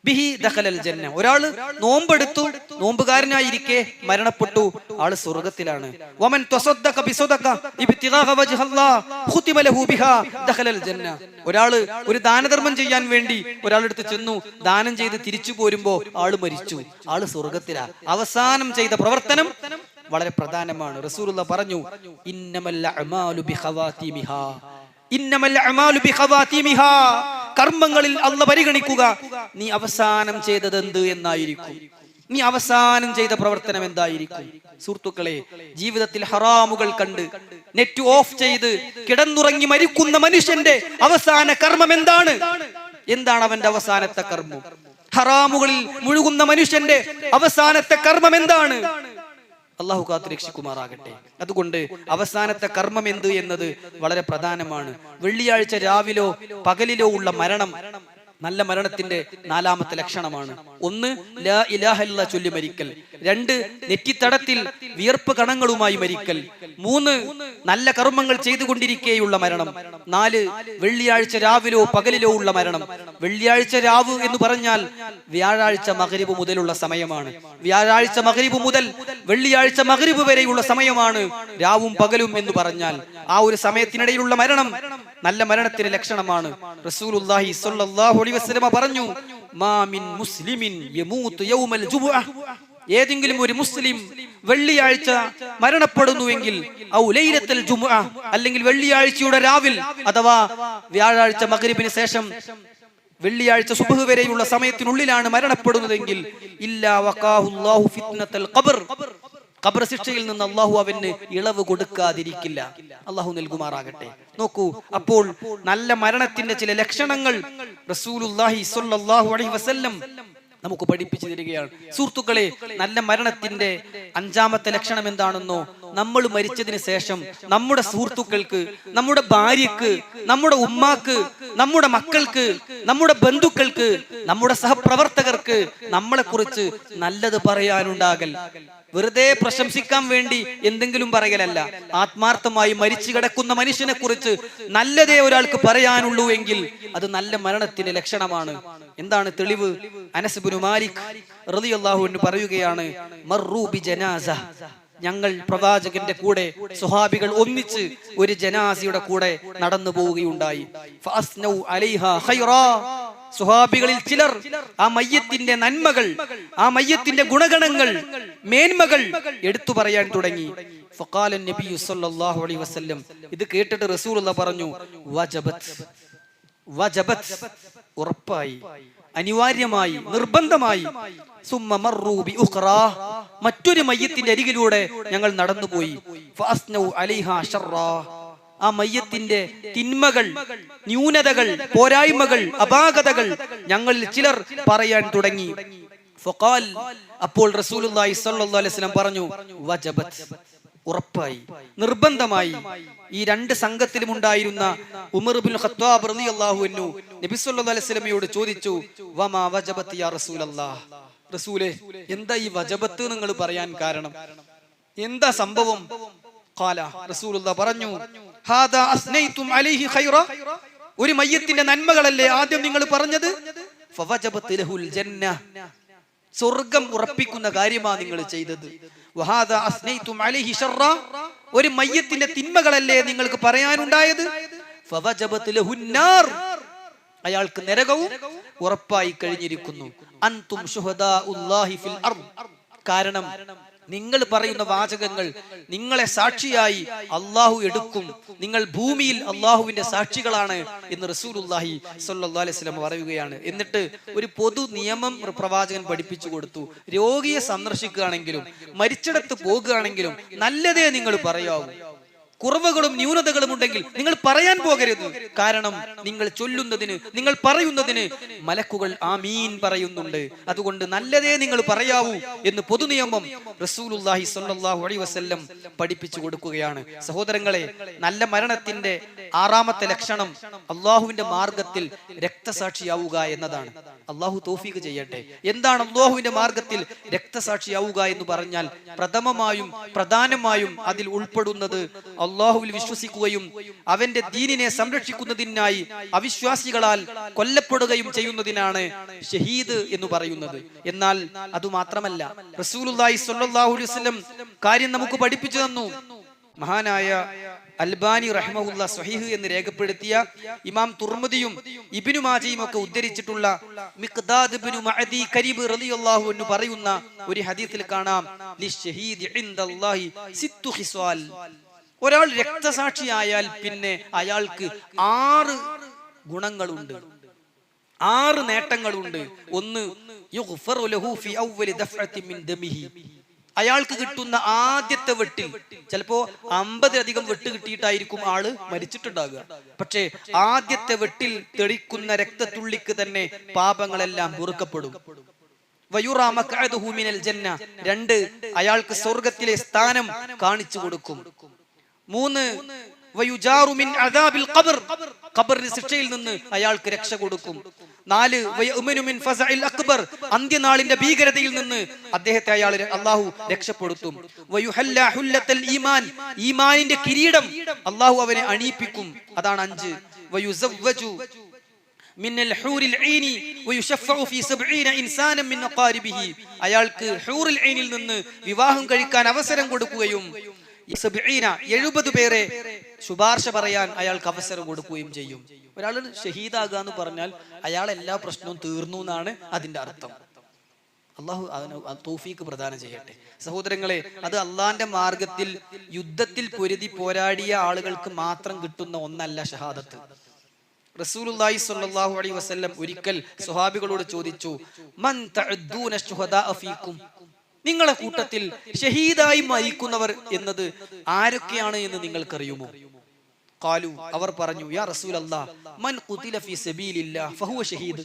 ബിഹി ദഖലൽ ജന്ന. ഒരാള് നോമ്പെടുത്തു, നോമ്പുകാരനായിരിക്കെ മരണപ്പെട്ടു, ആള് സ്വർഗ്ഗത്തിലാണ്. വമൻ തസദ്ദഖ ബിസദഖ ഇബ്തിഗാ വജ്ഹല്ലാഹ് ഖുതിമ ലഹു ബിഹാ ദഖലൽ ജന്ന. ഒരാള് ഒരു ദാനധർമ്മം ചെയ്യാൻ വേണ്ടി ഒരാളെടുത്ത് ചെന്നു, ദാനം ചെയ്ത് തിരിച്ചു പോരുമ്പോ ആള് മരിച്ചു, ആള് സ്വർഗ്ഗത്തിലാ. അവസാനം ചെയ്ത പ്രവർത്തനം വളരെ പ്രധാനമാണ്. റസൂലുള്ളാഹി പറഞ്ഞു, ഇന്നമൽ അഅമാലു ബിഖവാതിമിഹാ, ഇന്നമൽ അഅമാലു ബിഖവാതിമിഹാ. കർമ്മങ്ങളിൽ അല്ലാഹ് പരിഗണിക്കുക നീ അവസാനം ചെയ്തത് എന്ത് എന്നായിരിക്കും, നീ അവസാനം ചെയ്ത പ്രവർത്തനം എന്തായിരിക്കും. സുഹൃത്തുക്കളെ, ജീവിതത്തിൽ ഹറാമുകൾ കണ്ട് നെറ്റ് ഓഫ് ചെയ്ത് കിടന്നുറങ്ങി മരിക്കുന്ന മനുഷ്യന്റെ അവസാന കർമ്മം എന്താണ്? എന്താണ് അവന്റെ അവസാനത്തെ കർമ്മം? ഹറാമുകളിൽ മുഴുകുന്ന മനുഷ്യന്റെ അവസാനത്തെ കർമ്മം എന്താണ്? അള്ളാഹു കാത്തു രക്ഷിക്കുമാറാകട്ടെ. അതുകൊണ്ട് അവസാനത്തെ കർമ്മം എന്ത് എന്നത് വളരെ പ്രധാനമാണ്. വെള്ളിയാഴ്ച രാവിലോ പകലിലോ ഉള്ള മരണം നല്ല മരണത്തിന്റെ നാലാമത്തെ ലക്ഷണമാണ്. ഒന്ന്, ലാ ഇലാഹ ഇല്ലല്ലാഹ് ചൊല്ലി മരിക്കൽ. രണ്ട്, നെറ്റിത്തടത്തിൽ വിയർപ്പ് കണങ്ങളുമായി മരിക്കൽ. മൂന്ന്, നല്ല കർമ്മങ്ങൾ ചെയ്തുകൊണ്ടിരിക്കെയുള്ള മരണം. നാല്, വെള്ളിയാഴ്ച രാവിലോ പകലിലോ ഉള്ള മരണം. വെള്ളിയാഴ്ച രാവ് എന്ന് പറഞ്ഞാൽ വ്യാഴാഴ്ച മഗ്രിബ് മുതലുള്ള സമയമാണ്. വ്യാഴാഴ്ച മഗ്രിബ് മുതൽ വെള്ളിയാഴ്ച മഗ്രിബ് വരെയുള്ള സമയമാണ് രാവും പകലും എന്ന് പറഞ്ഞാൽ. ആ ഒരു സമയത്തിനിടയിലുള്ള മരണം നല്ല മരണത്തിന്റെ ലക്ഷണമാണ്. റസൂലുള്ളാഹി സ്വല്ലല്ലാഹു അലൈഹി വസല്ലം പറഞ്ഞു, മാ മിൻ മുസ്ലിമിൻ യമൂതു യൗമൽ ജുമുഅ, ഏതെങ്കിലും ഒരു മുസ്ലിം വെള്ളിയാഴ്ച മരണപ്പെടുന്നുവെങ്കിൽ ഔ ലൈലത്തുൽ ജുമുഅ, അല്ലെങ്കിൽ വെള്ളിയാഴ്ചയുടെ രാവിൽ അഥവാ വ്യാഴാഴ്ച മഗ്രിബിന് ശേഷം വെള്ളിയാഴ്ച സുബ്ഹ് വരെയുള്ള സമയത്തിനുള്ളിലാണ് മരണപ്പെടുന്നതെങ്കിൽ ഇല്ലാ വഖാഹുല്ലാഹു ഫിത്നത്തുൽ ഖബ്ർ, ഖബർ ശിക്ഷയിൽ നിന്ന് അള്ളാഹു അവന് ഇളവ് കൊടുക്കാതിരിക്കില്ല. അള്ളാഹു നൽകുമാറാകട്ടെ. നോക്കൂ, അപ്പോൾ നല്ല മരണത്തിന്റെ ചില ലക്ഷണങ്ങൾ റസൂലുള്ളാഹി സ്വല്ലല്ലാഹു അലൈഹി വസല്ലം നമുക്ക് പഠിപ്പിച്ചു തരികയാണ്. സുഹൃത്തുക്കളെ, നല്ല മരണത്തിന്റെ അഞ്ചാമത്തെ ലക്ഷണം എന്താണെന്നോ, നമ്മൾ മരിച്ചതിന് ശേഷം നമ്മുടെ സുഹൃത്തുക്കൾക്ക്, നമ്മുടെ ഭാര്യക്ക്, നമ്മുടെ ഉമ്മാക്ക്, നമ്മുടെ മക്കൾക്ക്, നമ്മുടെ ബന്ധുക്കൾക്ക്, നമ്മുടെ സഹപ്രവർത്തകർക്ക് നമ്മളെ കുറിച്ച് നല്ലത് പറയാനുണ്ടാകൽ. വെറുതെ പ്രശംസിക്കാൻ വേണ്ടി എന്തെങ്കിലും പറയലല്ല, ആത്മാർത്ഥമായി മരിച്ചു കിടക്കുന്ന മനുഷ്യനെ കുറിച്ച് നല്ലതേ ഒരാൾക്ക് പറയാനുള്ളൂ എങ്കിൽ അത് നല്ല മരണത്തിന്റെ ലക്ഷണമാണ്. എന്താണ് തെളിവ്? അനസ് ഇബ്നു മാലിക് റളിയല്ലാഹു അൻഹു പറയുകയാണ്, മർറൂ ബി ജനാസ, ഞങ്ങൾ പ്രവാചകന്റെ കൂടെ സ്വഹാബികൾ ഒന്നിച്ച് ഒരു ജനാസയുടെ കൂടെ നടന്നു പോവുകയുണ്ടായി. ഫഅസ്നൗ അലൈഹാ ഖൈറാ, സ്വഹാബികളിൽ ചിലർ ആ മയ്യത്തിന്റെ നന്മകൾ, ആ മയ്യത്തിന്റെ ഗുണഗണങ്ങൾ, മേന്മകൾ എടുത്തു പറയാൻ തുടങ്ങി. ഫഖാല നബി സല്ലല്ലാഹു അലൈഹി വസല്ലം, ഇത് കേട്ടിട്ട് റസൂലുള്ളാഹി പറഞ്ഞു, വജബത്, വജബത്, ഉറപ്പായി, അനിവാര്യമായി, നിർബന്ധമായി. സുമ്മ മർറൂ ബി ഉഖ്റാ, മറ്റൊരു മയ്യത്തിന്റെ അരികിലൂടെ ഞങ്ങൾ നടന്നുപോയി. ഫഅസ്നൗ അലൈഹാ ശർറാ, ആ മയ്യത്തിന്റെ തിന്മകൾ, ന്യൂനതകൾ, പോരായ്മകൾ, അപാകതകൾ ഞങ്ങളിൽ ചിലർ പറയാൻ തുടങ്ങി. ഫഖാൽ, അപ്പോൾ റസൂലുള്ളാഹി സ്വല്ലല്ലാഹു അലൈഹി വസല്ലം പറഞ്ഞു, വജബത്, ഉറപ്പായി, നിർബന്ധമായി. ഈ രണ്ട് സംഘത്തിലും ഉണ്ടായിരുന്ന ഉമർ ഇബ്നു ഖത്താബ് റളിയല്ലാഹു അൻഹു നബി സല്ലല്ലാഹു അലൈഹി വസല്ലമയോട് ചോദിച്ചു, വമാ വജബത്ത് യാ റസൂലല്ലാഹ്, റസൂലേ, എന്താ ഈ വജബത്ത് നിങ്ങൾ പറയാൻ കാരണം? എന്താ സംഭവം? ഖാല, റസൂലുള്ളാഹി പറഞ്ഞു, ഹാദാ അസ്നൈതും അലൈഹി ഖൈറ, ഒരു മയ്യത്തിന്റെ നന്മകളല്ലേ ആദ്യം നിങ്ങൾ പറഞ്ഞത്? ഫവജബത് ലഹുൽ ജന്ന, സ്വർഗ്ഗം ഉറപ്പിക്കുന്ന കാര്യമാണ് നിങ്ങൾ ചെയ്തത്. വഹാദാ അസ്നൈതും അലൈഹി ശർറ, ഒരു മയ്യത്തിന്റെ തിന്മകളല്ലേ നിങ്ങൾക്ക് പറയാനുണ്ടായത്? ഫവജബത് ലഹുൻ നാർ, അയാൾക്ക് നരകവും ഉറപ്പായി കഴിഞ്ഞിരിക്കുന്നു. അൻതും ശുഹദാഉല്ലാഹി ഫിൽ അർദ്, കാരണം നിങ്ങൾ പറയുന്ന വാചകങ്ങൾ നിങ്ങളെ സാക്ഷിയായി അള്ളാഹു എടുക്കും, നിങ്ങൾ ഭൂമിയിൽ അള്ളാഹുവിന്റെ സാക്ഷികളാണ് എന്ന് റസൂലുള്ളാഹി സ്വല്ലല്ലാഹു അലൈഹി വസല്ലം പറയുകയാണ്. എന്നിട്ട് ഒരു പൊതു നിയമം പ്രവാചകൻ പഠിപ്പിച്ചു കൊടുത്തു, രോഗിയെ സന്ദർശിക്കുകയാണെങ്കിലും മരിച്ചിടത്ത് പോകുകയാണെങ്കിലും നല്ലതേ നിങ്ങൾ പറയാവൂ, കുറവുകളും ന്യൂനതകളും ഉണ്ടെങ്കിൽ നിങ്ങൾ പറയാൻ പോകരുത്. കാരണം നിങ്ങൾ ചൊല്ലുന്നതിന്, നിങ്ങൾ പറയുന്നതിന് മലക്കുകൾ ആമീൻ പറയുന്നുണ്ട്. അതുകൊണ്ട് നല്ലതേ നിങ്ങൾ പറയാവൂ എന്ന് പൊതുനിയമം റസൂലുള്ളാഹി സ്വല്ലല്ലാഹു അലൈഹി വസല്ലം പഠിപ്പിച്ചു കൊടുക്കുകയാണ്. സഹോദരങ്ങളെ, നല്ല മരണത്തിന്റെ 6ാമത്തെ ലക്ഷണം അള്ളാഹുവിന്റെ മാർഗത്തിൽ രക്തസാക്ഷിയാവുക എന്നതാണ്. അള്ളാഹു തൗഫീഖ് ചെയ്യട്ടെ. എന്താണ് അള്ളാഹുവിന്റെ മാർഗത്തിൽ രക്തസാക്ഷിയാവുക എന്ന് പറഞ്ഞാൽ, പ്രഥമമായും പ്രധാനമായും അതിൽ ഉൾപ്പെടുന്നത് അള്ളാഹുവിൽ വിശ്വസിക്കുകയും അവന്റെ ദീനിനെ സംരക്ഷിക്കുന്നതിനായി അവിശ്വാസികളാൽ കൊല്ലപ്പെടുകയും ചെയ്യുന്നതിനാണ് ഷഹീദ് എന്ന് പറയുന്നത്. എന്നാൽ അതുമാത്രമല്ല, റസൂലുള്ളാഹി സ്വല്ലല്ലാഹു അലൈഹി വസല്ലം കാര്യം നമുക്ക് പഠിപ്പിച്ചു തന്നു. മഹാനായ അൽബാനി റഹിമഹുല്ലാ സ്വഹീഹ് എന്ന് രേഖപ്പെടുത്തിയ ഇമാം തുർമുദിയും ഇബ്നു മാജയും ഒക്കെ ഉദ്ധരിച്ചിട്ടുള്ള മിഖ്ദാദ് ഇബ്നു മഅദി കരീബ് റളിയല്ലാഹു അൻഹു പറയുന്ന ഒരു ഹദീസിൽ കാണാം, ലിശ്ശഹീദി ഇൻദല്ലാഹി സിത്തു ഖിസ്വാൽ, ഒരാൾ രക്തസാക്ഷിയായാൽ പിന്നെ അയാൾക്ക് 6 ഗുണങ്ങളുണ്ട്, 6 നേട്ടങ്ങളുണ്ട്. ഒന്ന്, യുഗ്ഫറു ലഹു ഫി അവ്വലി ദഫഅത്തിൻ മിൻ ദമിഹി, അയാൾക്ക് കിട്ടുന്ന ആദ്യത്തെ വെട്ടിൽ, ചിലപ്പോ 50-ലധികം വെട്ട് കിട്ടിയിട്ടായിരിക്കും ആള് മരിച്ചിട്ടുണ്ടാകുക, പക്ഷേ ആദ്യത്തെ വെട്ടിൽ തെളിക്കുന്ന രക്തത്തുള്ളിക്ക് തന്നെ പാപങ്ങളെല്ലാം പൊറുക്കപ്പെടും. വയുറാ മഖഅദുഹു മിനൽ ജന്ന, 2, അയാൾക്ക് സ്വർഗ്ഗത്തിലെ സ്ഥാനം കാണിച്ചു കൊടുക്കും. 3, വയുജാറു മിൻ അദാബിൽ ഖബർ, ഖബറിന്റെ ശിക്ഷയിൽ നിന്ന് അയാൾക്ക് രക്ഷ കൊടുക്കും. 4, വയഉമനു മിൻ ഫസഇൽ അക്ബർ, അന്ത്യനാളിന്റെ ഭീകരതയിൽ നിന്ന് അദ്ദേഹത്തെ അല്ലാഹു രക്ഷപ്പെടുത്തും. വയുഹല്ല ഹുല്ലത്തൽ ഈമാൻ, ഈമാനിന്റെ കിരീടം അല്ലാഹു അവനെ അണിയിപ്പിക്കും. അതാണ് 5. വയുസവ്വജു മിനൽ ഹൂറിൽ ഐനി വയുശഫഉ ഫീ 70 ഇൻസാനൻ മിൻ അഖാരിബിഹി, അയാൾക്ക് ഹൂറിൽ ഐനിൽ നിന്ന് വിവാഹം കഴിക്കാൻ അവസരം കൊടുക്കുകയും 70 പേരെ ശുപാർശ പറയാൻ അയാൾക്ക് അവസരം കൊടുക്കുകയും ചെയ്യും. ഒരാൾ ഷഹീദാകുക എന്ന് പറഞ്ഞാൽ അയാൾ എല്ലാ പ്രശ്നവും തീർന്നു എന്നാണ് അതിന്റെ അർത്ഥം. അള്ളാഹു അതിന് തൗഫീഖ് പ്രദാനം ചെയ്യട്ടെ. സഹോദരങ്ങളെ, അത് അള്ളാന്റെ മാർഗത്തിൽ യുദ്ധത്തിൽ പൊരുതി പോരാടിയ ആളുകൾക്ക് മാത്രം കിട്ടുന്ന ഒന്നല്ല ഷഹാദത്ത്. റസൂലുള്ളാഹി സ്വല്ലല്ലാഹു അലൈഹി വസല്ലം ഒരിക്കൽ സ്വഹാബികളോട് ചോദിച്ചു, മൻ തഅദ്ദൂന ശുഹദാഅ ഫീക്കും, നിങ്ങളെ കൂട്ടത്തിൽ ഷഹീദായി മരിക്കുന്നവർ എന്നത് ആരൊക്കെയാണ് എന്ന് നിങ്ങൾക്കറിയുമോ? ഖാലു, അവർ പറഞ്ഞു, യാ റസൂലല്ലാഹ്, മൻ ഖുതില ഫീ സബീലില്ലാഹ് ഫഹുവ ഷഹീദ്,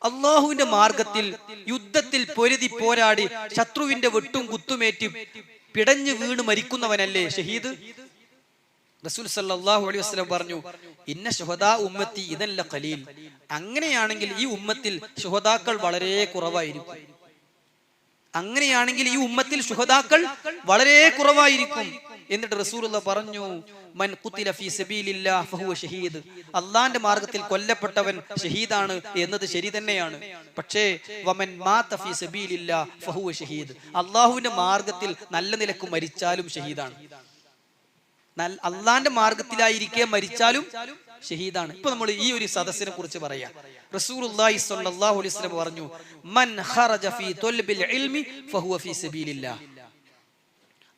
അല്ലാഹുവിന്റെ മാർഗത്തിൽ യുദ്ധത്തിൽ പൊരുതി പോരാടി ശത്രുവിന്റെ വെട്ടും കുത്തുമേറ്റി പിടഞ്ഞു വീണ് മരിക്കുന്നവനല്ലേ ഷഹീദ്? റസൂൽ സല്ലല്ലാഹു അലൈഹി വസല്ലം പറഞ്ഞു, ഇന്ന ശുഹദാ ഉമ്മത്തി ഇദൻ ലഖലീൽ, അങ്ങനെയാണെങ്കിൽ ഈ ഉമ്മത്തിൽ ശുഹദാക്കൾ വളരെ കുറവായിരിക്കും. അങ്ങനെയാണെങ്കിൽ ഈ ഉമ്മത്തിൽ ശുഹദാക്കൾ വളരെ കുറവായിരിക്കും. എന്നിട്ട് റസൂലുള്ള പറഞ്ഞു, മൻ ഖുതില ഫീ സബീലില്ലാഹ് ഫഹുവ ഷഹീദ്, അള്ളാന്റെ മാർഗത്തിൽ കൊല്ലപ്പെട്ടവൻ ഷഹീദാണ് എന്നത് ശരി തന്നെയാണ്. പക്ഷേ വമൻ മാത ഫീ സബീലില്ലാഹ് ഫഹുവ ഷഹീദ്, അള്ളാഹുവിന്റെ മാർഗത്തിൽ നല്ല നിലക്ക് മരിച്ചാലും ഷഹീദാണ്. അള്ളാന്റെ മാർഗത്തിലായിരിക്കെ മരിച്ചാലും ഷഹീദാണ്. ഇപ്പൊ നമ്മൾ ഈ ഒരു സദസ്സിനെ കുറിച്ച് പറയാം. റസൂലുള്ളാഹി സ്വല്ലല്ലാഹു അലൈഹി വസല്ലം പറഞ്ഞു, മൻ ഖറജ ഫീ ത്വൽബിൽ ഇൽമി ഫഹുവ ഫീ സബീലില്ലാഹ്,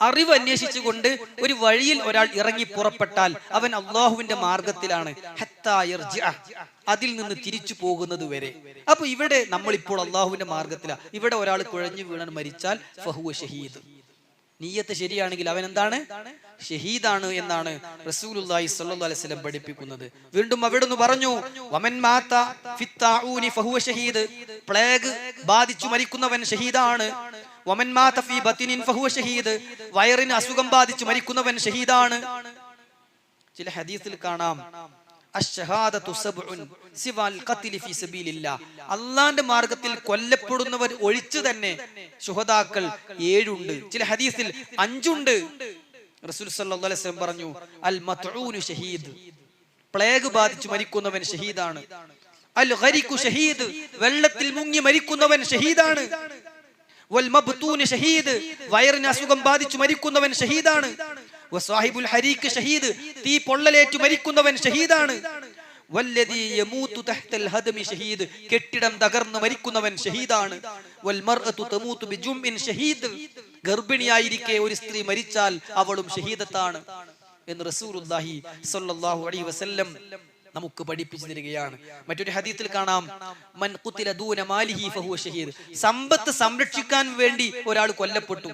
അറിവ് അന്വേഷിച്ചുകൊണ്ട് ഒരു വഴിയിൽ ഒരാൾ ഇറങ്ങി പുറപ്പെട്ടാൽ അവൻ അള്ളാഹുവിന്റെ മാർഗത്തിലാണ്, ഹത്താ യർജിഅ, അതിൽ നിന്ന് തിരിച്ചു പോകുന്നത് വരെ. അപ്പൊ ഇവിടെ നമ്മളിപ്പോൾ അള്ളാഹുവിന്റെ മാർഗത്തിലാണ്. ഇവിടെ ഒരാൾ കുഴഞ്ഞു വീണാൻ മരിച്ചാൽ ഫഹുവ ഷഹീദ്, നിയ്യത്ത് ശരിയാണെങ്കിൽ അവൻ എന്താണ്? ഷഹീദാണ് എന്നാണ് റസൂലുള്ളാഹി സ്വല്ലല്ലാഹു അലൈഹി വസല്ലം പഠിപ്പിക്കുന്നത്. വീണ്ടും അവിടുന്ന് പറഞ്ഞു, വമൻ മാത ഫിത്താഊനി ഫഹുവ ഷഹീദ്, പ്ലേഗ് ബാധിച്ചു മരിക്കുന്നവൻ ഷഹീദാണ്. വമൻ മാത ഫീ ബത്നിൻ ഫഹുവ ഷഹീദ്, വയറിന് അസുഖം ബാധിച്ചു മരിക്കുന്നവൻ ഷഹീദാണ്. ചില ഹദീസിൽ കാണാം, അശ്ശഹാദതു സബ്ഉൻ സിവൽ ഖത്ലി ഫീ സബീലില്ലാഹ്, അല്ലാഹുവിന്റെ മാർഗത്തിൽ കൊല്ലപ്പെടുന്നവർ ഒഴിച്ചു തന്നെ ശുഹദാക്കൾ 7 ഉണ്ട്. ചില ഹദീസിൽ 5 ഉണ്ട്. റസൂൽ സല്ലല്ലാഹു അലൈഹി വസല്ലം പറഞ്ഞു, അൽ മത്ഊനു ഷഹീദ്, പ്ലേഗ് ബാധിച്ചു മരിക്കുന്നവൻ ഷഹീദാണ്. അൽ ഗരിഖു ഷഹീദ്, വെള്ളത്തിൽ മുങ്ങി മരിക്കുന്നവൻ ഷഹീദാണ്. വൽ മബ്തൂൻ ഷഹീദ്, വയറിന് അസുഖം ബാധിച്ചു മരിക്കുന്നവൻ ഷഹീദാണ്. വസാഹിബുൽ ഹരീഖ് ഷഹീദ്, തീ പൊള്ളലേറ്റു മരിക്കുന്നവൻ ഷഹീദാണ്. വല്ലദീ യമൂതു തഹ്തൽ ഹദ്മി ഷഹീദ്, കെട്ടിടം തകർന്നു മരിക്കുന്നവൻ ഷഹീദാണ്. വൽ മർഅതു തമൂതു ബിജുംഇൻ ഷഹീദ്, ഗർഭിണിയായിരിക്കെ ഒരു സ്ത്രീ മരിച്ചാൽ അവളും ഷഹീദത്താണ് എന്ന് റസൂലുള്ളാഹി സ്വല്ലല്ലാഹു അലൈഹി വസല്ലം നമുക്ക് പഠിപ്പിച്ചു തരികയാണ്. മറ്റൊരു ഹദീസിൽ കാണാം, മൻ ഖുതില ദൂന മാലിഹി ഫഹുവ ഷഹീദ്, സമ്പത്ത് സംരക്ഷിക്കാൻ വേണ്ടി ഒരാൾ കൊല്ലപ്പെട്ടു,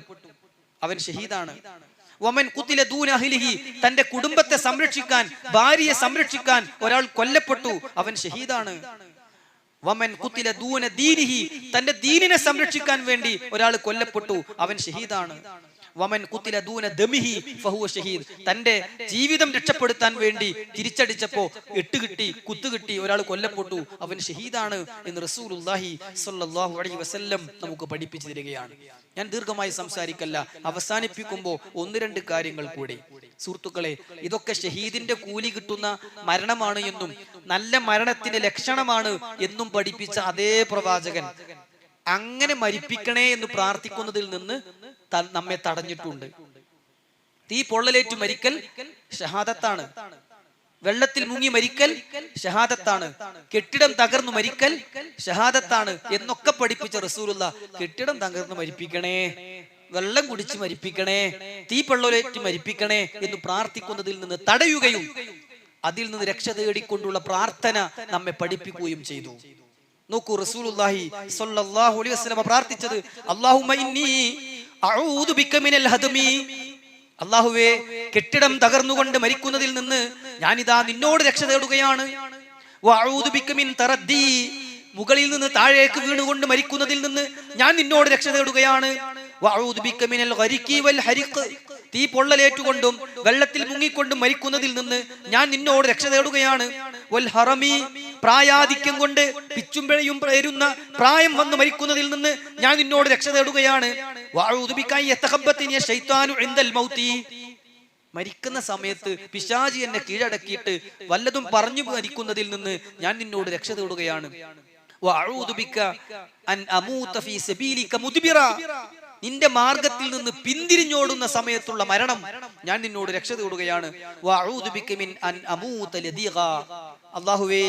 അവൻ ഷഹീദാണ്. വമൻ ഖുതില ദൂന അഹ്ലിഹി, തന്റെ കുടുംബത്തെ സംരക്ഷിക്കാൻ, ഭാര്യയെ സംരക്ഷിക്കാൻ ഒരാൾ കൊല്ലപ്പെട്ടു, അവൻ ഷഹീദാണ്. വമൻ ഖുതില ദൂന ദീനിഹി, തന്റെ ദീനിനെ സംരക്ഷിക്കാൻ വേണ്ടി ഒരാൾ കൊല്ലപ്പെട്ടു, അവൻ ഷഹീദാണ്. വമൻ ഖുതില ദൂന ദമിഹി ഫഹുവ ഷഹീദ്, തന്റെ ജീവിതം രക്ഷപ്പെടുത്താൻ വേണ്ടി തിരിച്ചടിച്ചപ്പോ എട്ടുകിട്ടി കുത്തുകിട്ടി ഒരാൾ കൊല്ലപ്പെട്ടു, അവൻ ഷഹീദാണ് എന്ന് റസൂലുള്ളാഹി സ്വല്ലല്ലാഹു അലൈഹി വസല്ലം നമുക്ക് പഠിപ്പിച്ചു തരികയാണ്. ഞാൻ ദീർഘമായി സംസാരിക്കല്ല, അവസാനിപ്പിക്കുമ്പോൾ 1-2 കാര്യങ്ങൾ കൂടി. സുഹൃത്തുക്കളെ, ഇതൊക്കെ ഷഹീദിന്റെ കൂലി കിട്ടുന്ന മരണമാണ് എന്നും നല്ല മരണത്തിന്റെ ലക്ഷണമാണ് എന്നും പഠിപ്പിച്ച അതേ പ്രവാചകൻ അങ്ങനെ മരിപ്പിക്കണേ എന്ന് പ്രാർത്ഥിക്കുന്നതിൽ നിന്ന് നമ്മെ തടഞ്ഞിട്ടുണ്ട്. തീ പൊള്ളലേറ്റു മരിക്കൽ ഷഹാദത്താണ്, വെള്ളത്തിൽ മുങ്ങി മരിക്കൽ ഷഹാദത്താണ്, കെട്ടിടം തകർന്നു മരിക്കൽ ഷഹാദത്താണ് എന്നൊക്കെ പഠിപ്പിച്ച റസൂലുള്ള കെട്ടിടം തകർന്നു മരിപ്പിക്കണേ, വെള്ളം കുടിച്ച് മരിപ്പിക്കണേ, തീ പൊള്ളലേറ്റ് മരിപ്പിക്കണേ എന്ന് പ്രാർത്ഥിക്കുന്നതിൽ നിന്ന് തടയുകയും അതിൽ നിന്ന് രക്ഷ തേടിക്കൊണ്ടുള്ള പ്രാർത്ഥന നമ്മെ പഠിപ്പിക്കുകയും ചെയ്തു. നോക്കൂ, റസൂലുള്ളാഹി സ്വല്ലല്ലാഹു അലൈഹി വസല്ലം പ്രാർത്ഥിച്ചത്, അല്ലാഹുമ്മ ഇന്നി അഊദു ബിക മിനൽ ഹദ്മി, അല്ലാഹുവേ കെട്ടിടം തകർന്നുകൊണ്ട് മരിക്കുന്നതിൽ നിന്ന് ഞാനിതാ നിന്നോട് രക്ഷ തേടുകയാണ്. വഅഊദു ബിക മിൻ തറദ്ദി, മുകളിൽ നിന്ന് താഴേക്ക് വീണുകൊണ്ട് മരിക്കുന്നതിൽ നിന്ന് ഞാൻ നിന്നോട് രക്ഷ തേടുകയാണ്. വഅഊദു ബിക മിനൽ ഗരിഖി വൽ ഹരിഖ്, തീ പൊള്ളലേറ്റുകൊണ്ടും വെള്ളത്തിൽ മുങ്ങിക്കൊണ്ടും മരിക്കുന്നതിൽ നിന്ന് ഞാൻ നിന്നോട് രക്ഷ തേടുകയാണ്. വൽ ഹറമി, പ്രായാധിക്യം കൊണ്ട് പിച്ചും പിഴയും പേരുന്ന പ്രായം വന്ന് മരിക്കുന്നതിൽ നിന്ന് ഞാൻ നിന്നോട് രക്ഷ തേടുകയാണ്. വഅഊദു ബിക യതഖബ്ബതനി ശൈത്താനു ഇൻദൽ മൗതി, മരിക്കുന്ന സമയത്ത് പിശാചി എന്നെ കീഴടക്കിയിട്ട് വല്ലതും പറഞ്ഞു മരിക്കുന്നതിൽ നിന്ന് ഞാൻ നിന്നോട് രക്ഷ തേടുകയാണ്. വഅഊദു ബിക അൻ അമൂത ഫീ സബീലിക മുദ്ബിറ, നിന്റെ മാർഗത്തിൽ നിന്ന് പിന്തിരിഞ്ഞോടുന്ന സമയത്തുള്ള മരണം ഞാൻ നിന്നോട് രക്ഷ തേടുകയാണ്. വഅഊദു ബിക മിൻ അൻ അമൂത ലദീഗ, അല്ലാഹുവേ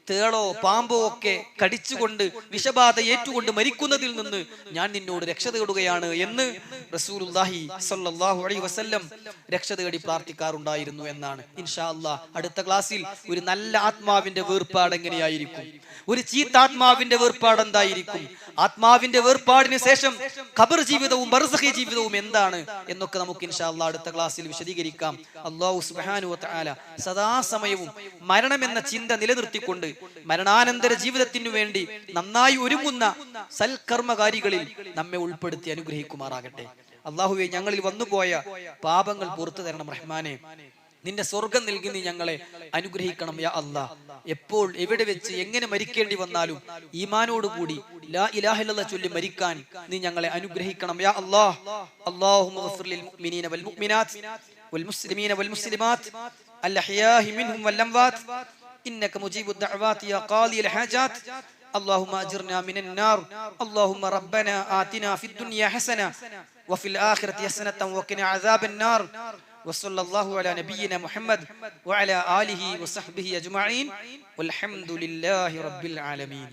തേളോ പാമ്പോ ഒക്കെ കടിച്ചുകൊണ്ട് വിഷബാധ ഏറ്റുകൊണ്ട് മരിക്കുന്നതിൽ നിന്ന് ഞാൻ നിന്നോട് രക്ഷ തേടുകയാണ് എന്ന് റസൂലുള്ളാഹി സ്വല്ലല്ലാഹു അലൈഹി വസല്ലം രക്ഷ തേടി പ്രാർത്ഥിക്കാറുണ്ടായിരുന്നു എന്നാണ്. ഇൻഷാ അല്ലാഹ് അടുത്ത ക്ലാസ്സിൽ ഒരു നല്ല ആത്മാവിന്റെ വേർപാട് എങ്ങനെയായിരിക്കും, ഒരു ചീത്താത്മാവിന്റെ വേർപാട് എന്തായിരിക്കും, ആത്മാവിന്റെ വേർപാടിന് ശേഷം ഖബർ ജീവിതവും ബർസഖി ജീവിതവും എന്താണ് എന്നൊക്കെ നമുക്ക് ഇൻഷാ അല്ലാഹ് അടുത്ത ക്ലാസ്സിൽ വിശദീകരിക്കാം. അല്ലാഹു സുബ്ഹാനഹു വ തആല സദാസമയവും മരണമെന്ന ചിന്ത നിലനിർത്തിക്കൊണ്ട് മരണാനന്തര ജീവിതത്തിനു വേണ്ടി നന്നായി ഒരുങ്ങുന്ന സൽക്കർമ്മകാരികളിൽ നമ്മെ ഉൾപ്പെടുത്തി അനുഗ്രഹിക്കുമാറാകട്ടെ. അല്ലാഹുവേ, ഞങ്ങളിൽ വന്നുപോയ പാപങ്ങൾ പുറത്തു തരണം റഹ്മാനെ. നിന്റെ സ്വർഗം നൽകി നീ ഞങ്ങളെ അനുഗ്രഹിക്കണം യാ അല്ലാഹ്. എപ്പോൾ എവിടെ വെച്ച് എങ്ങനെ മരിക്കേണ്ടി വന്നാലും ഈമാനോടുകൂടി ലാ ഇലാഹ ഇല്ലല്ലാഹ് ചൊല്ലി മരിക്കാൻ നീ ഞങ്ങളെ അനുഗ്രഹിക്കണം യാ അല്ലാഹ്. അല്ലാഹുമ്മ ഗഫിർ ലിൽ മുഅ്മിനീന വൽ മുഅ്മിനാത്ത് വൽ മുസ്ലിമീന വൽ മുസ്ലിമാത്ത് അൽ അഹ്യാഇ മിൻഹും വൽ അംവാത്ത് ഇന്നക മുജീബുദ് ദഅവാതി യാ ഖാദിയൽ ഹാജാത്ത്. اللهم اجرنا من النار. اللهم ربنا آتنا في الدنيا حسنة وفي الآخرة حسنة وقنا عذاب النار. وصلى الله على نبينا محمد وعلى آله وصحبه أجمعين والحمد لله رب العالمين.